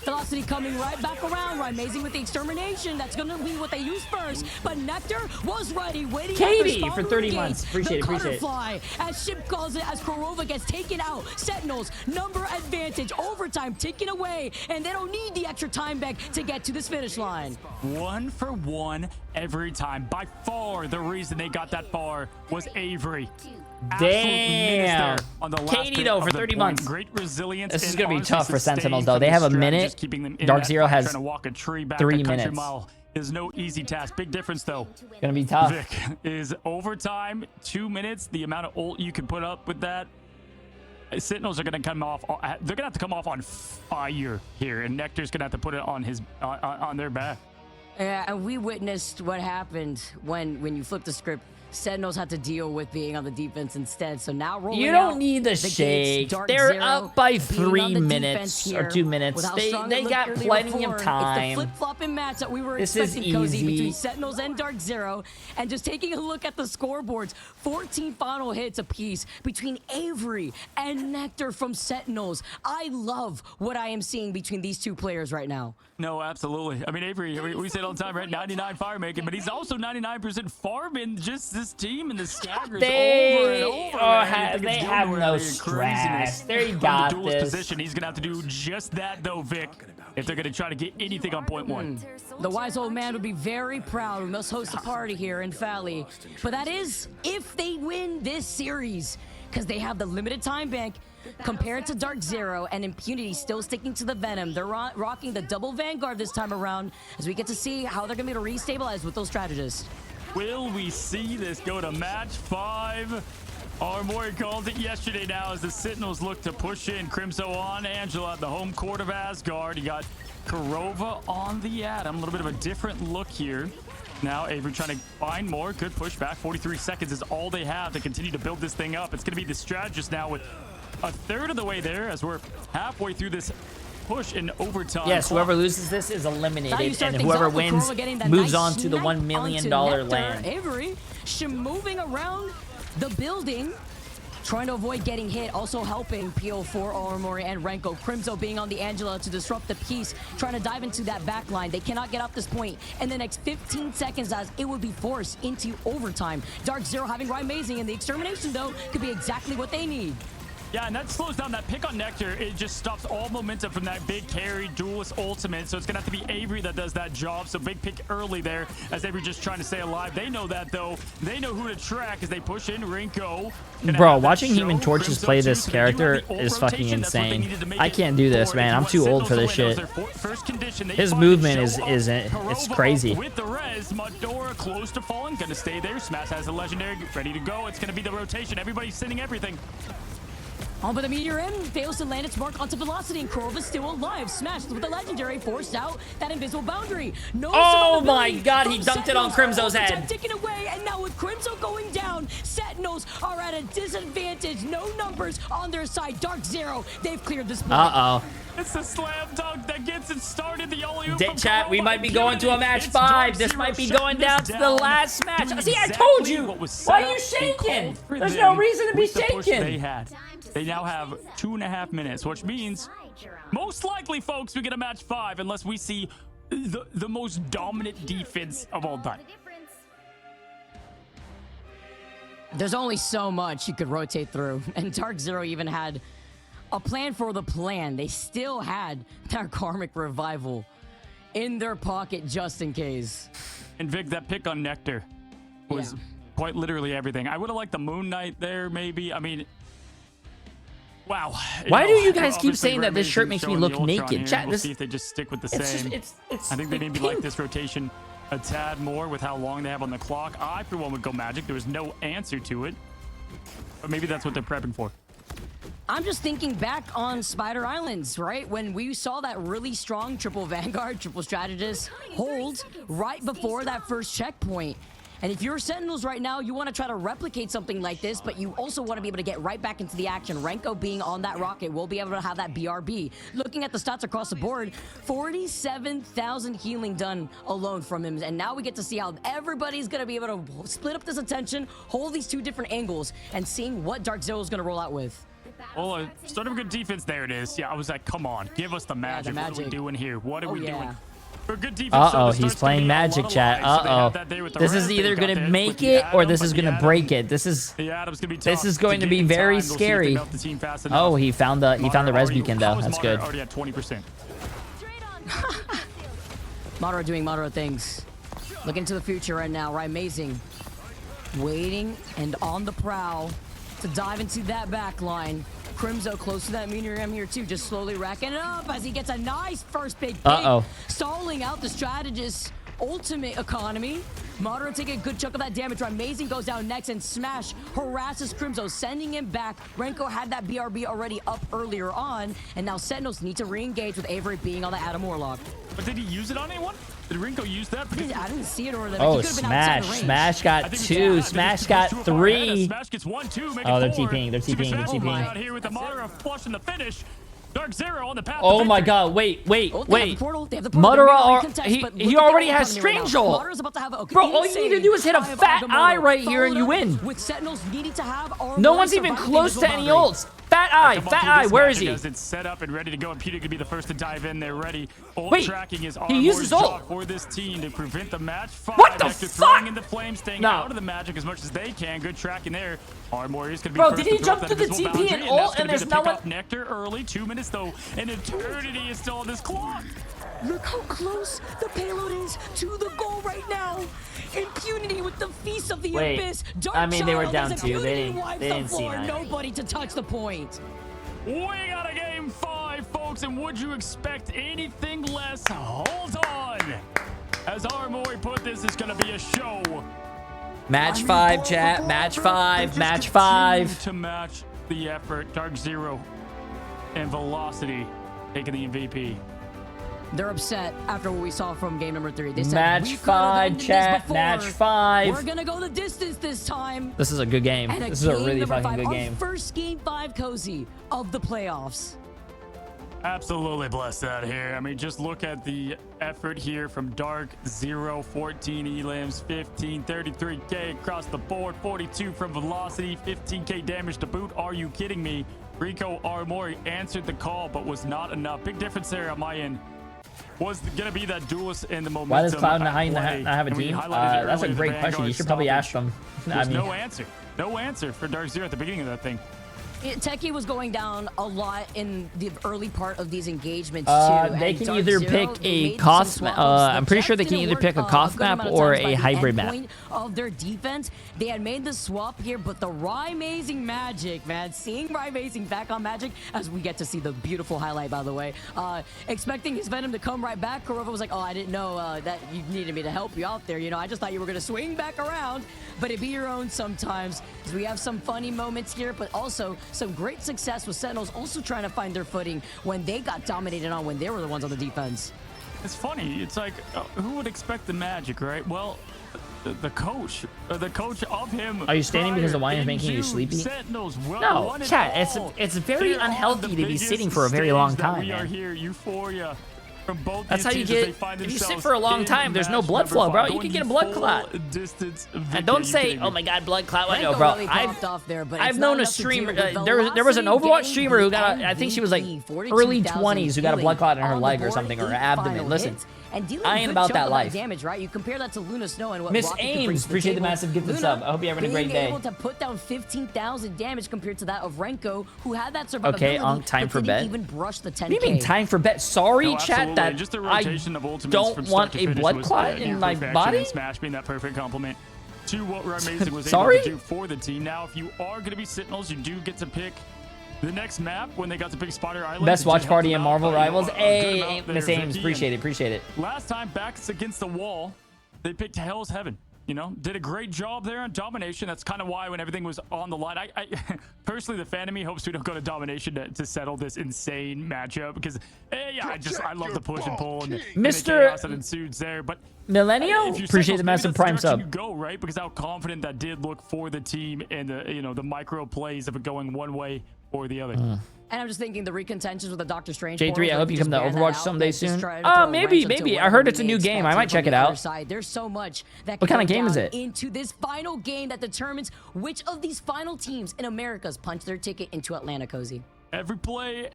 Velocity coming right back around. Amazing with the extermination. That's going to be what they use first. But Nectar was ready, waiting. Katie for 30 months. Appreciate it. As Ship calls it, as Kurova gets taken out. Sentinels, number advantage. Overtime taken away. And they don't need the extra time back to get to this finish line. 1 for 1 every time. By far, the reason they got that far was Avery. Damn. Katie though for 30 months. Great resilience. This is gonna be tough for Sentinels though. They have a minute. DARKZERO has 3 minutes. Is no easy task. Big difference though. Gonna be tough. Vic is overtime. 2 minutes. The amount of ult you can put up with that. Sentinels are gonna come off. They're gonna have to come off on fire here, and Nectar's gonna have to put it on his on their back. Yeah, and we witnessed what happened when you flip the script. Sentinels had to deal with being on the defense instead. So now rolling You don't need the shake. They're up by 3 minutes or 2 minutes. They got plenty of time. It's the flip-flopping match that we were This is expecting, Cozy, easy. between Sentinels and DARKZERO. And just taking a look at the scoreboards, 14 final hits apiece between Avery and Nectar from Sentinels. I love what I am seeing between these two players right now. No, absolutely. I mean, Avery, we say it all the time, right? 99 fire making, but he's also 99% farming just this team and the staggers over and over. They have no stress. They got this. Position. He's going to have to do just that, though, Vic, if they're going to try to get anything on point 1. The wise old man would be very proud. We must host a party here in Valley. But that is if they win this series, because they have the limited time bank. Compared to DARKZERO and Impunity still sticking to the Venom, they're rocking the double Vanguard this time around as we get to see how they're going to be able to restabilize with those strategists. Will we see this go to match 5? Oromori called it yesterday now as the Sentinels look to push in. Crimzo on Angela at the home court of Asgard. You got Kurova on the Atom. A little bit of a different look here. Now Avery trying to find more. Good pushback. 43 seconds is all they have to continue to build this thing up. It's going to be the strategist now with a third of the way there as we're halfway through this push in overtime. Yes, whoever loses this is eliminated, and whoever wins moves on to the $1 million land. Avery moving around the building, trying to avoid getting hit, also helping PO4, Oromori, and Renko. Crimzo being on the Angela to disrupt the piece, trying to dive into that back line. They cannot get off this point in the next 15 seconds as it would be forced into overtime. DARKZERO having Amazing, and the extermination, though, could be exactly what they need. Yeah, and that slows down that pick on Nectar. It just stops all momentum from that big carry duelist ultimate. So it's going to have to be Avery that does that job. So big pick early there as Avery just trying to stay alive. They know that, though. They know who to track as they push in Rinko. Bro, watching Human Torches play this character is fucking insane. I can't do this, man. I'm too old for this shit. His movement is it's crazy. With the res, Madora close to falling. Going to stay there. Smash has a legendary ready to go. It's going to be the rotation. Everybody's sending everything. Oh, but the Meteor M fails to land its mark onto Velocity, and Corva's still alive. Smashed with the Legendary, forced out that invisible boundary. No oh my god, he dunked it on Crimso's head. Taken away, and now with Crimso going down, Sentinels are at a disadvantage. No numbers on their side. DARKZERO, they've cleared this point. Uh-oh. It's the slam dunk that gets it started. The only chat, we might be going to a match 5. This might be going down to the last match. See, I told you. Why are you shaking? There's no reason to be shaking. They now have 2.5 minutes, which means most likely, folks, we get a match 5 unless we see the most dominant defense of all time. There's only so much you could rotate through, and DARKZERO even had a plan for the plan. They still had their Karmic Revival in their pocket just in case. And Vic, that pick on Nectar was quite literally everything. I would have liked the Moon Knight there, maybe. I mean, wow. Why do you guys keep saying that this shirt makes me look naked? Chat, we'll see if they just stick with the same. I think they maybe like this rotation a tad more with how long they have on the clock. I, for one, would go Magic. There was no answer to it. But maybe that's what they're prepping for. I'm just thinking back on Spider Islands, right? When we saw that really strong triple Vanguard, triple strategist hold right before that first checkpoint. And if you're Sentinels right now, you want to try to replicate something like this, but you also want to be able to get right back into the action. Renko being on that rocket will be able to have that BRB. Looking at the stats across the board, 47,000 healing done alone from him. And now we get to see how everybody's going to be able to split up this attention, hold these two different angles, and seeing what DARKZERO is going to roll out with. Well, start of a good defense. There it is. Yeah, I was like, come on, give us the magic. What are we doing here? What are we doing? For good defense, uh-oh, he's playing Magic, chat. Uh-oh. This is either going to make it or this is going to break it. This is going to be very scary. Oh, he found the res beacon though. That's good. Already at 20%. Madara doing Madara things. Looking to the future right now, right? Amazing. Waiting and on the prowl to dive into that back line. Crimso close to that Meteor M here too, just slowly racking it up as he gets a nice first big pick. Stalling out the strategist's ultimate economy. Madara taking a good chunk of that damage. Amazing goes down next, and Smash harasses Crimso, sending him back. Renko had that BRB already up earlier on, and now Sentinels need to re-engage with Avery being on the Adam Warlock. But did he use it on anyone? Did Rinko use that? I didn't see it, or that. Oh, Smash! Smash got 2. Smash got 3. Smash gets 1, 2. Oh, they're TPing. They're TPing. They're TPing. Out here with the Madara flush in the finish. DARKZERO on the path. Oh my god, wait. Madara, he already has Strange Ult. Bro, all you need to do is hit a fat eye right here and you win. With Sentinels needing to have no one's even close to any ults. Fat eye, where is he? It's set up and ready to go, and Peter could be the first to dive in there ready. Wait, tracking is he uses ult for this team to prevent the match. What the fuck? In the flames, staying out of the Magic as much as they can. Good tracking there. Armor is going to be Bro, did he jump to the TP and ult and there's no one? Nectar early, 2 minutes though. An eternity is still on this clock. Look how close the payload is to the goal right now. Impunity with the Feast of the Abyss. I mean, they were down 2. They didn't see that. Nobody to touch the point. We got a game 5, folks, and would you expect anything less? Hold on. As Armory put this, is going to be a show. Match 5, chat. Match 5. Match 5. To match the effort, DARKZERO and Velocity taking the MVP. They're upset after what we saw from game number 3. They said, match 5, chat. Match 5. We're gonna go the distance this time. This is a good game. This is a really fucking good game. First game 5 cozy of the playoffs. Absolutely blessed out here. I mean, just look at the effort here from DARKZERO. 14 elims, 15, 33k across the board, 42 from Velocity, 15k damage to boot. Are you kidding me? Rico Armori answered the call, but was not enough. Big difference there on my end. Was going to be that duelist in the momentum. Why does Cloud9 have a team? That's a great question. You should probably ask them. There's no answer. No answer for DARKZERO at the beginning of that thing. Techie was going down a lot in the early part of these engagements too. They can either pick a cost map. I'm pretty sure they can either pick a cost map or a hybrid map. Of their defense, they had made the swap here, but the Rymazing Magic, man, seeing Rymazing back on Magic as we get to see the beautiful highlight, by the way. Expecting his Venom to come right back, Kurova was like, "Oh, I didn't know that you needed me to help you out there. You know, I just thought you were gonna swing back around." But it be your own sometimes. We have some funny moments here, but also some great success with Sentinels also trying to find their footing when they got dominated on when they were the ones on the defense. It's funny. It's like, who would expect the Magic, right? Well, the coach of him. Are you standing because the wine is making you sleepy? Sentinels, No, chat. It's very unhealthy to be sitting for a very long time. We are here, Euphoria. From both That's how you get. If you sit for a long time, there's no blood flow, bro. You can get a blood clot. And don't say, "Oh my God, blood clot." No, bro. I've known a streamer. There was an Overwatch streamer who got. I think she was like early 20s who got a blood clot in her leg or something, or her abdomen. Listen. I ain't about that life. Damage, right? You compare that to Luna Snow and what Miss Rocket Ames, appreciate the massive gift and sub. I hope you're having a great day. Being able to put down 15,000 damage compared to that of Renko, who had that survivability. Okay, time for bet. Even brush the 10K. What do you mean time for bet? Sorry, no, chat, that just the I rotation of ultimates don't from want start to a finish blood was, clot in my perfection, body. and Smash being that perfect compliment to what Rymazing was Sorry? able to do for the team. Now, if you are going to be Sentinels, you do get to pick the next map when they got to pick Spider Island. Best watch party in Marvel Rivals. Hey, Miss Ames, appreciate it. Last time, backs against the wall, they picked Hell's Heaven. You know, did a great job there on domination. That's kind of why when everything was on the line, I personally, the fan of me hopes we don't go to domination to settle this insane matchup because, I love the push and pull and the chaos that ensues there. But Millennial, appreciate the massive prime sub. You go right because how confident that did look for the team and the micro plays of it going one way or the other. And I'm just thinking the recontentions with the Doctor Strange. J3, I hope you come to Overwatch someday soon. Maybe. I heard it's a new game. I might check it out. There's so much that what kind of game is it? Into this final game that determines which of these final teams in America's punch their ticket into Atlanta, Cozy. Every play,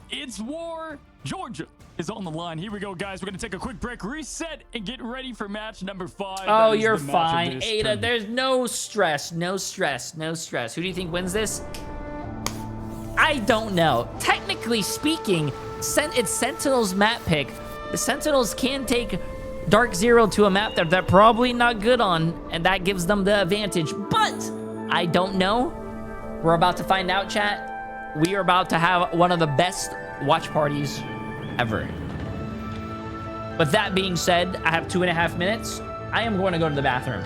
it's war. Georgia is on the line. Here we go, guys. We're going to take a quick break, reset, and get ready for match number 5. Oh, you're fine, Ada. There's no stress. Who do you think wins this? I don't know. Technically speaking, it's Sentinels map pick. The Sentinels can take DARKZERO to a map that they're probably not good on, and that gives them the advantage. But I don't know. We're about to find out, chat. We are about to have one of the best watch parties ever. With that being said, I have 2.5 minutes. I am going to go to the bathroom.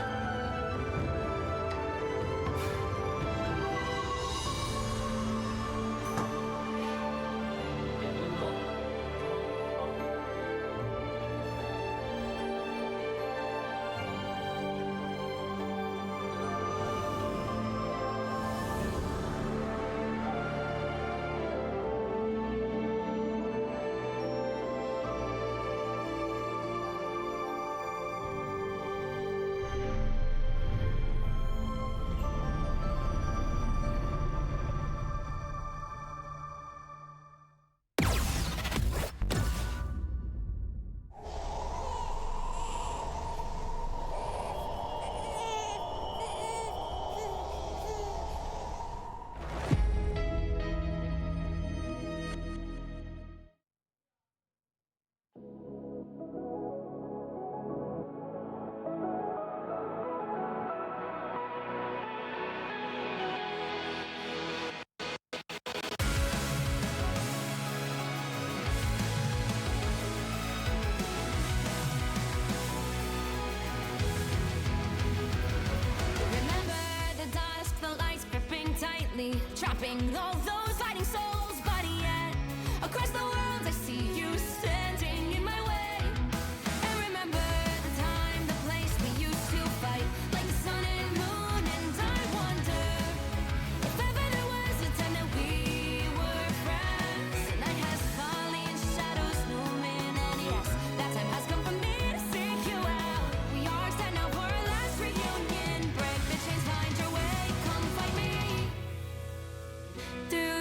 Trapping all those fighting souls, but yet across the world I see you standing in my way. And remember the time, the place we used to fight, like the sun and moon. And I wonder if ever there was a time that we were friends. The night has fallen, shadows looming, and yes, that time has come for me to seek you out. We are set now for our last reunion. Break the chains, find your way, come fight me. Do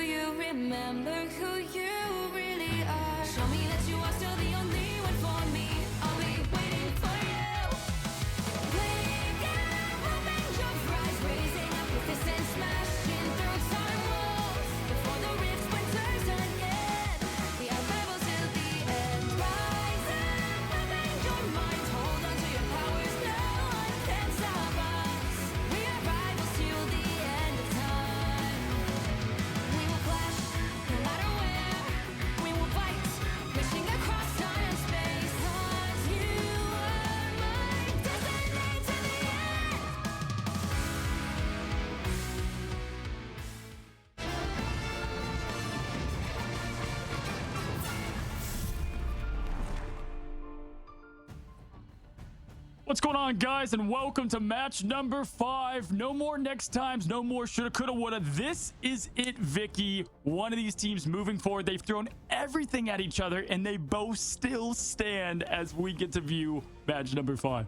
What's going on, guys, and welcome to match number 5. No more next times, no more shoulda, coulda, woulda. This is it, Vicky. One of these teams moving forward. They've thrown everything at each other, and they both still stand as we get to view match number 5.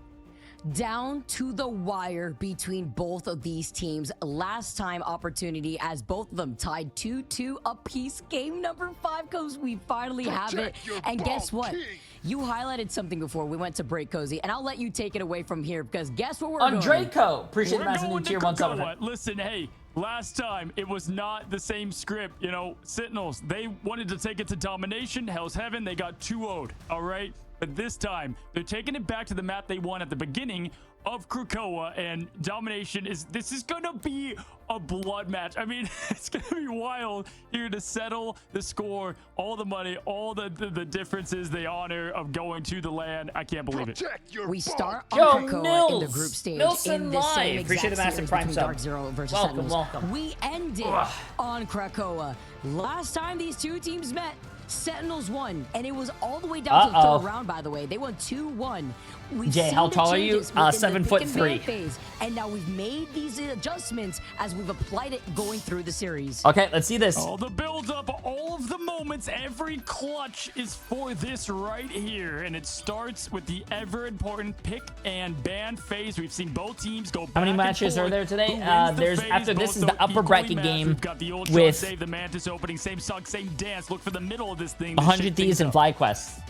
Down to the wire between both of these teams. Last time opportunity as both of them tied 2-2 apiece. Game number 5 goes. We finally have it. And guess what? You highlighted something before we went to break, Cozy, and I'll let you take it away from here because guess where we're going? Draco. Appreciate the We're massive new going to tier 1 sub. Krakoa. Listen, hey, last time it was not the same script. You know, Sentinels, they wanted to take it to domination. Hell's Heaven, they got 2-0'd. All right. But this time, they're taking it back to the map they won at the beginning of Krakoa, and domination this is gonna be a blood match. I mean, it's gonna be wild here to settle the score, all the money, all the differences, the honor of going to the land. I can't believe it. We start on Krakoa in the group stage Nilson in the same live. Appreciate the exact massive series prime between sub. DARKZERO versus Welcome, Sentinels. welcome. We ended on Krakoa. Last time these two teams met, Sentinels won, and it was all the way down to the third round, by the way. They won 2-1. Jay, how tall are you? 7'3". Phase, and now we've made these adjustments as we've applied it going through the series. Okay, let's see this. All the build-up, all of the moments, every clutch is for this right here, and it starts with the ever-important pick and ban phase. We've seen both teams go back. How many and matches forth. are there today? Who wins the There's phase? after this Both is the are upper equally bracket matched. game We've got the Ultron with save, the Mantis opening, same suck, same dance. Look for the middle of this thing. 100 Thieves and FlyQuest.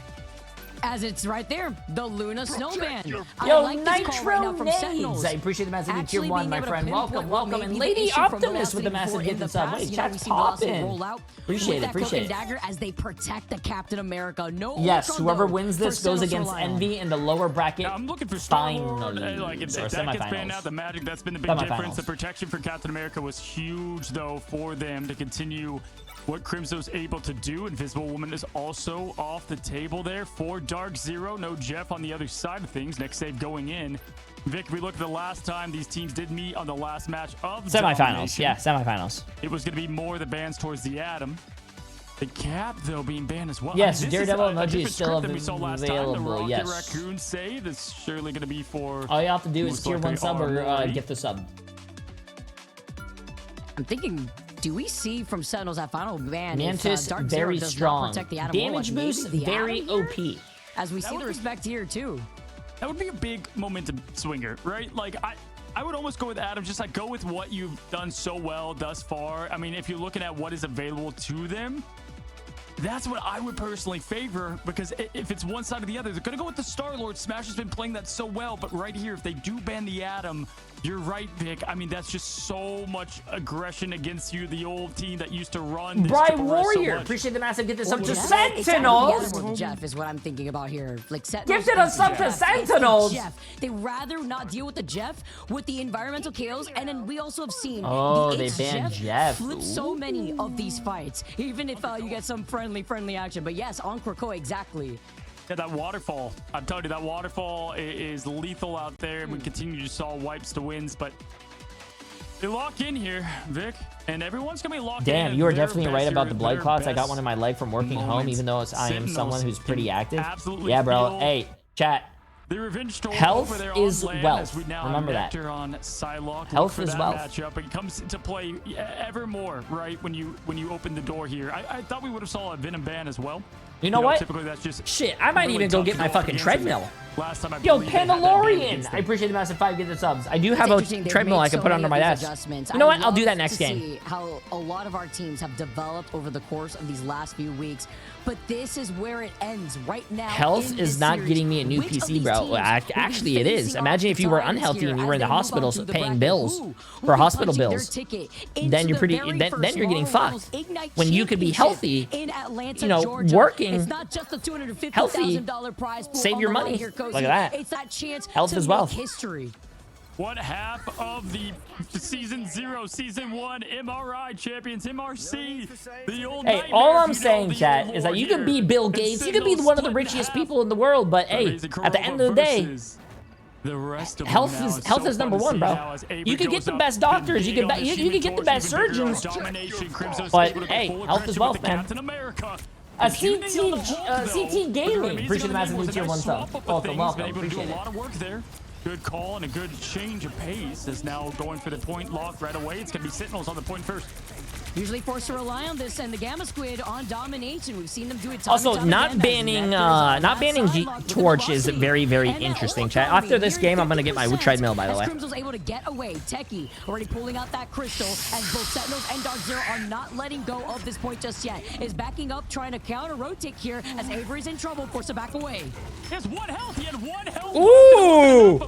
As it's right there, the Luna Snowman. Yo, I like this call right now Nitro from Nades. Sentinels. I appreciate the massive new tier Actually 1, being my able to friend. pinpoint Welcome, what welcome. may And be Lady issue from Optimus with the velocity massive before gift in the and sub. past. Wait, You know, we chat's see velocity popping. roll out Appreciate with it, that cloak appreciate and it. dagger as they protect the Captain America. No Yes, Ultron, whoever though, wins for this goes Sentinels to against rely on. Envy in the lower bracket. Now, I'm looking for Star-Lord. finals Like, if or that gets banned semifinals. out, the Magic, that's been the big difference. The Semifinals. protection for Captain America was huge, though, for them to continue what Crimso's able to do. Invisible Woman is also off the table there for DARKZERO. No Jeff on the other side of things. Next save going in. Vic, we look at the last time these teams did meet on the last match of Semifinals, domination. yeah, semifinals. It was going to be more the bans towards the Atom. The Cap, though, being banned as well. Yes, This Daredevil a emoji is different still script than we saw last time. The available, Rocket yes. Raccoon save is surely going to be for... All you have to do is most tier 1 likely sub or Armory. get the sub. I'm thinking, do we see from Sentinels that final ban? Mantis, if, DARKZERO very does strong. Not protect the Atom Damage Warlock, boost, maybe the very Atom OP. here? As we see would the be- respect here, too. That would be a big momentum swinger, right? Like, I would almost go with Adam, just like go with what you've done so well thus far. I mean, if you're looking at what is available to them, that's what I would personally favor, because if it's one side or the other, they're going to go with the Star-Lord. Smash has been playing that so well, but right here, if they do ban the Atom, you're right, Vic. I mean, that's just so much aggression against you, the old team that used to run this Bry triple rest so Warrior, much. appreciate the massive get this up to Jeff? It's either the Sentinels. Atom or Jeff is what I'm thinking about here. Like Sentinels Gifted a is sub to Jeff. It's the Sentinels. Jeff. They rather not deal with the Jeff with the environmental chaos, and then we also have seen Oh, the they H banned Jeff. flip so many of these fights, even if you get some friendly action. But yes, on Krakoa, exactly. Yeah, that waterfall. I'm telling you, that waterfall is lethal out there. We continue to saw wipes to wins, but they lock in here, Vic, and everyone's gonna be locked in. Damn, you are Their definitely best right about the year, blood their clots. I got best one in my leg from working home, moments. even though I am someone Sentinels who's pretty can active. absolutely Yeah, bro. feel Hey, chat. the revenge tour Health over there is on land wealth. as we now Remember have that. Nectar on Psylocke. Health Look for is that wealth. matchup. It comes into play ever more, right? When you open the door here. I thought we would have saw a Venom ban as well. You know what? Typically, that's just Shit, I might really even go tough get to my up fucking against. treadmill. Last time I Yo, believe they had that ban Pandalorian! against them. I appreciate the massive 5 gifted subs. I do have It's a interesting, they've treadmill made I can so put many under of my these desk. adjustments. You know what? I I'll do love that next to game. see how a lot of our teams have developed over the course of these last few weeks, but this is where it ends right now. Health in is this not series. getting me a new Which of PC, these bro. teams will be Actually, it is. facing Imagine off if you were the tides unhealthy here and you as were in the they move on hospital through the paying bracket? bills Who for will be hospital punching their bills. ticket Then into you're the pretty. very Then first you're getting Marvel fucked. Ignite When you could be Championship healthy, in Atlanta, you know, Georgia. working, It's not just the healthy, $250,000 prize pool save on your the line money. here, Cozy. Look at that. It's that chance Health to is make wealth. history. What half of the season 0, season 1 MRI champions, MRC, the old Hey, nightmare, all I'm you know, saying, the chat, old is that war you can here. be Bill And Gates, you can be Sentinels one of the split in richest half. people in the world, but hey, Crazy at the Corova end of the day, versus the rest of them health now. is It's health so is fun number to one, see bro. now as Avery You can get goes the up, best been doctors, you big can on the you shooting can get the torch, best even bigger on surgeons, domination. Crimso's but able to go hey, full health is aggression wealth, with the man. Captain America. CT Immunity on the Hulk, though. CT Gaming, Amazing appreciate the on massive was new a tier nice 1 swap sub. up of Welcome, things, welcome, been able to do appreciate a it. lot of work there. Good call and a good change of pace is now going for the point lock right away. It's going to be Sentinels on the point first. Usually forced to rely on this, and the Gamma Squid on domination. We've seen them do it. Also, not banning Torch is very, very interesting, chat. After this game, I'm gonna get my treadmill, by the way. Crimso's able to get away. Techie already pulling out that crystal, as both Sentinels and DARKZERO are not letting go of this point just yet. Is backing up, trying to counter rotate here, as Avery's in trouble, forced to back away. He has 1 health. He had 1 health. Ooh!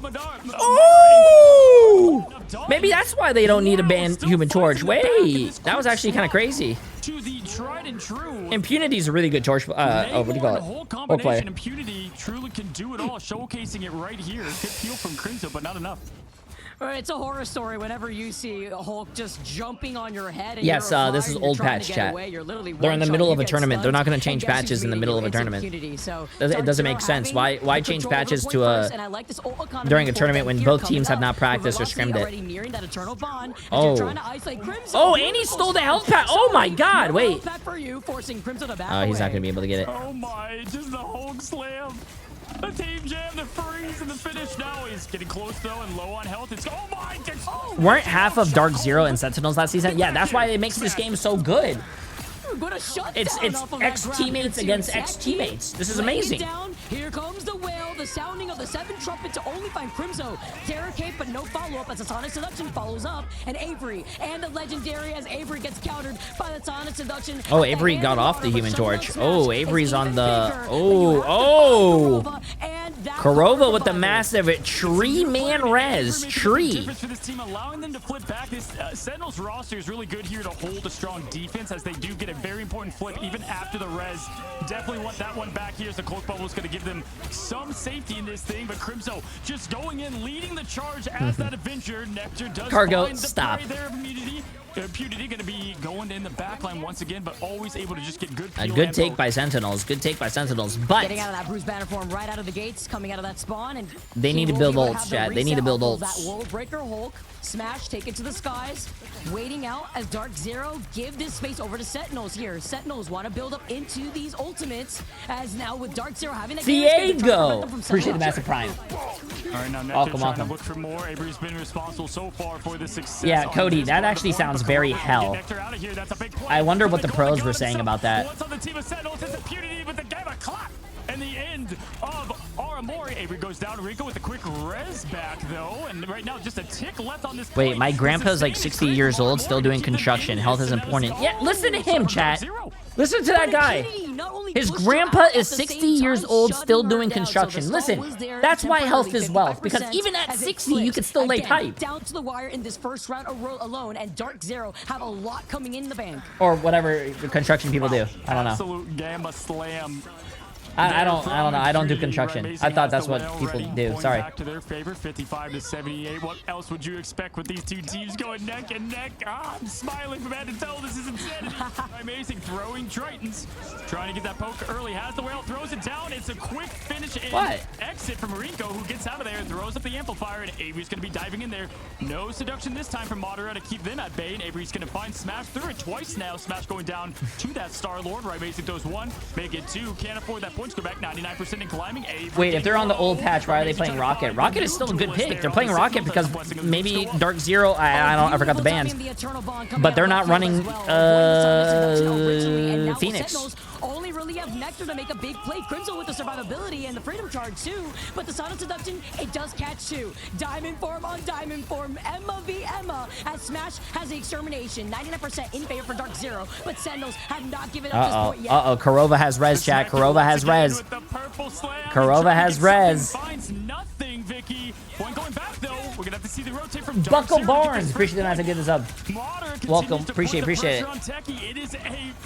Ooh! Maybe that's why they don't need to ban Human Torch. Wait, that was actually kind of crazy. To the tried and true. Impunity is a really good Torch. Oh, what do you call it? Whole combination. Impunity truly can do it all, showcasing it right here. Good feel from Crimso, but not enough. It's a horror story whenever you see a Hulk just jumping on your head. And yes, this is old patch, chat. They're in the middle of a tournament. They're not going to change patches in the middle of a tournament. It doesn't make sense. Why change patches to during a tournament when both teams have not practiced or scrimmed it? Oh, and he stole the health pack. Oh my God! Wait. He's not going to be able to get it. Oh my! Just the Hulk slam. The team jam, the freeze, and the finish. Now he's getting close though and low on health. It's oh my! Weren't half of DARKZERO and Sentinels last season? Yeah, that's why it makes this game so good. It's ex-teammates against ex-teammates. This is amazing. Here comes the whale, the sounding of the 7 trumpet to only find Crimso. Terror Cape, but no follow-up as the Sonic Seduction follows up. And Avery, and the Legendary as Avery gets countered by the Sonic Seduction. Oh, Avery got off the Human Torch. Oh, Avery's on the... Oh! Korova with the massive tree-man res. Tree. For this team, allowing them to flip back. This Sentinels roster is really good here to hold a strong defense as they do get a very important flip even after the res. Definitely want that one back here as the cloak bubble is going to give them some safety in this thing, but Crimso just going in, leading the charge as that Avenger. Nectar does Cargo, find the stop. prey there of immunity. Impunity going to be going in the backline once again, but always able to just get good A good take by Sentinels. Good take by Sentinels, but getting out of that Bruce banner form right out of the gates, coming out of that spawn, and they need to build ults, chat. They need to build ults. That World Breaker Hulk smash, take it to the skies, waiting out as DARKZERO give this space over to Sentinels here. Sentinels want to build up into these ultimates, as now with DARKZERO having that Diego, appreciate the massive prime. All right, now Nectar trying to look for more. Avery's been responsible so far for the success. Yeah, Cody, that actually sounds very hell. I wonder what the pros were saying about that. What's on the team of Sentinels is Impunity with the game of clock. And the end of Aramori. Avery goes down. Rico with a quick res back, though. And right now, just a tick left on this. Wait, my grandpa's like 60 years old, still doing construction. Health is important. Yeah, listen to him, chat. Listen to that guy. His grandpa is 60 years old, still doing construction. Listen, that's why health is wealth, because even at 60, you can still lay pipe. Down to the wire in this first round alone, and DARKZERO have a lot coming in the bank. Or whatever construction people do. I don't know. Absolute gamma slam. I don't know. I don't do construction. I thought that's what people do. Sorry. Back to their favor, 55 to 78. What else would you expect with these two teams going neck and neck? Ah, I'm smiling from head to toe. This is insanity. Amazing throwing Tritons. Trying to get that poke early. Has the whale, throws it down. It's a quick finish and exit from Rico, who gets out of there and throws up the amplifier. And Avery's going to be diving in there. No seduction this time from Madara to keep them at bay. And Avery's going to find Smash through it twice now. Smash going down to that Star-Lord. Right, Basic throws 1. Make it 2. Can't afford that point. Go back 99% in climbing. Wait, if they're on the old patch, why are they playing Rocket? Rocket is still a good pick. They're playing Rocket because maybe DARKZERO, I forgot the bands, but they're not running Phoenix. Only really have Nectar to make a big play. Crimson with the survivability and the freedom charge too, but the Sonic Seduction, it does catch too. Diamond form on diamond form, Emma v Emma, as Smash has the extermination, 99% in favor for DARKZERO, but Sentinels have not given up this point yet. Korova has res, chat. Korova has res. Korova has res. Finds nothing, Vicky. Point going back though. We're gonna have to see the rotate from Buckle Barnes. Appreciate the nice to get this up. Welcome. Appreciate it.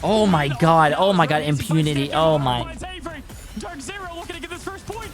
Oh my god. Oh my god. Impunity. Oh my. DARKZERO looking to get this first point.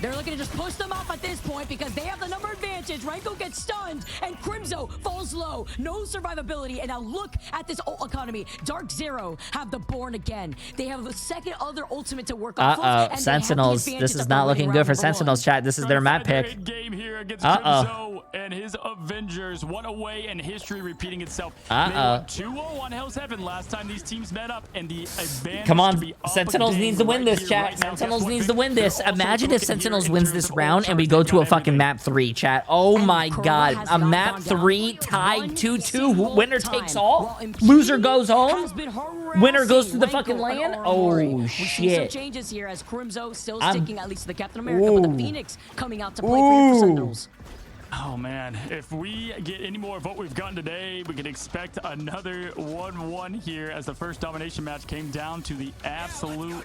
They're looking to just push them off at this point because they have the number advantage. Ranko gets stunned, and Crimso falls low. No survivability. And now look at this ult economy. DARKZERO have the Born again. They have a second other ultimate to work on. Sentinels. This is not looking good for Sentinels, chat. This is their map pick. Game here against Crimso and his Avengers. One away and history repeating itself. 2-0 on Hell's Heaven last time these teams met up, and the advantage. Come on, Sentinels needs to win this, chat. Sentinels needs to win this. Imagine if Sentinels Sentinels in wins terms this of round and we overcharge. go They've to a got fucking everything. map 3, chat. Oh And my Corona god. has A not map gone 3 down tied one 2-2. single Winner time, takes while all. Impunity Loser goes home. has been Winner goes to the harassing fucking Renko and land. Armory. Oh, We see some shit. changes here as Crimzo still I'm- sticking at least to the Captain America, but the Ooh. Phoenix coming out to play for your Sentinels. Oh man, if we get any more of what we've gotten today, we can expect another 1-1 here as the first domination match came down to the absolute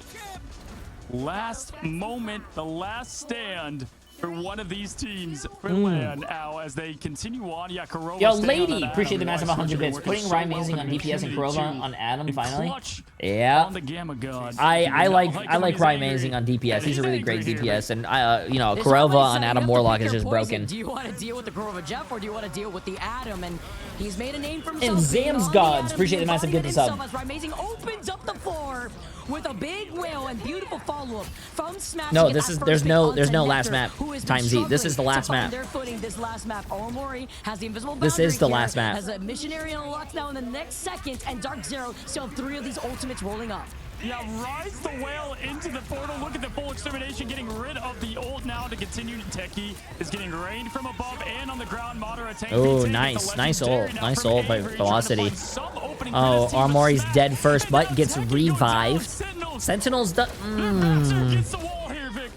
last moment, the last stand for one of these teams for land now as they continue on. Yeah, Kurova. Yo, staying on lady, that appreciate the Adam. massive Why 100 Surgery bits. working Putting so Ryan well Amazing for on the DPS and community Kurova too. on Adam And finally. clutch Yeah. on the Gamma Gun. I like He's Ryan angry. Amazing on DPS. He's a really great angry here, DPS, and you know, There's Kurova always on something you Adam have to Warlock pick is your just poison. broken. Do you want to deal with the Kurova Jeff or do you want to deal with the Adam? And he's made a name for And himself. being Zam's on the Gods, Adam, appreciate the massive embodying gift sub. himself as Ryan Amazing opens up the floor with a big whale and beautiful follow-up from Smash. No, to get this that is- first there's pick no- onto there's no last Nectar, map who has been times E. This is the struggling last to find map. their footing this last map. Omori has the invisible This boundary is the here, last map. has a missionary unlocked now in the next second, and DARKZERO still have 3 of these ultimates rolling up. Yeah, rides the whale into the portal. Look at the full extermination, getting rid of the ult now to continue. Techie is getting rained from above and on the ground. Madara tank Oh, retake. nice. It's the Nice legendary ult. now Nice from ult by Avery, trying to Velocity. find some opening for Oh, this team, but Armori's Smash dead first, but and gets Techie go down. revived. Sentinels. Sentinels, The Raptor gets the wall here, Vic.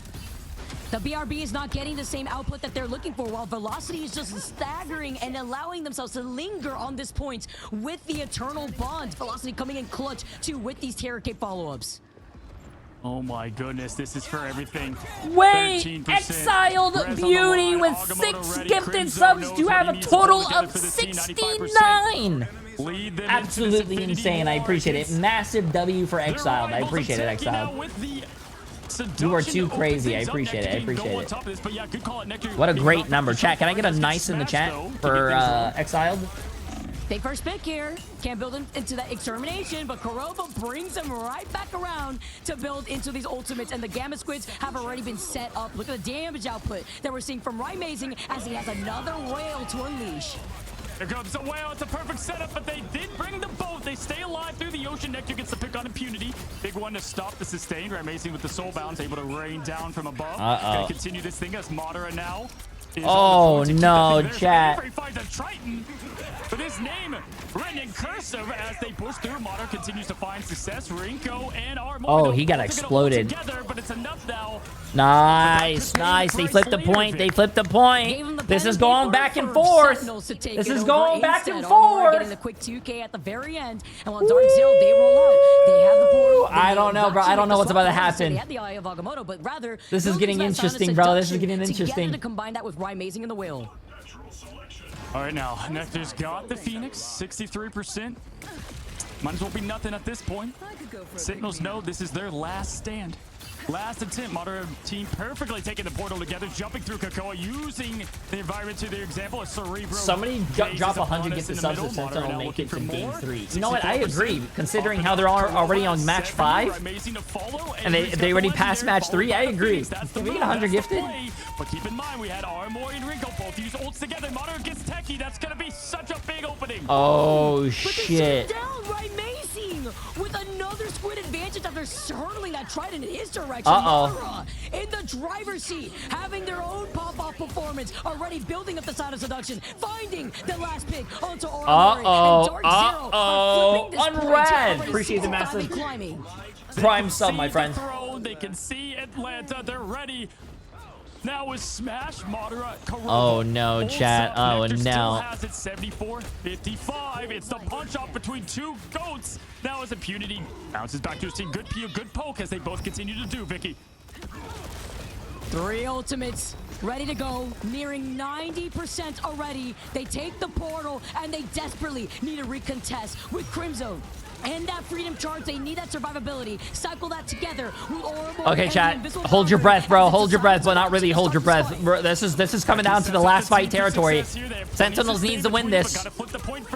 The BRB is not getting the same output that they're looking for, while Velocity is just staggering and allowing themselves to linger on this point with the Eternal Bond. Velocity coming in clutch, too, with these Terror Cape follow-ups. Oh my goodness, this is for everything. Wait, 13%. Exiled Rez on the Beauty line, with Agamotto 6 ready. gifted Crimzo subs knows to what have he a needs to pull total together of for this team, 69. Lead them into Absolutely this Infinity insane. I War. appreciate it. It's Massive W for their Exiled. I rivals appreciate it, attacking now Exiled. with the You are seduction too to open crazy. I things up. appreciate it. I Nectar can go appreciate on it. top of this, but yeah, good call it, Nectar. What a Being great off number. the Chat, can I get a Smash, nice in the chat though, to for get things rolling. Exiled? Big first pick here. Can't build into that extermination, but Kurova brings him right back around to build into these ultimates, and the Gamma Squids have already been set up. Look at the damage output that we're seeing from Ryan Amazing as he has another whale to unleash. Here comes the whale. It's a perfect setup, but they did bring the boat. They stay alive through the ocean. Nectar gets the pick on Impunity. Big one to stop the sustain. Amazing with the soul bounce, able to rain down from above. Gonna continue this thing as Madara now. Oh, no, chat. Avery finds a Triton with his name written in cursive as they push through. Madara continues to find success. Rinko and Armor. Oh, he got exploded. Together, but it's enough now. Nice, nice. They flipped the point. They flipped the point. This is going back and forth. This is going back and forth. Getting the quick 2K at the very end, and while DARKZERO they roll out, they have the portal. I don't know, bro. I don't know what's about to happen. They had the Eye of Agamotto, but rather This is building getting that interesting, silent bro. This is seduction getting interesting. together to combine that with Ryan Amazing and the whale. All right, now, Nectar's got the Phoenix, 63%. Might as well be nothing at this point. Sentinels know this is their last stand. Last attempt. Madara team perfectly taking the portal together, jumping through Kakoa, using the environment to their example. A Cerebro. Somebody drop 100 gifted subs to Sentinel and make it to game 3. You know what? I agree. Considering how they're already on match 5, and they already passed match 3, I agree. Can we get 100 gifted? But keep in mind, we had Armor and Rinko both use ults together. Madara gets Techie. That's going to be such a big opening. Oh, But they shit. shut down Ryan Amazing with another squid advantage after hurling that Trident in his direction. Uh-oh. Madara in the driver's seat, having their own pop-off performance, already building up the side of seduction, finding the last pick onto Armory. Uh-oh. And DARKZERO are flipping this point, Unread. already Appreciate the finally massive climbing. prime sub, my See friend. the throne, they can see Atlanta. They're ready. Now with Smash, Madara, Kurova. Oh, no, Ults chat. up. Oh, Nectar still no. has it 74-55. It's the punch-off between two goats. Now as Impunity bounces back to his team. Good peel, good poke as they both continue to do, Vicky. 3 ultimates ready to go, nearing 90% already. They take the portal and they desperately need a recontest with Crimzo. And that freedom charge, they need that survivability. Cycle that together with Orbo. Okay, chat. Hold your breath, bro. Hold your breath, but not really hold your breath. Bro, this is coming down to the last fight territory. Sentinels needs to win this.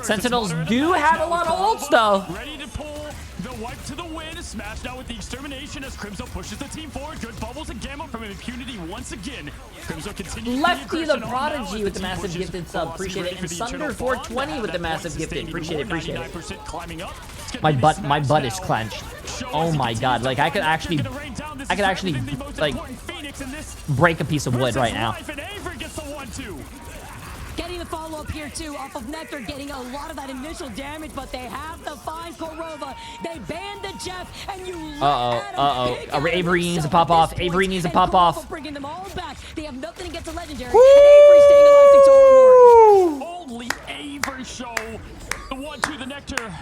Sentinels do have a lot of ults, though. Ready to pull the wipe to the win. Smash now with the extermination as Crimzo pushes the team forward. Good bubbles and Gamma from Impunity once again. Crimzo continues. Lefty the Prodigy with the massive gifted sub. Appreciate it. And Sunder 420 with the massive gifted. Appreciate it. Appreciate it. My butt is clenched. Oh my god. Like I could actually like break a piece of wood right now. And Avery gets the 1-2. Getting the follow-up here, too, off of Nectar, getting a lot of that initial damage, but they have to find Korova. They banned the Jeff, and you Avery needs to pop off. Avery needs to pop off. Bringing them all back. They have nothing against the Legendary, and Avery staying alive thanks to Only Avery show the 1-2, the Nectar.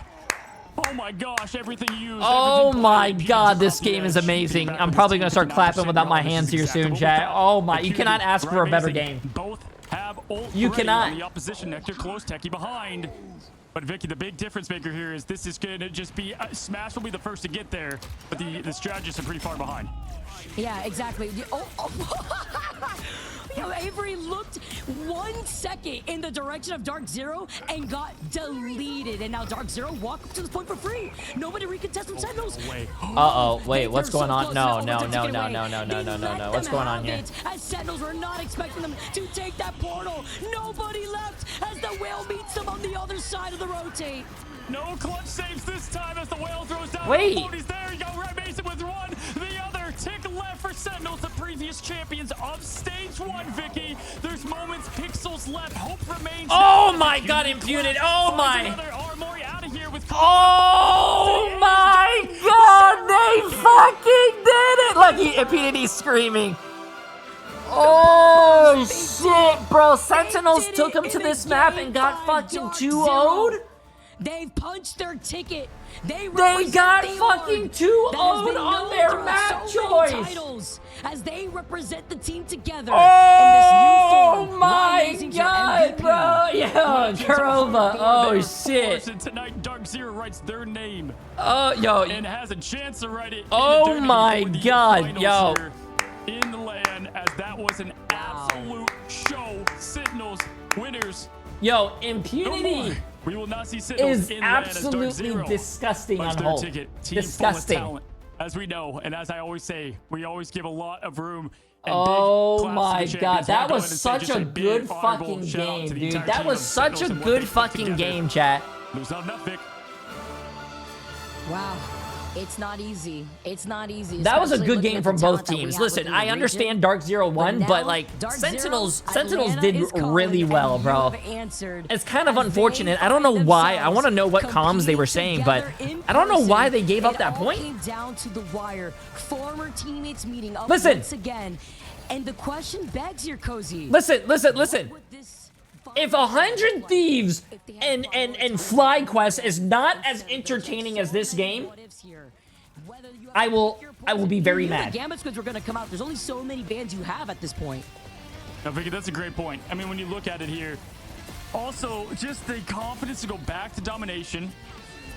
Oh my gosh, everything you use. Oh my god, this game is amazing. I'm probably going to start clapping without my hands here soon, chat. Oh my, you cannot ask for a better game. Both have ult You ready cannot. on the opposition. Nectar close, Techie behind. But Vicky, the big difference maker here is this is going to just be Smash will be the first to get there, but the strategists are pretty far behind. Yeah, exactly. Yo, Avery looked 1 second in the direction of DARKZERO and got deleted. And now DARKZERO walked up to this point for free. Nobody recontest them Sentinels. Wait, what's going on? No. What's going on here? As Sentinels were not expecting them to take that portal. Nobody left as the whale meets them on the other side of the rotate. No clutch saves this time as the whale throws down. Wait. He's there. You got Red Mason with one. The other tick left for Sentinels, the previous champions of stage 1, Vicky. There's moments, pixels left. Hope remains. Oh my god, imputed. Oh my. Another Armory out of here with. Oh my god, they fucking did it. Look, Impunity screaming. Oh shit, bro. Sentinels took him to this map and got fucking 2-0'd. They've punched their ticket. They got fucking 2-0'd on their map choice. Titles as they represent the team together. Oh in this new form. my god, bro. Yeah, Korova. Oh shit. And tonight, DARKZERO writes their name. Oh, yo. And has a chance to write it. Oh my god, yo. In the land, as that was an absolute show. Sentinels winners. Yo, impunity. We will not see Sentinels is in absolutely land as DARKZERO disgusting on their hold. ticket. Disgusting. As we know, and as I always say, we always give a lot of room. And oh big my class to the god, champions. that Go was ahead and such say a just big, good honorable fucking shout out game, to the dude. entire That team was of such a Sentinels and what good they put fucking together. game, chat. Lose not enough, Vic. Wow. It's not easy. It's not easy. That was a especially good looking game at from the both talent that we teams. have Listen, within I the understand region. DARKZERO won, now, but like DARKZERO, Sentinels Atlanta did is calling, really well, and bro. you have answered It's kind of as they unfortunate. I don't know find why. I want to know what themselves comms they were saying, but competing together I don't know in why person. they gave up that It all point. came down to the wire. Former teammates meeting up Listen. once again, and the question begs here, Cozy. Listen. Would this If 100 Thieves and FlyQuest is not as entertaining as this game, I will be very mad. The Gambit Squids were going to come out. There's only so many bans you have at this point. Now, Vicky, that's a great point. I mean, when you look at it here, also just the confidence to go back to domination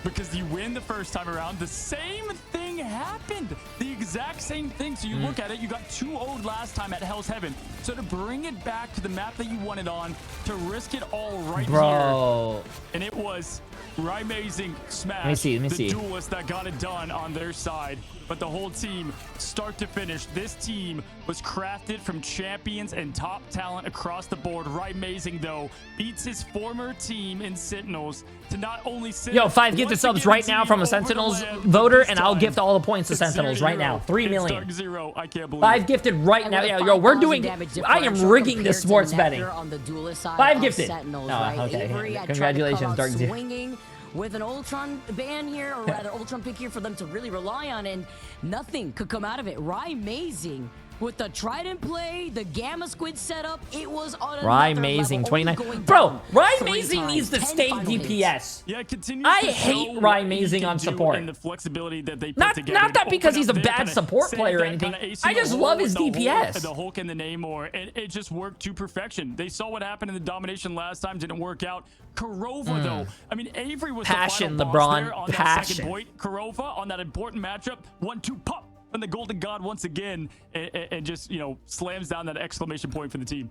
because you win the first time around. The same thing happened. The exact same thing. So you look at it, you got 2-0'd last time at Hell's Heaven. So to bring it back to the map that you wanted on, to risk it all right Bro. here. And it was amazing Smash. Let me see. The duelists that got it done on their side. But the whole team, start to finish, this team was crafted from champions and top talent across the board. Amazing, though, beats his former team in Sentinels to not only sit. Yo, 5 gifted subs right now from a Sentinels voter, and I'll gift all the points to Sentinels right now. 3 million. DARKZERO, I can't believe 5 it. gifted right now. Yo, we're doing. I am rigging this sports betting. On the duelist side 5 of gifted. Sentinels, No, right? okay. Avery had Congratulations, tried to come out DARKZERO. swinging with an Ultron ban here, or rather Ultron pick here for them to really rely on, and nothing could come out of it. Amazing. With the Trident play, the Gamma Squid setup, it was on another Amazing, level, only 29. going Bro, down Amazing 3 needs to times, stay 10 final hits. DPS. Yeah, it continues I to hate show Ryan what he Mazing can on do support. and the flexibility that they put Not together. that because he's a Open up bad there, support kinda player or save that anything. kinda AC I just hole love with his the hole- DPS. The Hulk and the Namor, and it just worked to perfection. They saw what happened in the domination last time, didn't work out. Korova, though, I mean, Avery was Passion, the final boss LeBron, there on that passion. second point. Korova on that important matchup, 1-2 pop, and the Golden God once again, and just, you know, slams down that exclamation point for the team.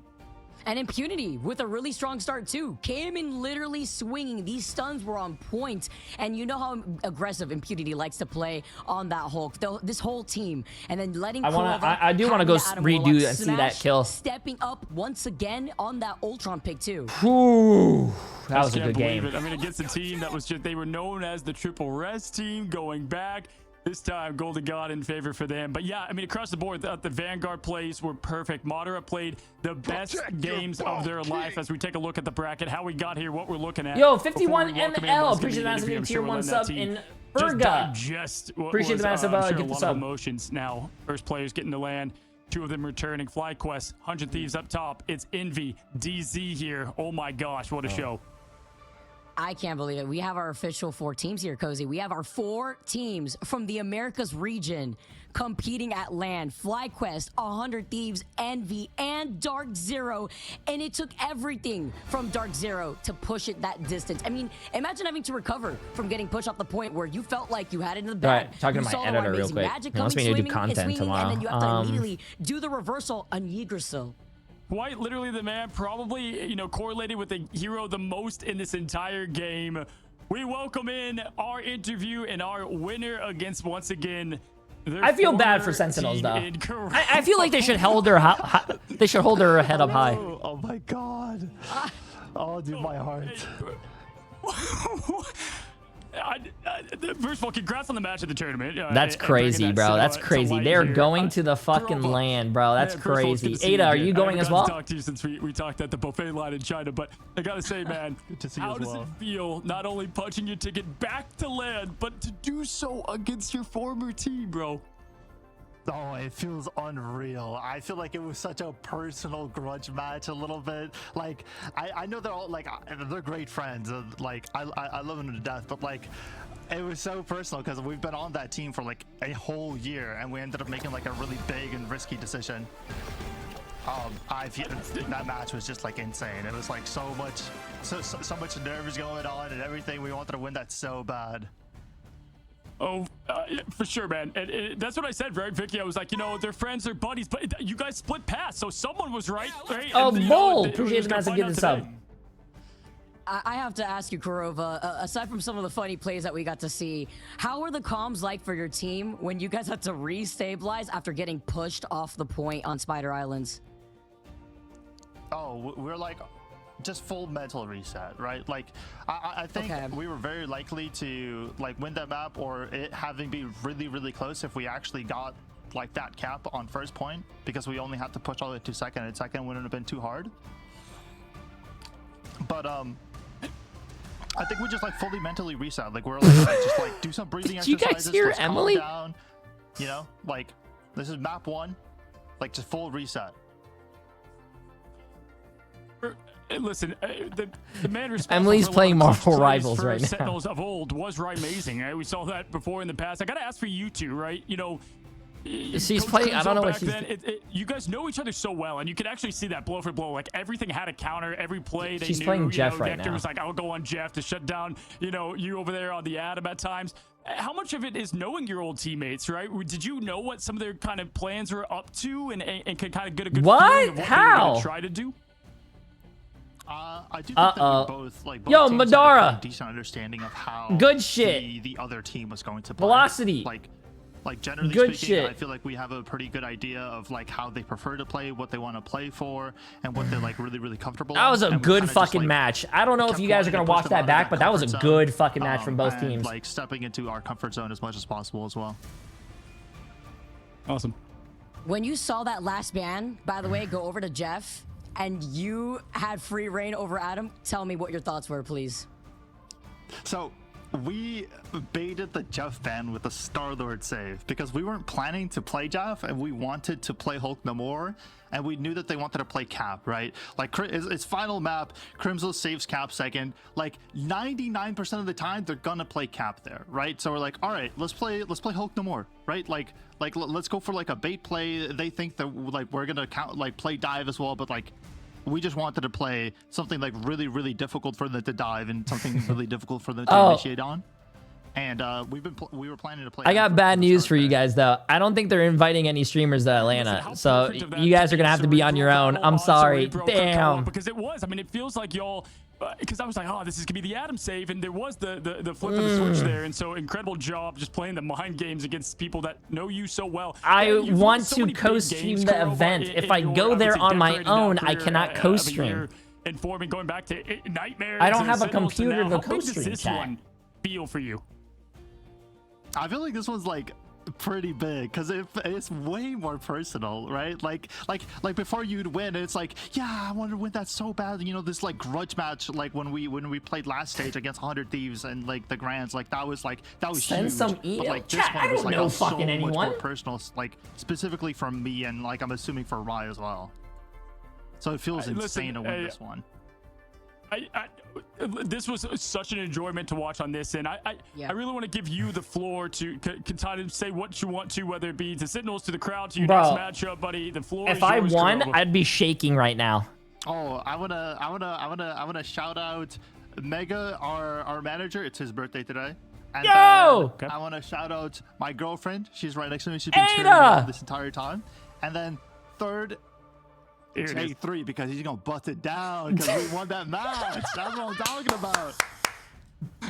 And Impunity with a really strong start too. Came in literally swinging. These stuns were on point. And you know how aggressive Impunity likes to play on that Hulk. This whole team. And then letting I do want to go redo and see that kill. Stepping up once again on that Ultron pick too. Whew, that was a Can't good believe game. it. I mean, against a team that was just, they were known as the Triple Res team going back. This time, Golden God in favor for them. But yeah, I mean, across the board, the Vanguard plays were perfect. Madara played the best games of their life as we take a look at the bracket, how we got here, what we're looking at. Yo, 51 ML. Appreciate the massive tier 1 sub in Berga. Appreciate the massive get the sub. Emotions now. First players getting to land. 2 of them returning. FlyQuest, 100 Thieves up top. It's Envy, DZ here. Oh my gosh, what a show. I can't believe it. We have our official 4 teams here, Cozy. We have our 4 teams from the Americas region competing at LAN. FlyQuest, 100 Thieves, Envy, and DARKZERO. And it took everything from DARKZERO to push it that distance. I mean, imagine having to recover from getting pushed off the point where you felt like you had it in the bag. Right, talking to my editor real quick. He wants me to do content tomorrow. And then you have to immediately do the reversal on Yggdrasil. Quite literally the man probably, you know, correlated with the hero the most in this entire game. We welcome in our interview and our winner against, once again, I feel bad for Sentinels, though. I feel like they should hold their head up high. Oh my god. Oh, dude, my heart. First of all, congrats on the match of the tournament. That's crazy, bro. That's crazy. They're going to the fucking land, bro. That's crazy. Ada, are you going as well? I talked to you since we talked at the buffet line in China, but I gotta say, man, how does it feel not only punching your ticket back to land, but to do so against your former team, bro? Oh, it feels unreal. I feel like it was such a personal grudge match a little bit. Like, I know they're all, like, they're great friends. Like, I love them to death, but, like, it was so personal because we've been on that team for, like, a whole year, and we ended up making, like, a really big and risky decision. That match was just, like, insane. It was, like, so much nerves going on and everything. We wanted to win that so bad. Oh, for sure, man. And that's what I said, right, Vicky? I was like, you know, they're friends, they're buddies, but you guys split paths, so someone was right, right? Oh, Bull! Appreciate the massive getting sub. I have to ask you, Kurova, aside from some of the funny plays that we got to see, how were the comms like for your team when you guys had to re-stabilize after getting pushed off the point on Spider Islands? Oh, we're like... just full mental reset, right? Like, I think we were very likely to like win that map, or it having be really, really close if we actually got like that cap on first point, because we only had to push all the way to second, and second wouldn't have been too hard. But I think we just like fully mentally reset. Like we're like, just like do some breathing exercises. Did you guys hear Emily? Down, you know, like this is map 1, like just full reset. Listen, the man responsible Emily's for playing Marvel Rivals for right now. Sentinels of old was amazing. Right? We saw that before in the past. I gotta ask for you two, right? You know, she's playing. I don't know what she's. You guys know each other so well, and you could actually see that blow for blow. Like everything had a counter. Every play they she's knew. Playing Jeff right Nectar now. was like, "I'll go on Jeff to shut down." You know, you over there on the Adam at times. How much of it is knowing your old teammates, right? Did you know what some of their kind of plans were up to, and could kind of get a good feeling of what they were gonna try to do? I do think that we both Yo, teams Madara. had a decent understanding of how good shit the other team was going to play. Velocity. Like generally good speaking, shit. I feel like we have a pretty good idea of like how they prefer to play, what they want to play for, and what they're like really comfortable. That was a good fucking just, match. I don't know if you guys are gonna watch that back, but that was a good fucking match from both teams. Like stepping into our comfort zone as much as possible as well. Awesome. When you saw that last ban, by the way, go over to Jeff, and you had free reign over Adam, tell me what your thoughts were, please. So we baited the Jeff ban with a Star-Lord save because we weren't planning to play Jeff, and we wanted to play Hulk no more, and we knew that they wanted to play Cap, right? Like it's final map, Crimson saves Cap second. Like 99% of the time they're gonna play Cap there, right? So we're like, all right, let's play Hulk no more, right? Like let's go for like a bait play. They think that like we're gonna play dive as well, but like we just wanted to play something like really difficult for them to dive, and something really difficult for them to initiate on. And we were planning to play. I got bad news for you guys though. I don't think they're inviting any streamers to Atlanta, so you guys are gonna have to be on your own. I'm sorry. Damn. Because it was. I mean, it feels like y'all. Because I was like, oh, this is gonna be the Adam save, and there was the flip of the switch there, and so incredible job just playing the mind games against people that know you so well. I want to co-stream the event. If I go there on my own, I cannot co-stream. Informing, going back to nightmares. I don't have a computer to co-stream. This one feel for you? I feel like this was like pretty big because it's way more personal, right? Like before you'd win, it's like, yeah, I wanted to win that so bad. You know, this like grudge match, like when we played last stage against 100 Thieves and like the Grands, like that was Send huge. some But email. like this Chat, one I was don't like know so fucking much anyone. more personal, like specifically from me and like I'm assuming for Rye as well. So it feels insane to win this one. This was such an enjoyment to watch on this, and I really want to give you the floor to kind of say what you want to, whether it be to Sentinels, to the crowd, to your Bro, next matchup, buddy. The floor is If I yours, won, Kurova. I'd be shaking right now. Oh, I wanna shout out Mega, our manager. It's his birthday today. And Yo! then I wanna shout out my girlfriend. She's right next to me. She's been cheering me Ada! on this entire time. And then third, Here it is. Jay3 because he's gonna bust it down because we won that match. That's what I'm talking about.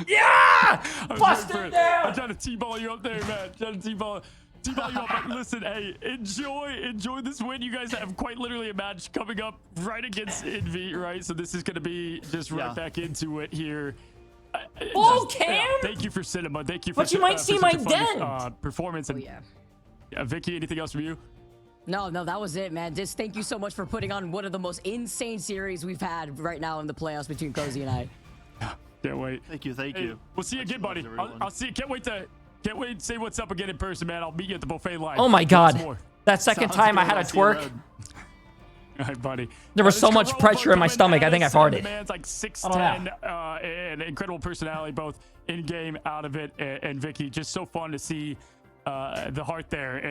Yeah! I'm Bust waiting for it down! I'm trying to T-ball you up there, man. Trying to T-ball you up. But listen, hey, enjoy this win. You guys have quite literally a match coming up right against Envy, right? So this is going to be just right back into it here. Cam! Thank you for cinema. Thank you for But you might see my such a fun, dent. performance. And, Vicky, anything else from you? No, that was it, man. Just thank you so much for putting on one of the most insane series we've had right now in the playoffs between Cozy and I. Can't wait. Thank you. Hey, we'll see you again, buddy. I'll see you. Can't wait to say what's up again in person, man. I'll meet you at the buffet line. Oh my Lots God. more. That second time I had a twerk. All right, buddy. There was That so is much Kurova pressure in my coming stomach, at I think I us. farted. The man's like I don't 6'10", and incredible personality, both in game, out of it, and Vicky, just so fun to see the heart there. And